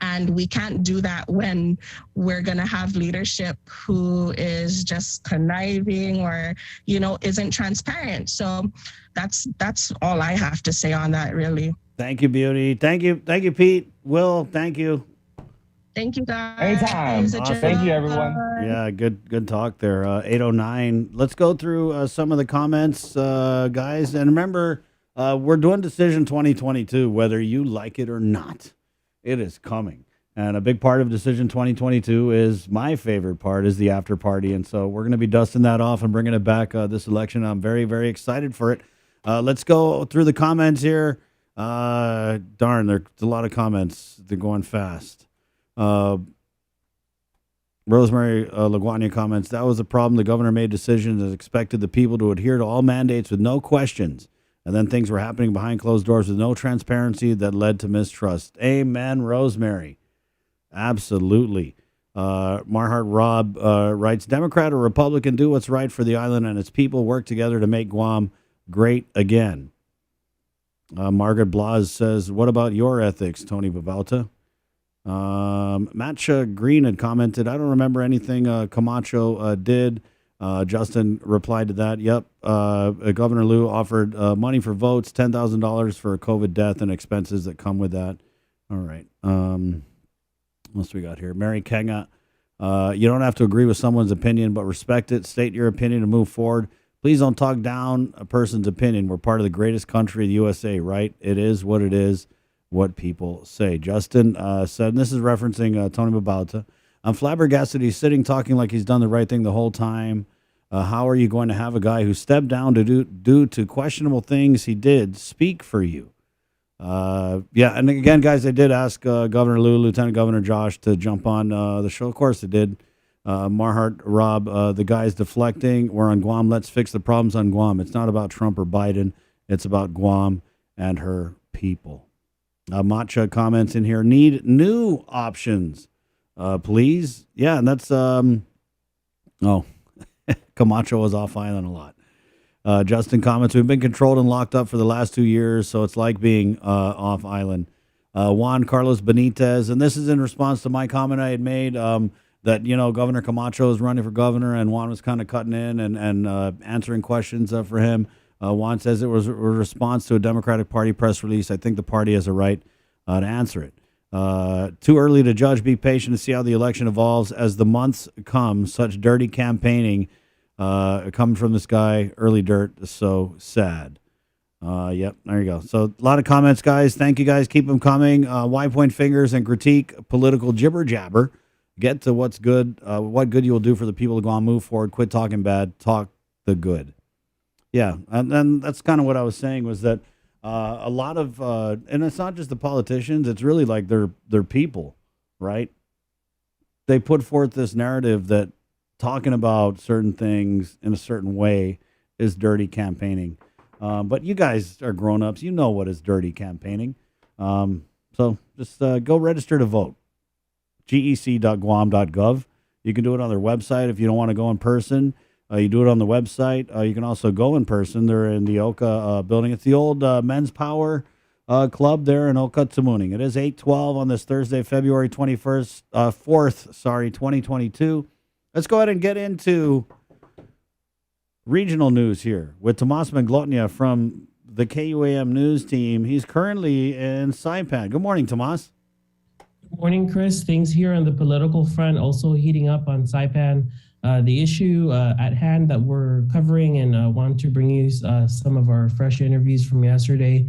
And we can't do that when we're going to have leadership who is just conniving or, isn't transparent. So that's all I have to say on that, really. Thank you, Beauty. Thank you, Pete. Will, thank you. Thank you, guys. Anytime. Awesome. Thank you, everyone. Yeah, good talk there. 809. Let's go through some of the comments, guys. And remember, we're doing Decision 2022, whether you like it or not. It is coming. And a big part of Decision 2022 is my favorite part, is the after party. And so we're going to be dusting that off and bringing it back this election. I'm very, very excited for it. Let's go through the comments here. Darn, there's a lot of comments. They're going fast. Rosemary LaGuardia comments, that was the problem. The governor made decisions and expected the people to adhere to all mandates with no questions. And then things were happening behind closed doors with no transparency that led to mistrust. Amen, Rosemary. Absolutely. Marhart Rob writes, Democrat or Republican, do what's right for the island and its people. Work together to make Guam great again. Margaret Blas says, what about your ethics, Tony Vivalta? Matcha Green had commented, I don't remember anything Camacho did. Justin replied to that. Yep. Governor Liu offered money for votes, $10,000 for a COVID death and expenses that come with that. All right. What else we got here? Mary Kenga. You don't have to agree with someone's opinion, but respect it. State your opinion and move forward. Please don't talk down a person's opinion. We're part of the greatest country, the USA, right? It is what it is, what people say. Justin said, and this is referencing Tony Babauta, I'm flabbergasted he's sitting talking like he's done the right thing the whole time. How are you going to have a guy who stepped down due to questionable things he did speak for you? Yeah, and again, guys, I did ask Governor Lou, Lieutenant Governor Josh to jump on the show. Of course they did. Marhart, Rob, the guy's deflecting. We're on Guam. Let's fix the problems on Guam. It's not about Trump or Biden. It's about Guam and her people. Matcha comments in here. Need new options, please. Yeah, and that's, Camacho was off island a lot. Justin comments, we've been controlled and locked up for the last 2 years, so it's like being off island. Juan Carlos Benitez, and this is in response to my comment I had made that, Governor Camacho is running for governor, and Juan was kind of cutting in and answering questions for him. Juan says it was a response to a Democratic Party press release. I think the party has a right to answer it. Too early to judge. Be patient to see how the election evolves as the months come. Such dirty campaigning coming from this guy, early dirt, so sad. Yep, there you go. So a lot of comments, guys. Thank you, guys. Keep them coming. Why point fingers and critique political jibber jabber? Get to what's good, what good you will do for the people to go on, move forward, quit talking bad, talk the good. Yeah, and that's kind of what I was saying was that a lot of, and it's not just the politicians, it's really like their people, right? They put forth this narrative that talking about certain things in a certain way is dirty campaigning. But you guys are grown-ups. You know what is dirty campaigning. So just go register to vote. gec.guam.gov. You can do it on their website if you don't want to go in person. You do it on the website. You can also go in person. They're in the Oka building. It's the old Men's Power Club there in Oka Tamuning. It is 8:12 on this Thursday, February 4th, 2022. Let's go ahead and get into regional news here with Tomas Manglotnia from the KUAM news team. He's currently in Saipan. Good morning, Tomas. Good morning, Chris. Things here on the political front also heating up on Saipan. The issue at hand that we're covering and want to bring you some of our fresh interviews from yesterday.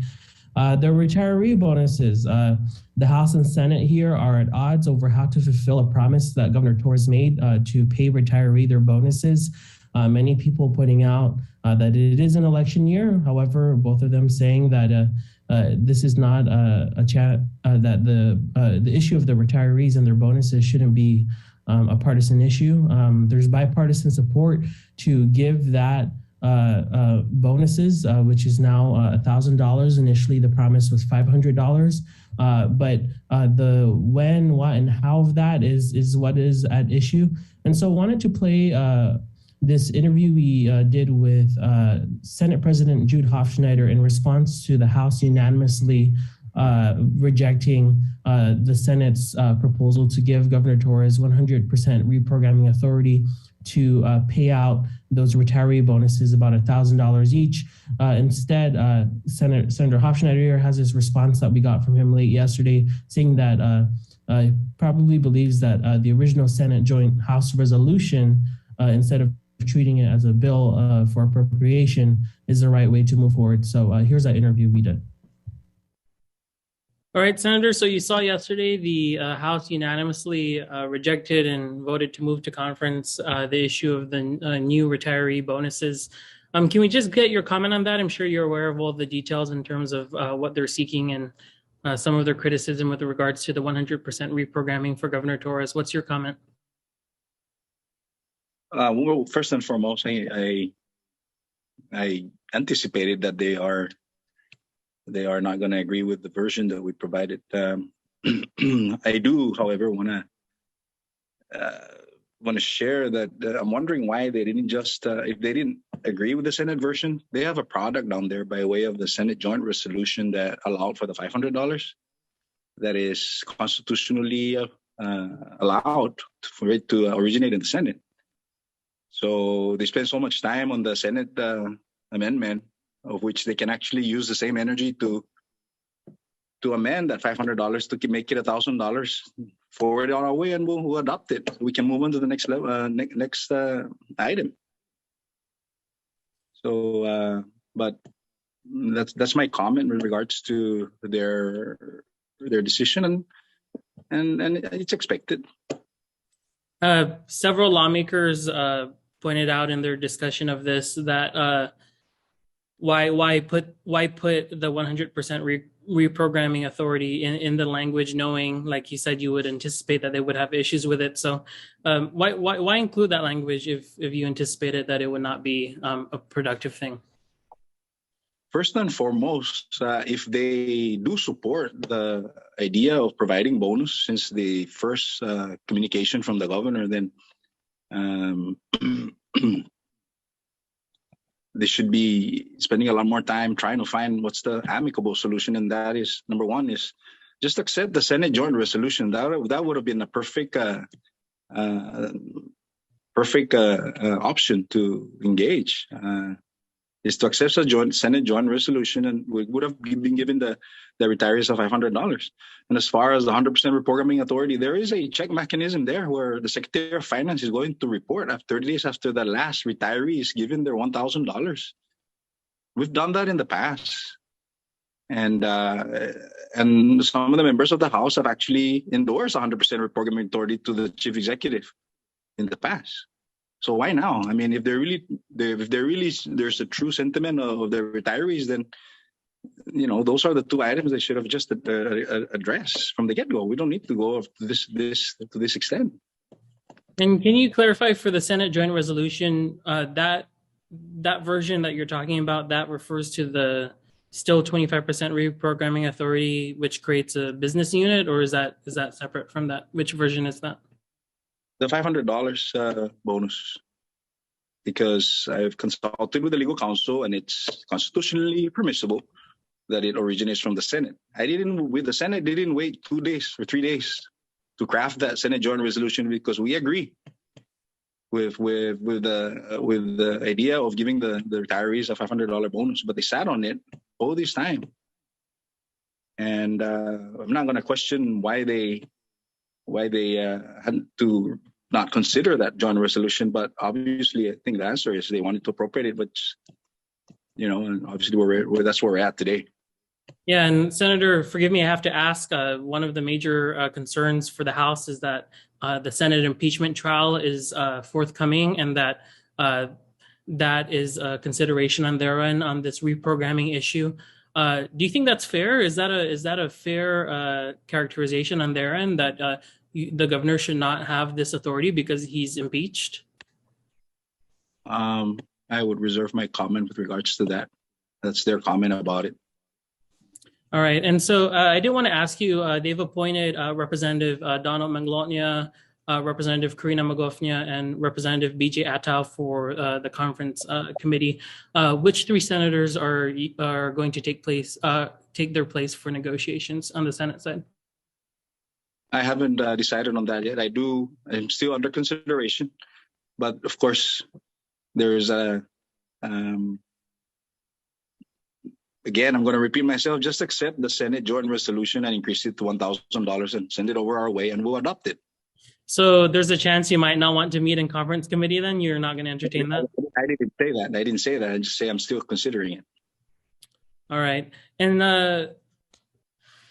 The retiree bonuses. The House and Senate here are at odds over how to fulfill a promise that Governor Torres made to pay retiree their bonuses. Many people pointing out that it is an election year. However, both of them saying that this is not that the issue of the retirees and their bonuses shouldn't be a partisan issue. There's bipartisan support to give that bonuses, which is now $1,000. Initially, the promise was $500, but the when, what, and how of that is what is at issue. And so, wanted to play this interview we did with Senate President Jude Hofschneider in response to the House unanimously rejecting the Senate's proposal to give Governor Torres 100% reprogramming authority to pay out those retiree bonuses, about $1,000 each. Instead, Senator Hofschneider has this response that we got from him late yesterday, saying that he probably believes that the original Senate joint House resolution, instead of treating it as a bill for appropriation, is the right way to move forward. So here's that interview we did. All right, Senator, so you saw yesterday the House unanimously rejected and voted to move to conference the issue of the new retiree bonuses. Can we just get your comment on that? I'm sure you're aware of all the details in terms of what they're seeking and some of their criticism with regards to the 100% reprogramming for Governor Torres. What's your comment? Well, first and foremost, I anticipated that they are not going to agree with the version that we provided. I do, however, want to share that I'm wondering why they didn't just, if they didn't agree with the Senate version, they have a product down there by way of the Senate joint resolution that allowed for the $500 that is constitutionally allowed for it to originate in the Senate. So they spend so much time on the Senate amendment, of which they can actually use the same energy to amend that $500 to make it $1,000. Forward on our way, and we'll adopt it. We can move on to the next level, next item. So, but that's my comment with regards to their decision, and it's expected. Several lawmakers pointed out in their discussion of this that why put the 100% reprogramming authority in the language, knowing, like you said, you would anticipate that they would have issues with it. So why include that language if you anticipated that it would not be a productive thing? First and foremost, if they do support the idea of providing bonus since the first communication from the governor, then they should be spending a lot more time trying to find what's the amicable solution. And that is, number one, is just accept the Senate Joint Resolution. That would have been a perfect option to engage. Is to accept a Senate Joint Resolution, and we would have been given the retirees of $500. And as far as the 100% reprogramming authority, there is a check mechanism there where the Secretary of Finance is going to report after 30 days after the last retiree is given their $1,000. We've done that in the past. And some of the members of the House have actually endorsed 100% reprogramming authority to the Chief Executive in the past. So why now? I mean, if there's a true sentiment of the retirees, then those are the two items they should have just addressed from the get-go. We don't need to go to this extent. And can you clarify for the Senate Joint Resolution that version that you're talking about that refers to the still 25% reprogramming authority, which creates a business unit, or is that separate from that? Which version is that? The $500 bonus, because I've consulted with the legal counsel and it's constitutionally permissible that it originates from the Senate. The Senate didn't wait 2 days or 3 days to craft that Senate Joint Resolution because we agree with the idea of giving the retirees a $500 bonus, but they sat on it all this time. And I'm not going to question why they had to not consider that joint resolution, but obviously I think the answer is they wanted to appropriate it, which, and obviously that's where we're at today. Yeah, and Senator, forgive me, I have to ask, one of the major concerns for the House is that the Senate impeachment trial is forthcoming, and that is a consideration on their end on this reprogramming issue. Do you think that's fair? Is that a fair characterization on their end that the governor should not have this authority because he's impeached? I would reserve my comment with regards to that. That's their comment about it. All right. And so I did want to ask you, they've appointed Representative Donald Manglotnia, Representative Karina Magofnia, and Representative BJ Ataw for the conference committee. Which three senators are going to take their place for negotiations on the Senate side? I haven't decided on that yet. I'm still under consideration, but of course, there's again, I'm going to repeat myself. Just accept the Senate Joint Resolution and increase it to $1,000 and send it over our way, and we'll adopt it. So there's a chance you might not want to meet in conference committee. Then you're not going to entertain that. I didn't say that. I didn't say that. I just say I'm still considering it. All right, and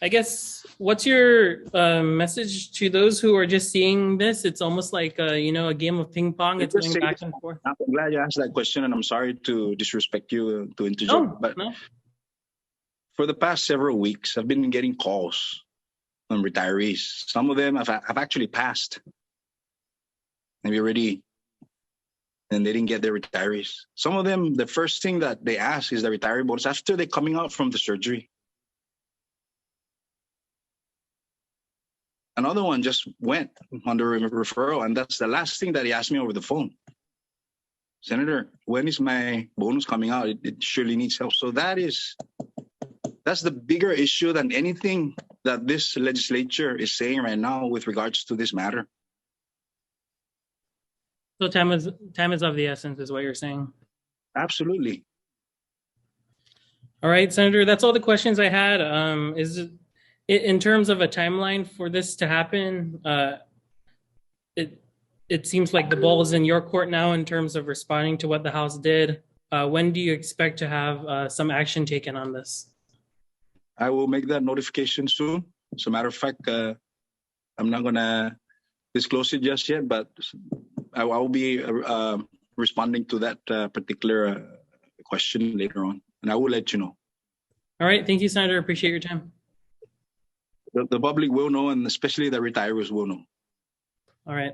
I guess what's your message to those who are just seeing this? It's almost like a game of ping pong. It's going back and forth. I'm glad you asked that question, and I'm sorry to disrespect you to interject. No. For the past several weeks, I've been getting calls from retirees. Some of them have actually passed. Maybe already, and they didn't get their retirees. Some of them, the first thing that they ask is the retiree bonus after they're coming out from the surgery. Another one just went under referral, and that's the last thing that he asked me over the phone. Senator, when is my bonus coming out? It surely needs help. So that's the bigger issue than anything that this legislature is saying right now with regards to this matter. So time is of the essence, is what you're saying? Absolutely. All right, Senator, that's all the questions I had. In terms of a timeline for this to happen, it seems like the ball is in your court now in terms of responding to what the House did. When do you expect to have some action taken on this? I will make that notification soon. As a matter of fact, I'm not gonna disclose it just yet, but I will be responding to that particular question later on, and I will let you know. All right, thank you, Senator. Appreciate your time. The public will know, and especially the retirees will know. All right.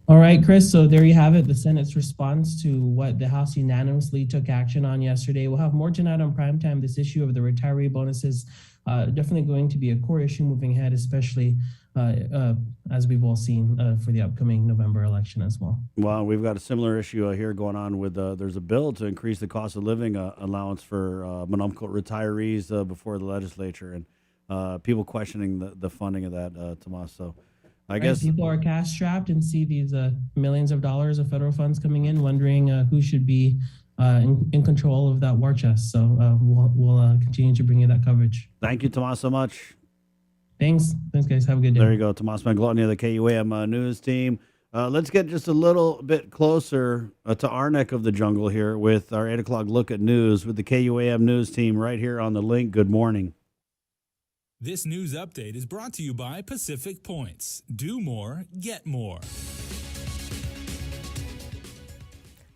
All right, Chris. So there you have it. The Senate's response to what the House unanimously took action on yesterday. We'll have more tonight on primetime. This issue of the retiree bonuses definitely going to be a core issue moving ahead, especially as we've all seen for the upcoming November election as well. Well, we've got a similar issue here going on with there's a bill to increase the cost of living allowance for Manamco retirees before the legislature, and people questioning the funding of that, Tomas. So I guess people are cash strapped and see these millions of dollars of federal funds coming in, wondering who should be in control of that war chest. So we'll continue to bring you that coverage. Thank you, Tomas, so much. Thanks, guys. Have a good day. There you go, Tomas Manglotny of the KUAM news team. Let's get just a little bit closer to our neck of the jungle here with our 8 o'clock look at news with the KUAM news team right here on the link. Good morning. This news update is brought to you by Pacific Points. Do more, get more.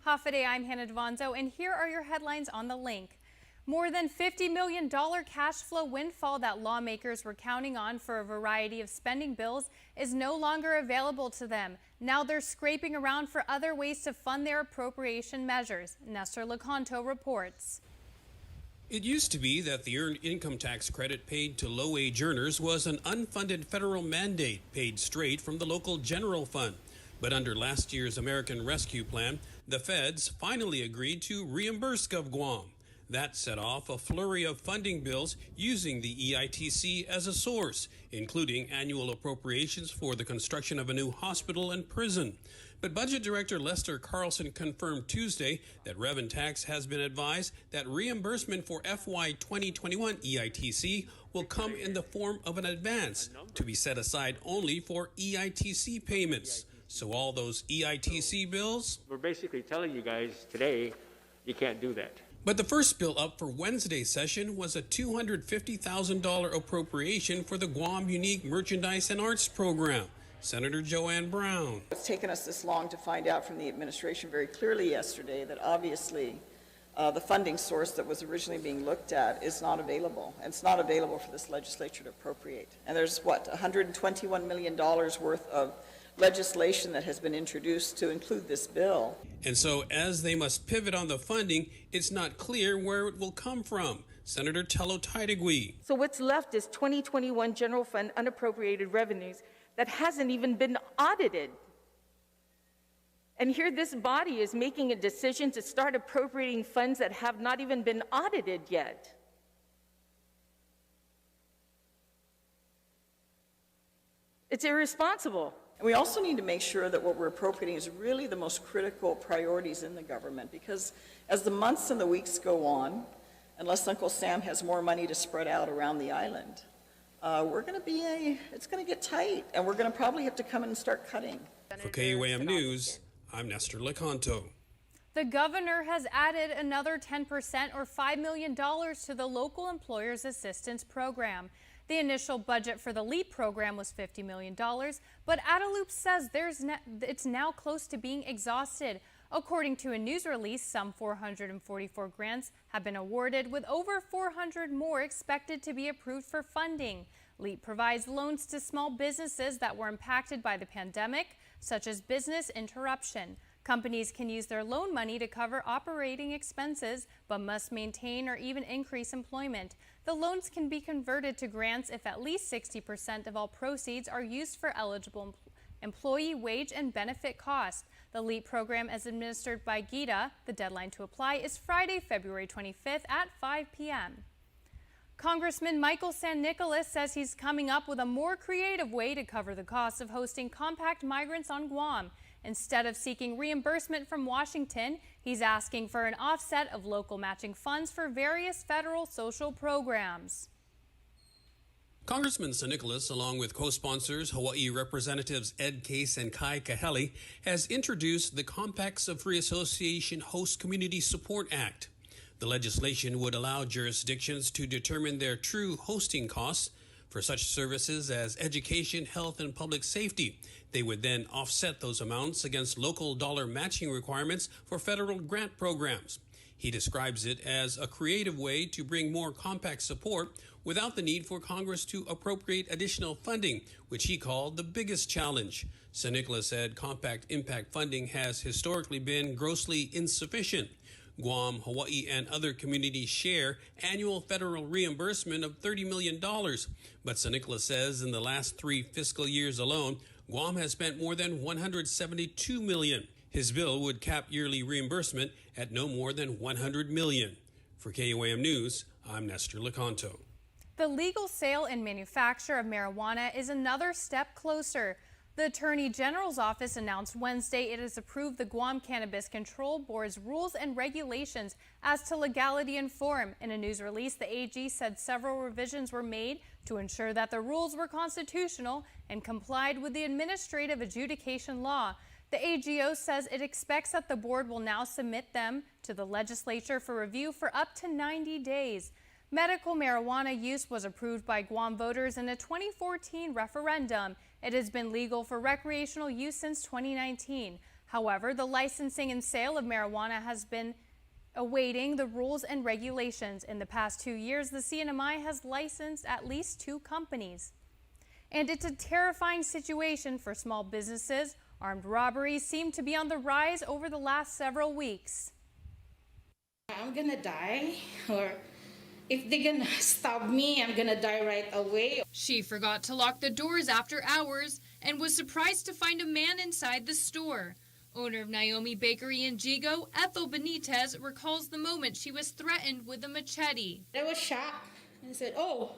Hafa-day, I'm Hannah Devonzo, and here are your headlines on the link. More than $50 million cash flow windfall that lawmakers were counting on for a variety of spending bills is no longer available to them. Now they're scraping around for other ways to fund their appropriation measures. Nestor Lecanto reports. It used to be that the earned income tax credit paid to low-wage earners was an unfunded federal mandate paid straight from the local general fund. But under last year's American Rescue Plan, the feds finally agreed to reimburse GovGuam. That set off a flurry of funding bills using the EITC as a source, including annual appropriations for the construction of a new hospital and prison. But Budget Director Lester Carlson confirmed Tuesday that Rev and Tax has been advised that reimbursement for FY 2021 EITC will come in the form of an advance to be set aside only for EITC payments. So all those EITC bills? We're basically telling you guys today you can't do that. But the first bill up for Wednesday's session was a $250,000 appropriation for the Guam Unique Merchandise and Arts Program. Senator Joanne Brown. It's taken us this long to find out from the administration very clearly yesterday that obviously the funding source that was originally being looked at is not available. And it's not available for this legislature to appropriate. And there's, $121 million worth of legislation that has been introduced to include this bill. And so as they must pivot on the funding, it's not clear where it will come from. Senator Tello Taitagui. So what's left is 2021 general fund unappropriated revenues that hasn't even been audited. And here this body is making a decision to start appropriating funds that have not even been audited yet. It's irresponsible. And we also need to make sure that what we're appropriating is really the most critical priorities in the government, because as the months and the weeks go on, unless Uncle Sam has more money to spread out around the island, it's going to get tight, and we're going to probably have to come in and start cutting. For KUAM News, I'm Nestor Lecanto. The governor has added another 10% or $5 million to the Local Employers Assistance Program. The initial budget for the LEAP program was $50 million, but Adaloop says it's now close to being exhausted. According to a news release, some 444 grants have been awarded, with over 400 more expected to be approved for funding. LEAP provides loans to small businesses that were impacted by the pandemic, such as business interruption. Companies can use their loan money to cover operating expenses, but must maintain or even increase employment. The loans can be converted to grants if at least 60% of all proceeds are used for eligible employee wage and benefit costs. The LEAP program is administered by GITA. The deadline to apply is Friday, February 25th at 5 p.m. Congressman Michael San Nicolas says he's coming up with a more creative way to cover the costs of hosting compact migrants on Guam. Instead of seeking reimbursement from Washington, he's asking for an offset of local matching funds for various federal social programs. Congressman San Nicolas, along with co-sponsors Hawaii Representatives Ed Case and Kai Kahele, has introduced the Compacts of Free Association Host Community Support Act. The legislation would allow jurisdictions to determine their true hosting costs for such services as education, health, and public safety. They would then offset those amounts against local dollar matching requirements for federal grant programs. He describes it as a creative way to bring more compact support without the need for Congress to appropriate additional funding, which he called the biggest challenge. San Nicolas said compact impact funding has historically been grossly insufficient. Guam, Hawaii, and other communities share annual federal reimbursement of $30 million. But San Nicolas says in the last 3 fiscal years alone, Guam has spent more than $172 million. His bill would cap yearly reimbursement at no more than $100 million. For KUAM News, I'm Nestor Lecanto. The legal sale and manufacture of marijuana is another step closer. The Attorney General's office announced Wednesday it has approved the Guam Cannabis Control Board's rules and regulations as to legality and form. In a news release, the AG said several revisions were made to ensure that the rules were constitutional and complied with the administrative adjudication law. The AGO says it expects that the board will now submit them to the legislature for review for up to 90 days. Medical marijuana use was approved by Guam voters in a 2014 referendum. It has been legal for recreational use since 2019. However, the licensing and sale of marijuana has been awaiting the rules and regulations. In the past 2 years, the CNMI has licensed at least 2 companies. And it's a terrifying situation for small businesses. Armed robberies seem to be on the rise over the last several weeks. I'm gonna die, or if they're gonna stop me, I'm gonna die right away. She forgot to lock the doors after hours and was surprised to find a man inside the store. Owner of Naomi Bakery in Jigo, Ethel Benitez, recalls the moment she was threatened with a machete. I was shocked. I said, oh,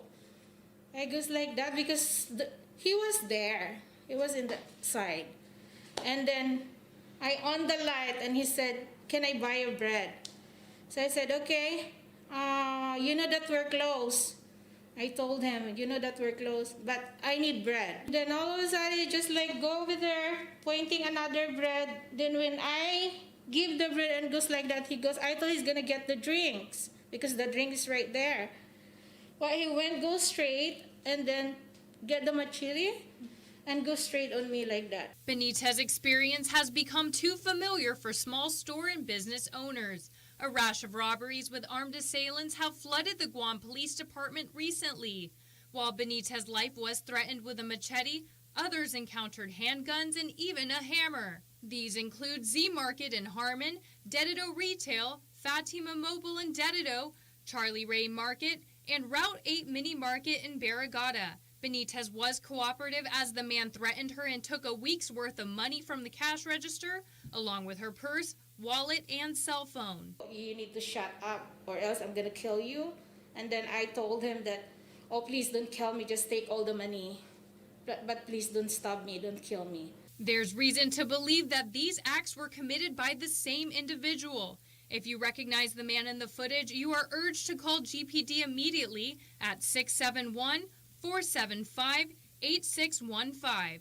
I goes like that because he was there. He was in the side. And then I on the light and he said, can I buy your bread? So I said, okay. You know that we're closed. I told him, you know that we're closed, but I need bread. Then all of a sudden, he just like go over there, pointing another bread. Then when I give the bread and goes like that, he goes, I thought he's gonna get the drinks because the drink is right there. But he go straight and then get the machete and go straight on me like that. Benitez's experience has become too familiar for small store and business owners. A rash of robberies with armed assailants have flooded the Guam Police Department recently. While Benitez's life was threatened with a machete, others encountered handguns and even a hammer. These include Z Market in Harmon, Dedido Retail, Fatima Mobile in Dedido, Charlie Ray Market, and Route 8 Mini Market in Barrigada. Benitez was cooperative as the man threatened her and took a week's worth of money from the cash register, along with her purse, wallet, and cell phone. You need to shut up or else I'm gonna kill you. And then I told him that, oh, please don't kill me, just take all the money. But please don't stop me, don't kill me. There's reason to believe that these acts were committed by the same individual. If you recognize the man in the footage, you are urged to call GPD immediately at 671-475-8615.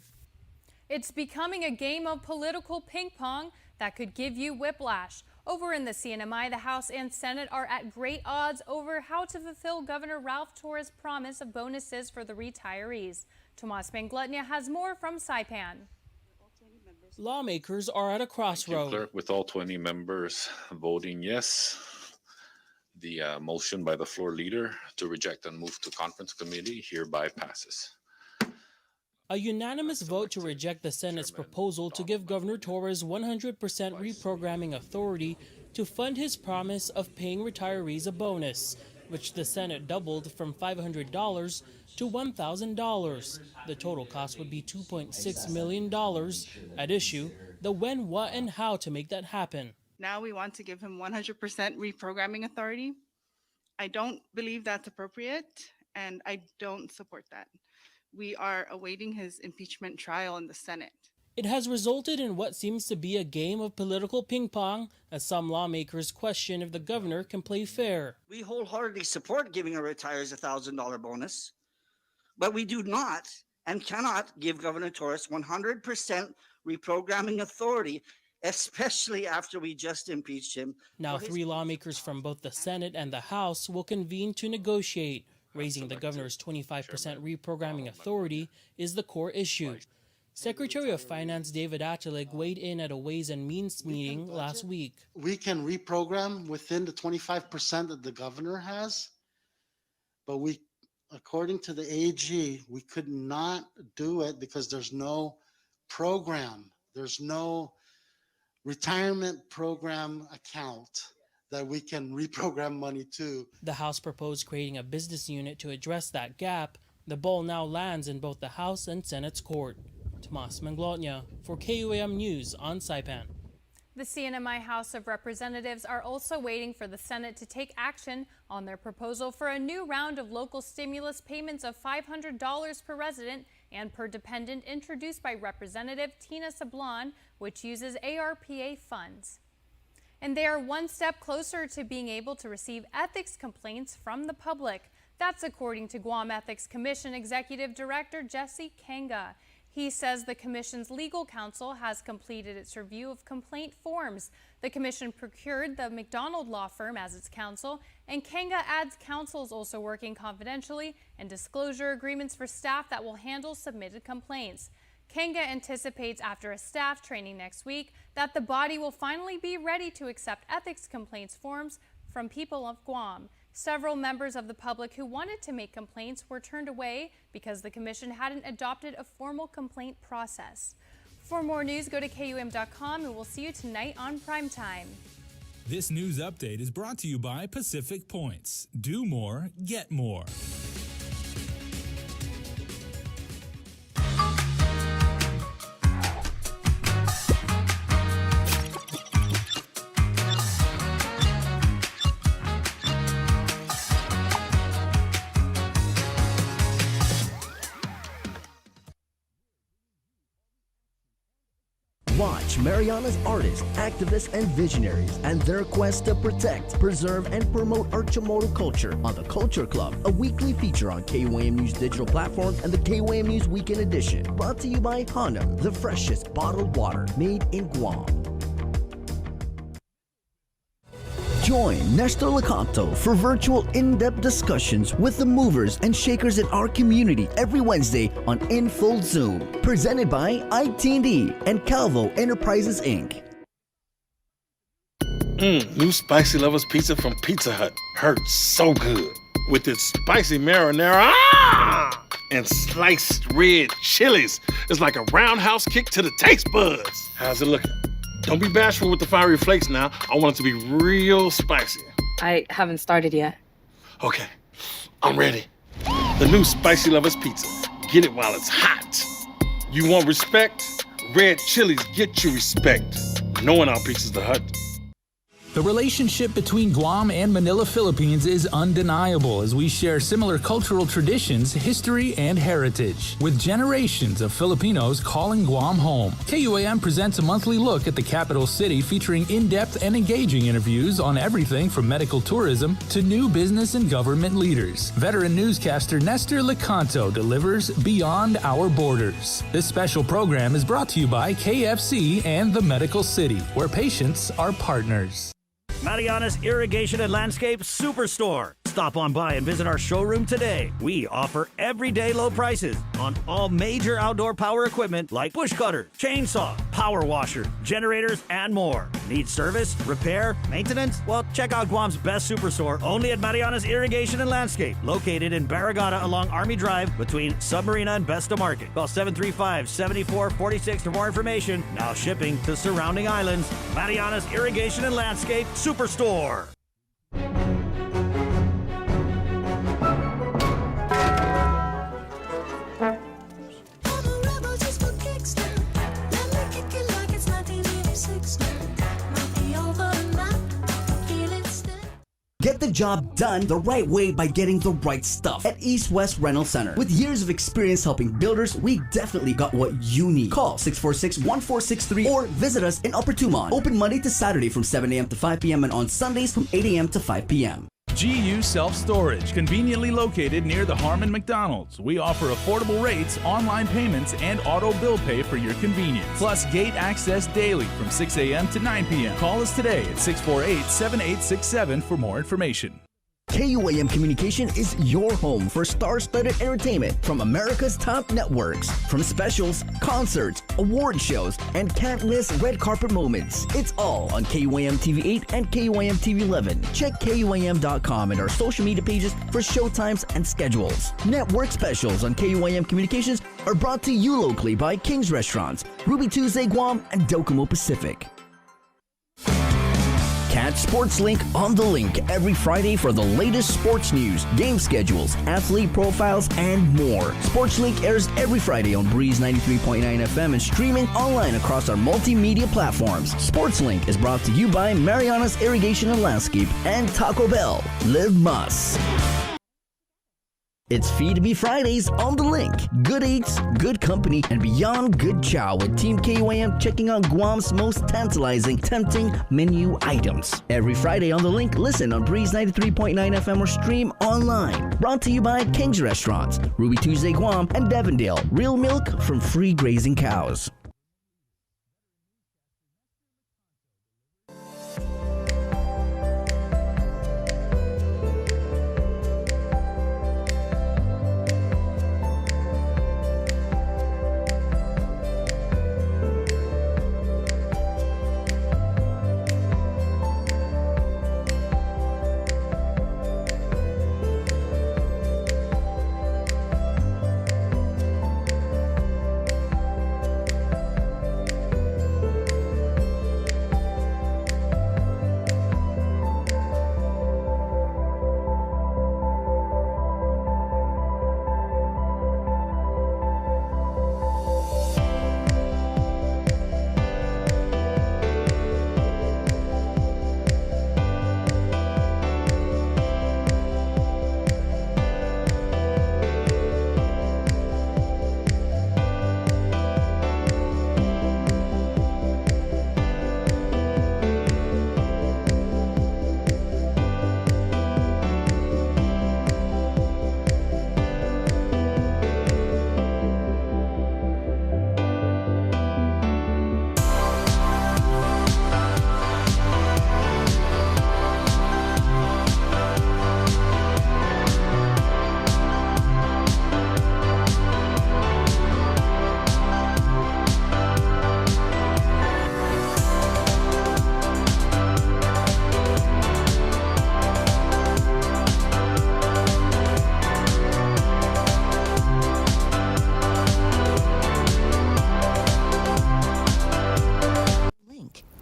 It's becoming a game of political ping pong that could give you whiplash. Over in the CNMI, the House and Senate are at great odds over how to fulfill Governor Ralph Torres' promise of bonuses for the retirees. Tomas Manglutnia has more from Saipan. Lawmakers are at a crossroad. Clerk, with all 20 members voting yes, the motion by the floor leader to reject and move to conference committee hereby passes. A unanimous vote to reject the Senate's proposal to give Governor Torres 100% reprogramming authority to fund his promise of paying retirees a bonus, which the Senate doubled from $500 to $1,000. The total cost would be $2.6 million. At issue, the when, what, and how to make that happen. Now we want to give him 100% reprogramming authority. I don't believe that's appropriate, and I don't support that. We are awaiting his impeachment trial in the Senate. It has resulted in what seems to be a game of political ping pong, as some lawmakers question if the governor can play fair. We wholeheartedly support giving our retirees a $1,000 bonus, But we do not and cannot give Governor Torres 100% reprogramming authority, especially after we just impeached him. Now, 3 lawmakers from both the Senate and the House will convene to negotiate. Raising the governor's 25% reprogramming authority is the core issue. Secretary of Finance David Attilig weighed in at a Ways and Means meeting last week. We can reprogram within the 25% that the governor has, but according to the AG, we could not do it because there's no program. There's no retirement program account that we can reprogram money to. The House proposed creating a business unit to address that gap. The ball now lands in both the House and Senate's court. Tomas Manglotnya for KUAM News on Saipan. The CNMI House of Representatives are also waiting for the Senate to take action on their proposal for a new round of local stimulus payments of $500 per resident and per dependent introduced by Representative Tina Sablan, which uses ARPA funds. And they are one step closer to being able to receive ethics complaints from the public. That's according to Guam Ethics Commission Executive Director Jesse Kanga. He says the Commission's legal counsel has completed its review of complaint forms. The Commission procured the McDonald Law Firm as its counsel, and Kanga adds counsel is also working confidentially and disclosure agreements for staff that will handle submitted complaints. Kanga anticipates after a staff training next week that the body will finally be ready to accept ethics complaints forms from people of Guam. Several members of the public who wanted to make complaints were turned away because the Commission hadn't adopted a formal complaint process. For more news, go to KUM.com and we'll see you tonight on Primetime. This news update is brought to you by Pacific Points. Do more, get more. Watch Mariana's artists, activists, and visionaries and their quest to protect, preserve, and promote our Chamorro culture on the Culture Club, a weekly feature on KUAM News digital platform and the KUAM News Weekend Edition. Brought to you by Hanam, the freshest bottled water made in Guam. Join Nestor Lecanto for virtual in-depth discussions with the movers and shakers in our community every Wednesday on In Full Zoom. Presented by IT&D and Calvo Enterprises, Inc. New Spicy Lovers Pizza from Pizza Hut. Hurts so good. With its spicy marinara and sliced red chilies. It's like a roundhouse kick to the taste buds. How's it looking? Don't be bashful with the fiery flakes now. I want it to be real spicy. I haven't started yet. Okay, I'm ready. The new Spicy Lovers Pizza. Get it while it's hot. You want respect? Red chilies get you respect. Knowing our Pizza's the Hut. The relationship between Guam and Manila, Philippines is undeniable as we share similar cultural traditions, history, and heritage, with generations of Filipinos calling Guam home. KUAM presents a monthly look at the capital city featuring in-depth and engaging interviews on everything from medical tourism to new business and government leaders. Veteran newscaster Nestor Lecanto delivers Beyond Our Borders. This special program is brought to you by KFC and the Medical City, where patients are partners. Mariana's Irrigation and Landscape Superstore. Stop on by and visit our showroom today. We offer everyday low prices on all major outdoor power equipment like bush cutter, chainsaw, power washer, generators, and more. Need service, repair, maintenance? Well, check out Guam's best superstore only at Mariana's Irrigation and Landscape, located in Barragata along Army Drive between Submarina and Besta Market. Call 735-7446 for more information. Now shipping to surrounding islands. Mariana's Irrigation and Landscape Superstore. Get the job done the right way by getting the right stuff at East West Rental Center. With years of experience helping builders, we definitely got what you need. Call 646-1463 or visit us in Upper Tumon. Open Monday to Saturday from 7 a.m. to 5 p.m. and on Sundays from 8 a.m. to 5 p.m. GU Self Storage, conveniently located near the Harmon McDonald's. We offer affordable rates, online payments, and auto bill pay for your convenience. Plus gate access daily from 6 a.m. to 9 p.m. Call us today at 648-7867 for more information. KUAM Communication is your home for star-studded entertainment from America's top networks. From specials, concerts, award shows, and can't-miss red carpet moments. It's all on KUAM TV 8 and KUAM TV 11. Check KUAM.com and our social media pages for showtimes and schedules. Network specials on KUAM Communications are brought to you locally by King's Restaurants, Ruby Tuesday Guam, and Docomo Pacific. Catch Sports Link on the Link every Friday for the latest sports news, game schedules, athlete profiles, and more. Sports Link airs every Friday on Breeze 93.9 FM and streaming online across our multimedia platforms. Sports Link is brought to you by Mariana's Irrigation and Landscape and Taco Bell. Live Mas. It's Feed Me Fridays on the Link. Good eats, good company, and beyond good chow with Team KUAM checking out Guam's most tantalizing, tempting menu items. Every Friday on the Link, listen on Breeze 93.9 FM or stream online. Brought to you by King's Restaurants, Ruby Tuesday Guam, and Devondale. Real milk from free grazing cows.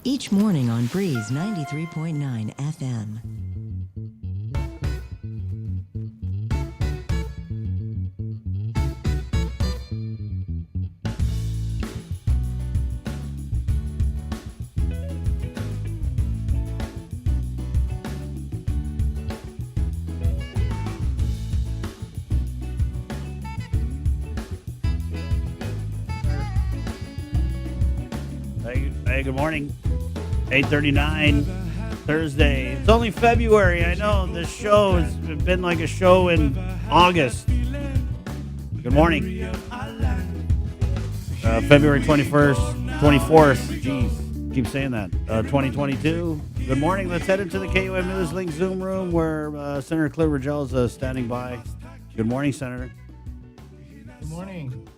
Each morning on Breeze 93.9 FM. Hey, good morning. 8:39, Thursday. It's only February. I know this show has been like a show in August. Good morning. February 24th. Jeez, keep saying that. 2022. Good morning. Let's head into the KUM News Link Zoom room where Senator Claire Rigel is standing by. Good morning, Senator. Good morning.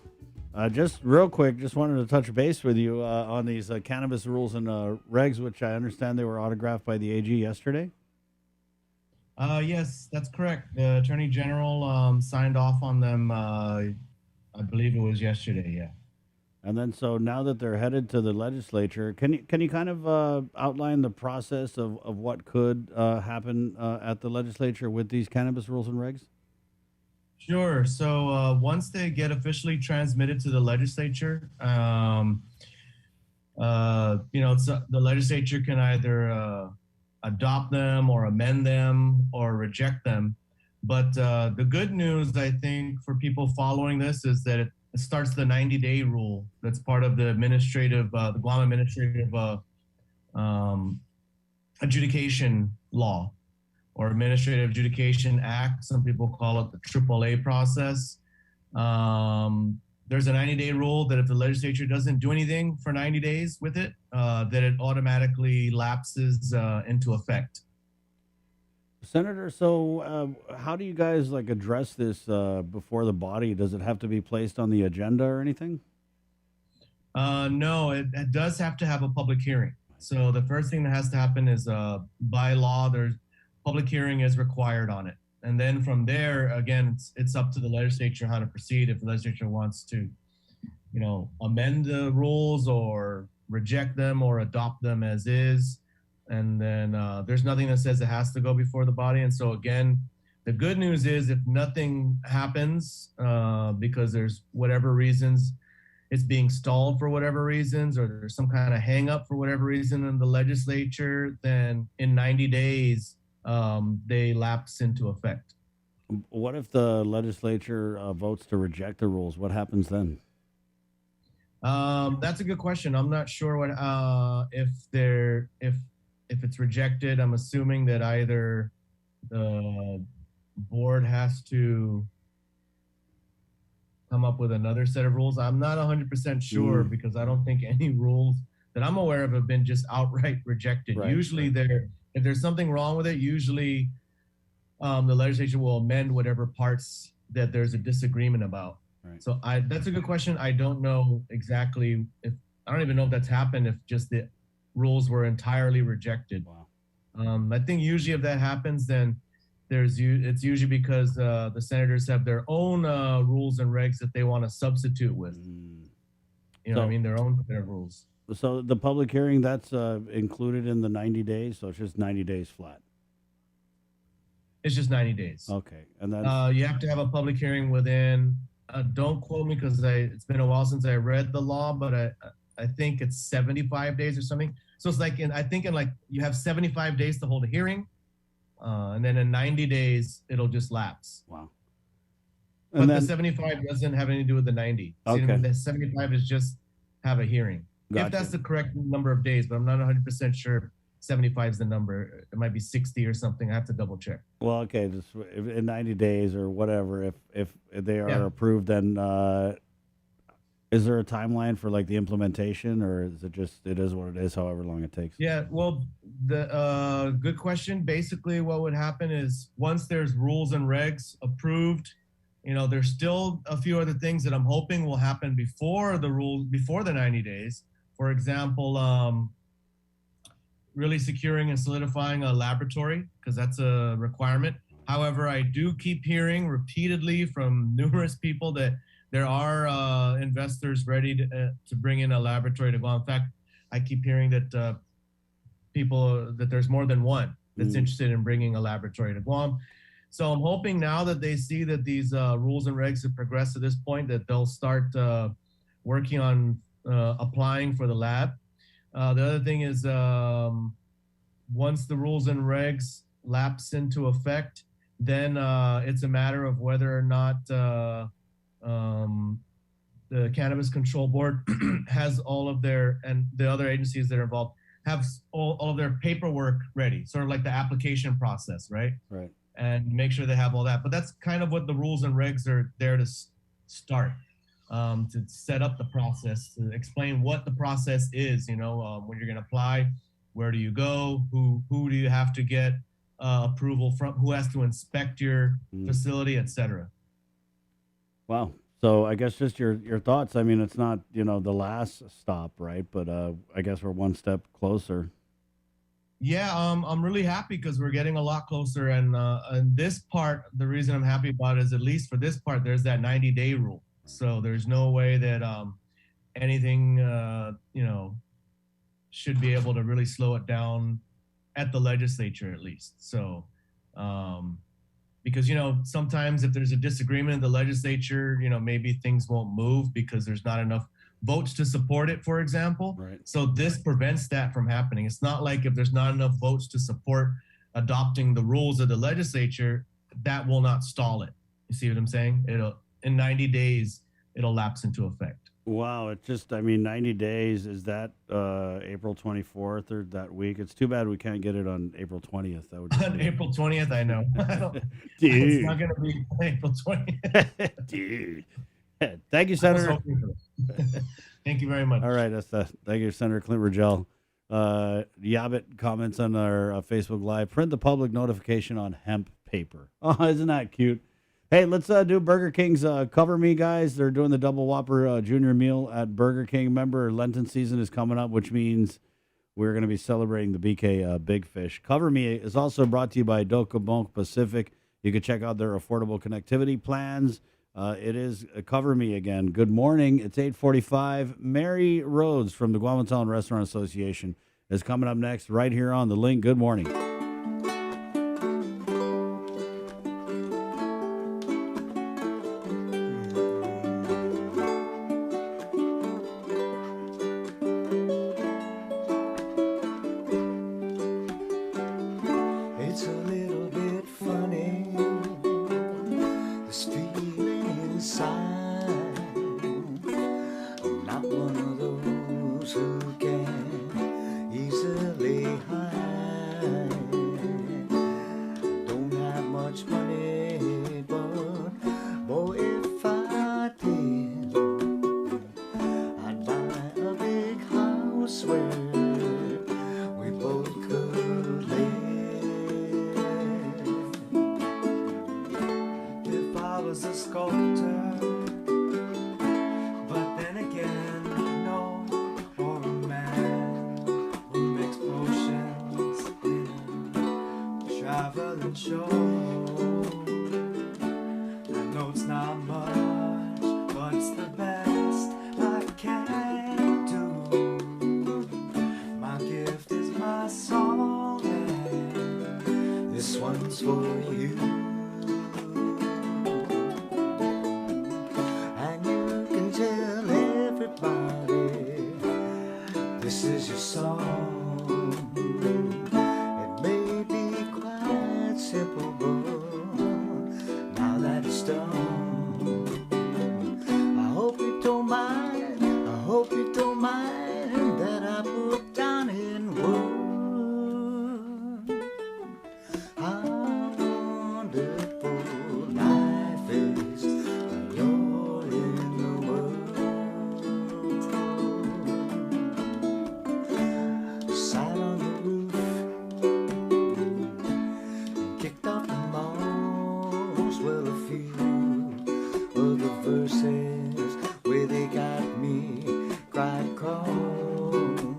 Just real quick, just wanted to touch base with you on these cannabis rules and regs, which I understand they were autographed by the AG yesterday. Yes, that's correct. The Attorney General signed off on them, I believe it was yesterday, yeah. And then so now that they're headed to the legislature, can you kind of outline the process of what could happen at the legislature with these cannabis rules and regs? Sure. So once they get officially transmitted to the legislature, the legislature can either adopt them or amend them or reject them. But the good news, I think, for people following this is that it starts the 90-day rule. That's part of the the Guam administrative adjudication law. or Administrative Adjudication Act. Some people call it the AAA process. There's a 90-day rule that if the legislature doesn't do anything for 90 days with it, that it automatically lapses into effect. Senator, so how do you guys like address this before the body? Does it have to be placed on the agenda or anything? No, it does have to have a public hearing. So the first thing that has to happen is by law, there's public hearing is required on it. And then from there, again, it's up to the legislature how to proceed. If the legislature wants to, amend the rules or reject them or adopt them as is. And then there's nothing that says it has to go before the body. And so again, the good news is if nothing happens because there's whatever reasons, it's being stalled for whatever reasons, or there's some kind of hang up for whatever reason in the legislature, then in 90 days, they lapse into effect. What if the legislature votes to reject the rules? What happens then? That's a good question. I'm not sure what if it's rejected. I'm assuming that either the board has to come up with another set of rules. I'm not 100% sure because I don't think any rules that I'm aware of have been just outright rejected. Usually if there's something wrong with it, usually the legislature will amend whatever parts that there's a disagreement about. Right. So that's a good question. I don't know exactly I don't even know if that's happened, if just the rules were entirely rejected. Wow. I think usually if that happens, then it's usually because the senators have their own rules and regs that they want to substitute with. You know what I mean? Their own set of rules. So the public hearing, that's included in the 90 days, so it's just 90 days flat. It's just 90 days. Okay. And then you have to have a public hearing within, don't quote me because it's been a while since I read the law, but I think it's 75 days or something. So it's like, you have 75 days to hold a hearing, and then in 90 days, it'll just lapse. Wow. But the 75 doesn't have anything to do with the 90. Okay. See, the 75 is just have a hearing. Gotcha. If that's the correct number of days, but I'm not 100% sure 75 is the number. It might be 60 or something. I have to double check. Well, okay, just in 90 days or whatever, if they are approved, then is there a timeline for like the implementation, or is it just it is what it is, however long it takes? Yeah, well, the good question. Basically, what would happen is once there's rules and regs approved, there's still a few other things that I'm hoping will happen before the 90 days. For example, really securing and solidifying a laboratory, because that's a requirement. However, I do keep hearing repeatedly from numerous people that there are investors ready to bring in a laboratory to Guam. In fact, I keep hearing that that there's more than one that's interested in bringing a laboratory to Guam. So I'm hoping now that they see that these rules and regs have progressed to this point, that they'll start working on applying for the lab. The other thing is once the rules and regs lapse into effect, then it's a matter of whether or not the Cannabis Control Board has all of their, and the other agencies that are involved, have all of their paperwork ready, sort of like the application process, right? Right. And make sure they have all that. But that's kind of what the rules and regs are there to start, to set up the process, to explain what the process is, when you're going to apply, where do you go, who do you have to get approval from, who has to inspect your facility, etc. Wow. So I guess just your thoughts. I mean, it's not, the last stop, right? But I guess we're one step closer. Yeah, I'm really happy because we're getting a lot closer. And this part, the reason I'm happy about it is, at least for this part, there's that 90-day rule. So there's no way that anything, should be able to really slow it down at the legislature, at least. So, because, sometimes if there's a disagreement in the legislature, maybe things won't move because there's not enough votes to support it, for example. Right. So this prevents that from happening. It's not like if there's not enough votes to support adopting the rules of the legislature, that will not stall it. You see what I'm saying? In 90 days, it'll lapse into effect. Wow, it's just, I mean, 90 days, is that April 24th or that week? It's too bad we can't get it on April 20th. That would just On be- April 20th, I know. Dude. It's not going to be April 20th. Dude. Thank you, I was Senator. hoping for that. Thank you very much. All right, that's that. Thank you, Senator Clint Rogel. Yabit comments on our Facebook Live. Print the public notification on hemp paper. Oh, isn't that cute? Hey, let's do Burger King's Cover Me, guys. They're doing the Double Whopper Junior Meal at Burger King. Remember, Lenten season is coming up, which means we're going to be celebrating the BK Big Fish. Cover Me is also brought to you by Docobonk Pacific. You can check out their affordable connectivity plans. It is Cover Me again. Good morning. It's 8:45. Mary Rhodes from the Guamatown Restaurant Association is coming up next right here on The Link. Good morning. It's a little bit funny, this feeling inside. I'm not one of those who can easily hide. Don't have much money, but boy, if I did, I'd buy a big house where we both could live. If I was a sculptor, but then again, no, or a man who makes potions in a traveling show. I know it's not much, but it's the best I can do. My gift is my song, and this one's for you. And you can tell everybody this is your song. It may be quite simple, but now that it's done, I hope you don't mind, I hope you don't mind that I put down in words how wonderful life is when you're in the world. Sat on the roof and kicked off the moss. Well, a few of the verses where they got me cried cold,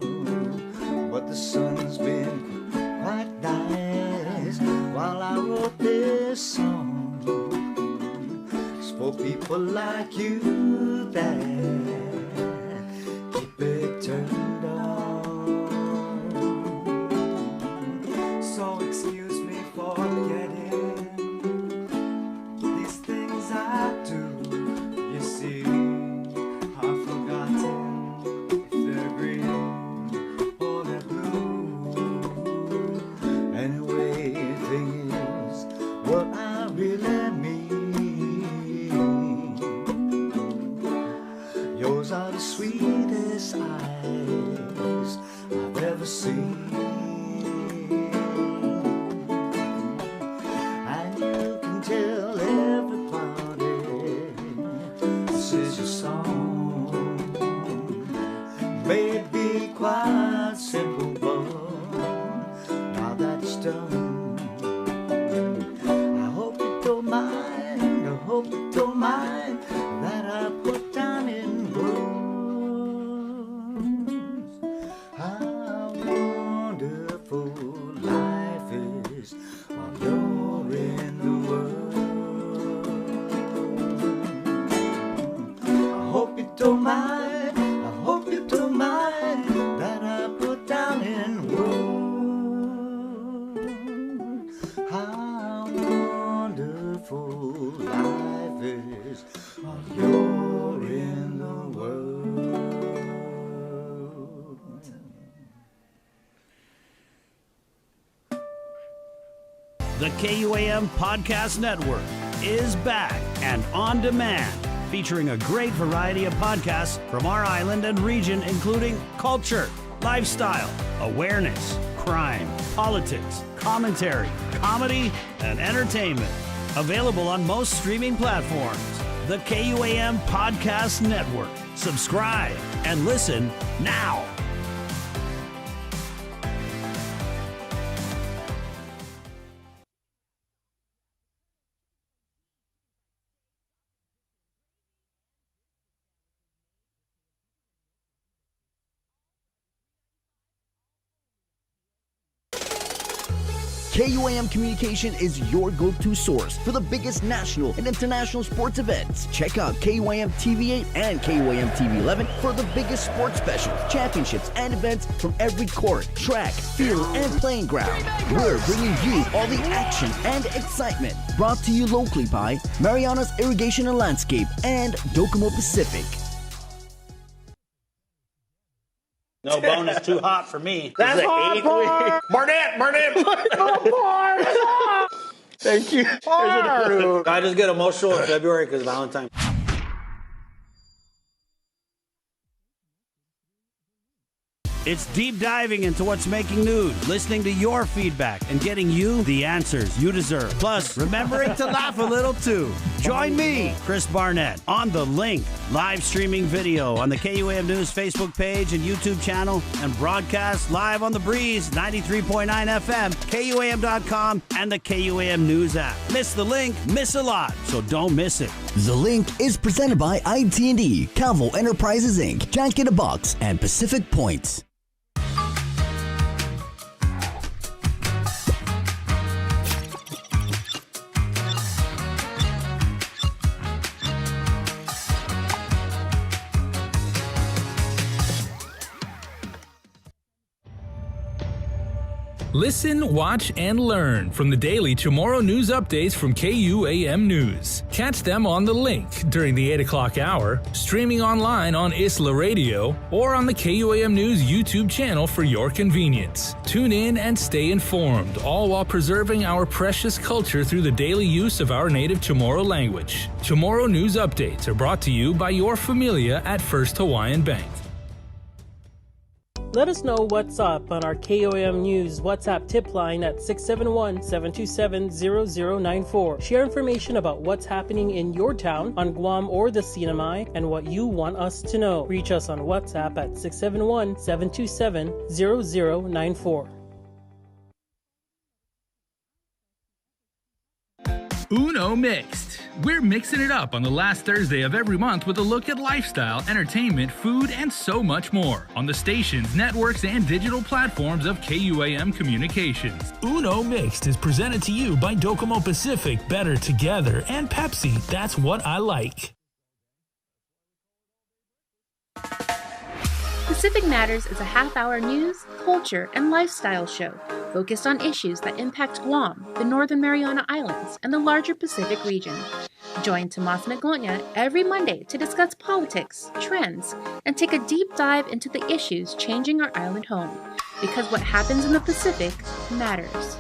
but the sun's been quite nice while I wrote this song. It's for people like you that keep it turned on. So excuse me for getting these things I do. You see, I've forgotten if they're green or they're blue. Anyway, thing is what I really mean. Yours are the sweetest eyes I've ever seen. And you can tell everybody this is your song. May it be quite simple, but now that it's done, I hope you don't mind, I hope you don't mind that I put down in words how wonderful life is while you're in the world. I hope you don't mind, I hope you don't mind that I put down in words how wonderful life is while you're in the world. The KUAM Podcast Network is back and on demand. featuring a great variety of podcasts from our island and region, including culture, lifestyle, awareness, crime, politics, commentary, comedy, and entertainment. Available on most streaming platforms. The KUAM Podcast Network. Subscribe and listen now. KUAM Communication is your go-to source for the biggest national and international sports events. Check out KUAM TV8 and KUAM TV11 for the biggest sports specials, championships, and events from every court, track, field, and playing ground. We're bringing you all the action and excitement. Brought to you locally by Mariana's Irrigation and Landscape and Docomo Pacific. No bonus, too hot for me. That's This is the hot, 8th Barr! week. Barnett! Thank you. I just get emotional in February because Valentine's. It's deep diving into what's making news, listening to your feedback, and getting you the answers you deserve. Plus, remembering to laugh a little too. Join me, Chris Barnett, on The Link, live streaming video on the KUAM News Facebook page and YouTube channel, and broadcast live on The Breeze 93.9 FM, KUAM.com, and the KUAM News app. Miss The Link, miss a lot, so don't miss it. The Link is presented by IT&D, Calvo Enterprises Inc., Jack in a Box, and Pacific Point. Listen, watch, and learn from the daily Tomorrow News updates from KUAM News. Catch them on The Link during the 8 o'clock hour, streaming online on Isla Radio, or on the KUAM News YouTube channel for your convenience. Tune in and stay informed, all while preserving our precious culture through the daily use of our native Chamorro language. Tomorrow News updates are brought to you by your familia at First Hawaiian Bank. Let us know what's up on our KOAM News WhatsApp tip line at 671-727-0094. Share information about what's happening in your town, on Guam or the CNMI, and what you want us to know. Reach us on WhatsApp at 671-727-0094. Uno Mixed. We're mixing it up on the last Thursday of every month with a look at lifestyle, entertainment, food, and so much more on the stations, networks, and digital platforms of KUAM Communications. Uno Mixed is presented to you by Docomo Pacific, Better Together, and Pepsi. That's what I like. Pacific Matters is a half-hour news, culture, and lifestyle show focused on issues that impact Guam, the Northern Mariana Islands, and the larger Pacific region. Join Tomas Naglonia every Monday to discuss politics, trends, and take a deep dive into the issues changing our island home, because what happens in the Pacific matters.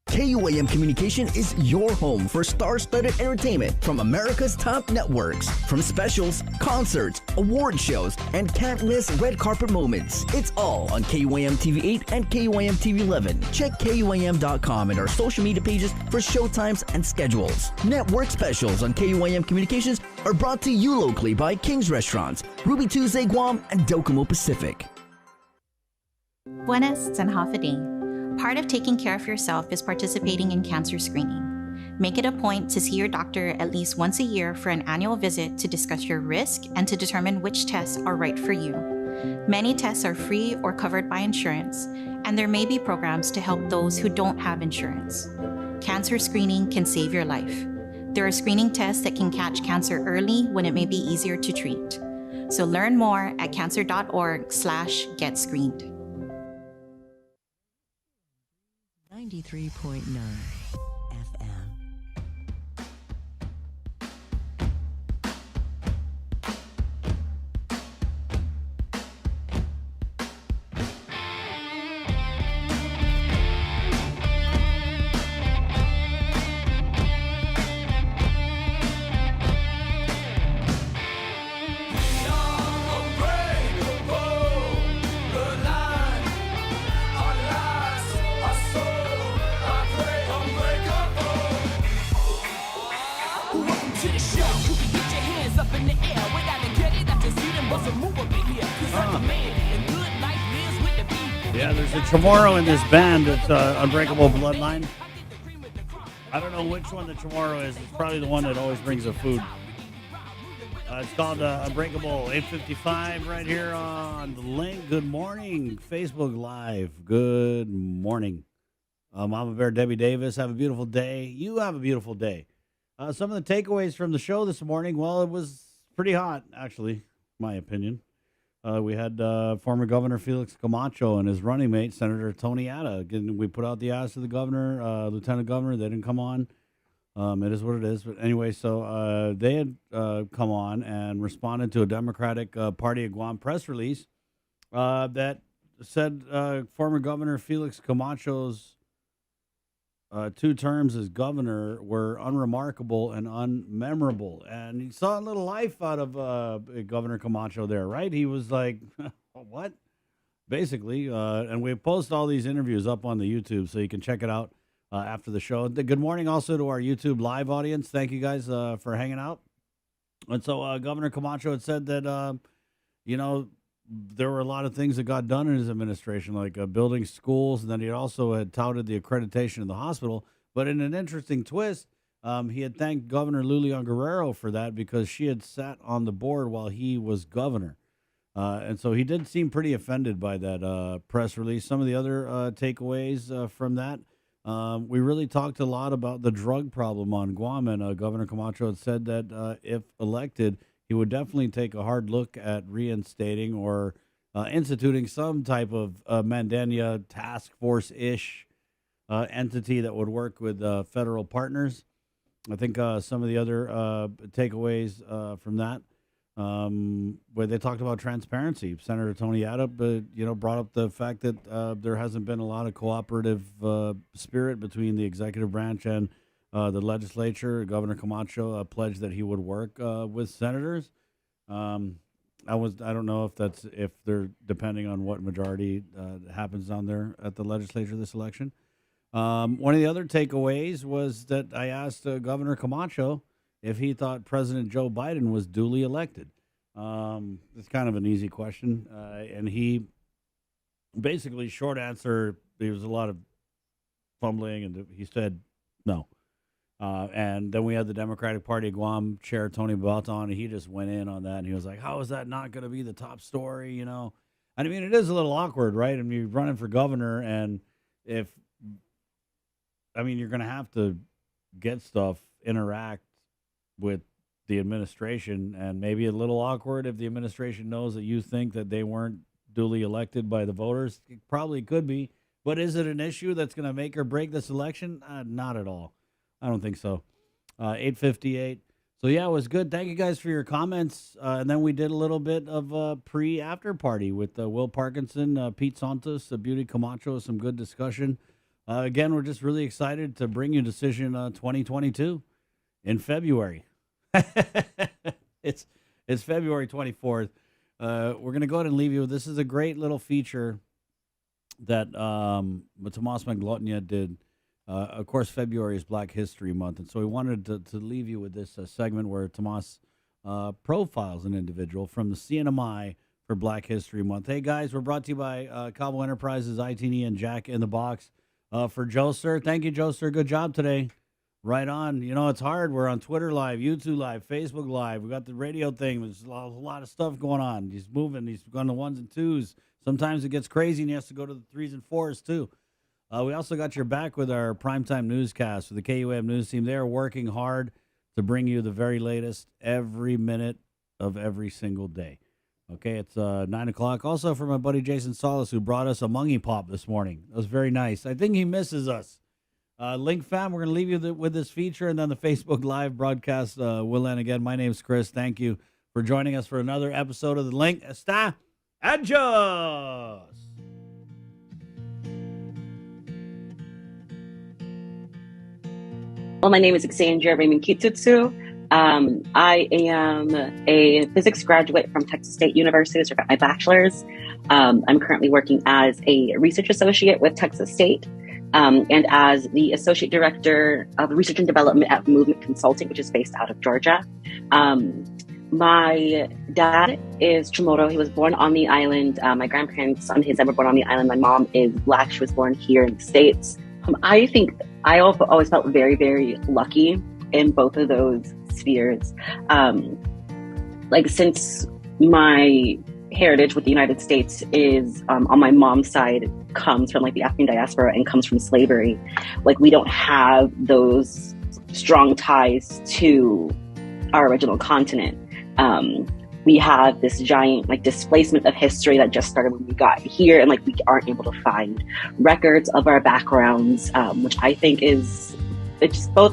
KUAM Communication is your home for star-studded entertainment from America's top networks. From specials, concerts, award shows, and can't-miss red carpet moments. It's all on KUAM TV8 and KUAM TV11. Check KUAM.com and our social media pages for showtimes and schedules. Network specials on KUAM Communications are brought to you locally by King's Restaurants, Ruby Tuesday Guam, and Docomo Pacific. Buenas Zanhafadi. Part of taking care of yourself is participating in cancer screening. Make it a point to see your doctor at least once a year for an annual visit to discuss your risk and to determine which tests are right for you. Many tests are free or covered by insurance, and there may be programs to help those who don't have insurance. Cancer screening can save your life. There are screening tests that can catch cancer early when it may be easier to treat. So learn more at cancer.org/getscreened. 93.9 FM. Yeah, there's a Chamorro in this band. It's Unbreakable Bloodline. I don't know which one the Chamorro is. It's probably the one that always brings the food. It's called Unbreakable 855 right here on the link. Good morning, Facebook Live. Good morning. Mama Bear, Debbie Davis, have a beautiful day. You have a beautiful day. Some of the takeaways from the show this morning, well, it was pretty hot, actually, my opinion. We had former Governor Felix Camacho and his running mate, Senator Tony-Ada. Again, we put out the ask to the governor, lieutenant governor. They didn't come on. It is what it is. But anyway, so they had come on and responded to a Democratic Party of Guam press release that said former Governor Felix Camacho's 2 terms as governor were unremarkable and unmemorable. And you saw a little life out of Governor Camacho there, right? He was like, what? Basically. And we post all these interviews up on the YouTube, so you can check it out after the show. Good morning also to our YouTube live audience. Thank you guys for hanging out. And so Governor Camacho had said that, there were a lot of things that got done in his administration, like building schools, and then he also had touted the accreditation of the hospital. But in an interesting twist, he had thanked Governor Lilian Guerrero for that because she had sat on the board while he was governor. And so he did seem pretty offended by that press release. Some of the other takeaways from that, we really talked a lot about the drug problem on Guam, and Governor Camacho had said that if elected, he would definitely take a hard look at reinstating or instituting some type of Mandania task force-ish entity that would work with federal partners. I think some of the other takeaways from that, where they talked about transparency. Senator Tony-Ada, brought up the fact that there hasn't been a lot of cooperative spirit between the executive branch and the legislature. Governor Camacho pledged that he would work with senators. I don't know if they're depending on what majority happens down there at the legislature this election. One of the other takeaways was that I asked Governor Camacho if he thought President Joe Biden was duly elected. It's kind of an easy question, and he basically short answer. There was a lot of fumbling, and he said no. And then we had the Democratic Party of Guam chair, Tony Baton, and he just went in on that. And he was like, how is that not going to be the top story, And I mean, it is a little awkward, right? I mean, you're running for governor, and you're going to have to get stuff, interact with the administration, and maybe a little awkward if the administration knows that you think that they weren't duly elected by the voters. It probably could be. But is it an issue that's going to make or break this election? Not at all. I don't think so. 8:58. So, yeah, it was good. Thank you guys for your comments. And then we did a little bit of pre-after party with Will Parkinson, Pete Santos, Beauty Camacho, some good discussion. Again, we're just really excited to bring you Decision 2022 in February. It's February 24th. We're going to go ahead and leave you with this. Is a great little feature that Tomas Maglotnia did. Of course, February is Black History Month, and so we wanted to leave you with this segment where Tomas profiles an individual from the CNMI for Black History Month. Hey, guys, we're brought to you by Cabo Enterprises, ITN, and Jack in the Box. For Joe, sir, thank you, Joe, sir. Good job today. Right on. It's hard. We're on Twitter Live, YouTube Live, Facebook Live. We got the radio thing. There's a lot of stuff going on. He's moving. He's going to 1s and 2s. Sometimes it gets crazy, and he has to go to the 3s and 4s, too. We also got your back with our primetime newscast with the KUAM News Team. They are working hard to bring you the very latest every minute of every single day. Okay, it's 9 o'clock. Also for my buddy Jason Solis, who brought us a Mungie Pop this morning. That was very nice. I think he misses us. Link fam, we're going to leave you with this feature, and then the Facebook Live broadcast will end again. My name's Chris. Thank you for joining us for another episode of The Link. Está Adios! Well, my name is Xandria Raymond Kitutsu. I am a physics graduate from Texas State University. So I got my bachelor's. I'm currently working as a research associate with Texas State and as the associate director of research and development at Movement Consulting, which is based out of Georgia. My dad is Chamorro. He was born on the island. My grandparents on his side were born on the island. My mom is Black. She was born here in the States. I think I always felt very, very lucky in both of those spheres. Since my heritage with the United States is on my mom's side comes from the African diaspora and comes from slavery. We don't have those strong ties to our original continent. We have this giant displacement of history that just started when we got here, and we aren't able to find records of our backgrounds, which I think it's just both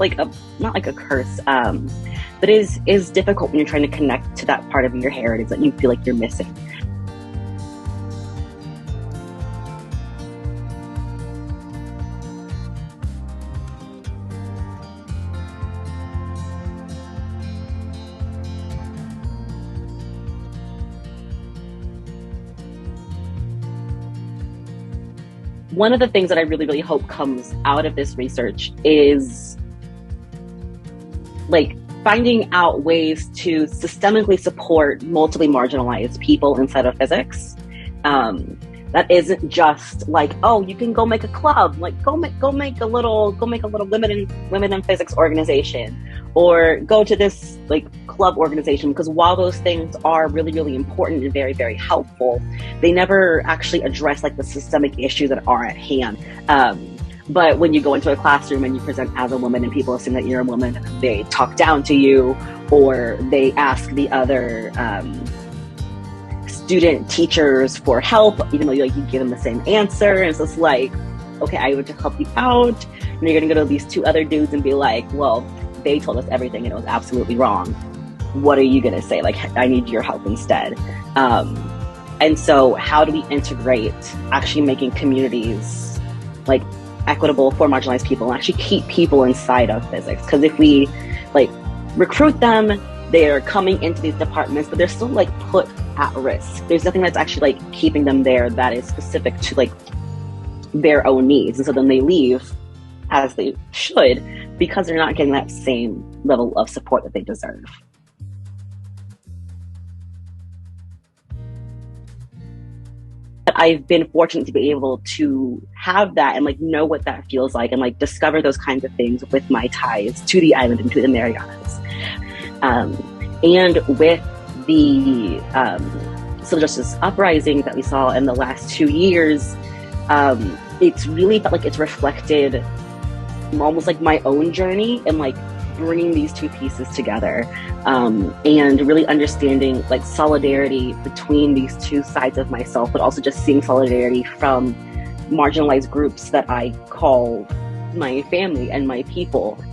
not a curse, but is difficult when you're trying to connect to that part of your heritage that you feel like you're missing. One of the things that I really, really hope comes out of this research is finding out ways to systemically support multiply marginalized people inside of physics. That isn't just you can go make a club, go make a little women in physics organization, or go to this club organization, because while those things are really, really important and very, very helpful, they never actually address the systemic issues that are at hand. But when you go into a classroom and you present as a woman and people assume that you're a woman, they talk down to you, or they ask the other student teachers for help, even though you give them the same answer. And it's just okay, I would just help you out. And you're gonna go to these two other dudes and be well, they told us everything and it was absolutely wrong. What are you gonna say? I need your help instead. And so how do we integrate actually making communities equitable for marginalized people and actually keep people inside of physics? Because if we recruit them, they're coming into these departments, but they're still put at risk. There's nothing that's actually keeping them there that is specific to their own needs. And so then they leave, as they should, because they're not getting that same level of support that they deserve. I've been fortunate to be able to have that and know what that feels like, and discover those kinds of things with my ties to the island and to the Marianas. And with the social justice uprising that we saw in the last 2 years, it's really felt it's reflected almost my own journey and bringing these two pieces together, and really understanding solidarity between these two sides of myself, but also just seeing solidarity from marginalized groups that I call my family and my people.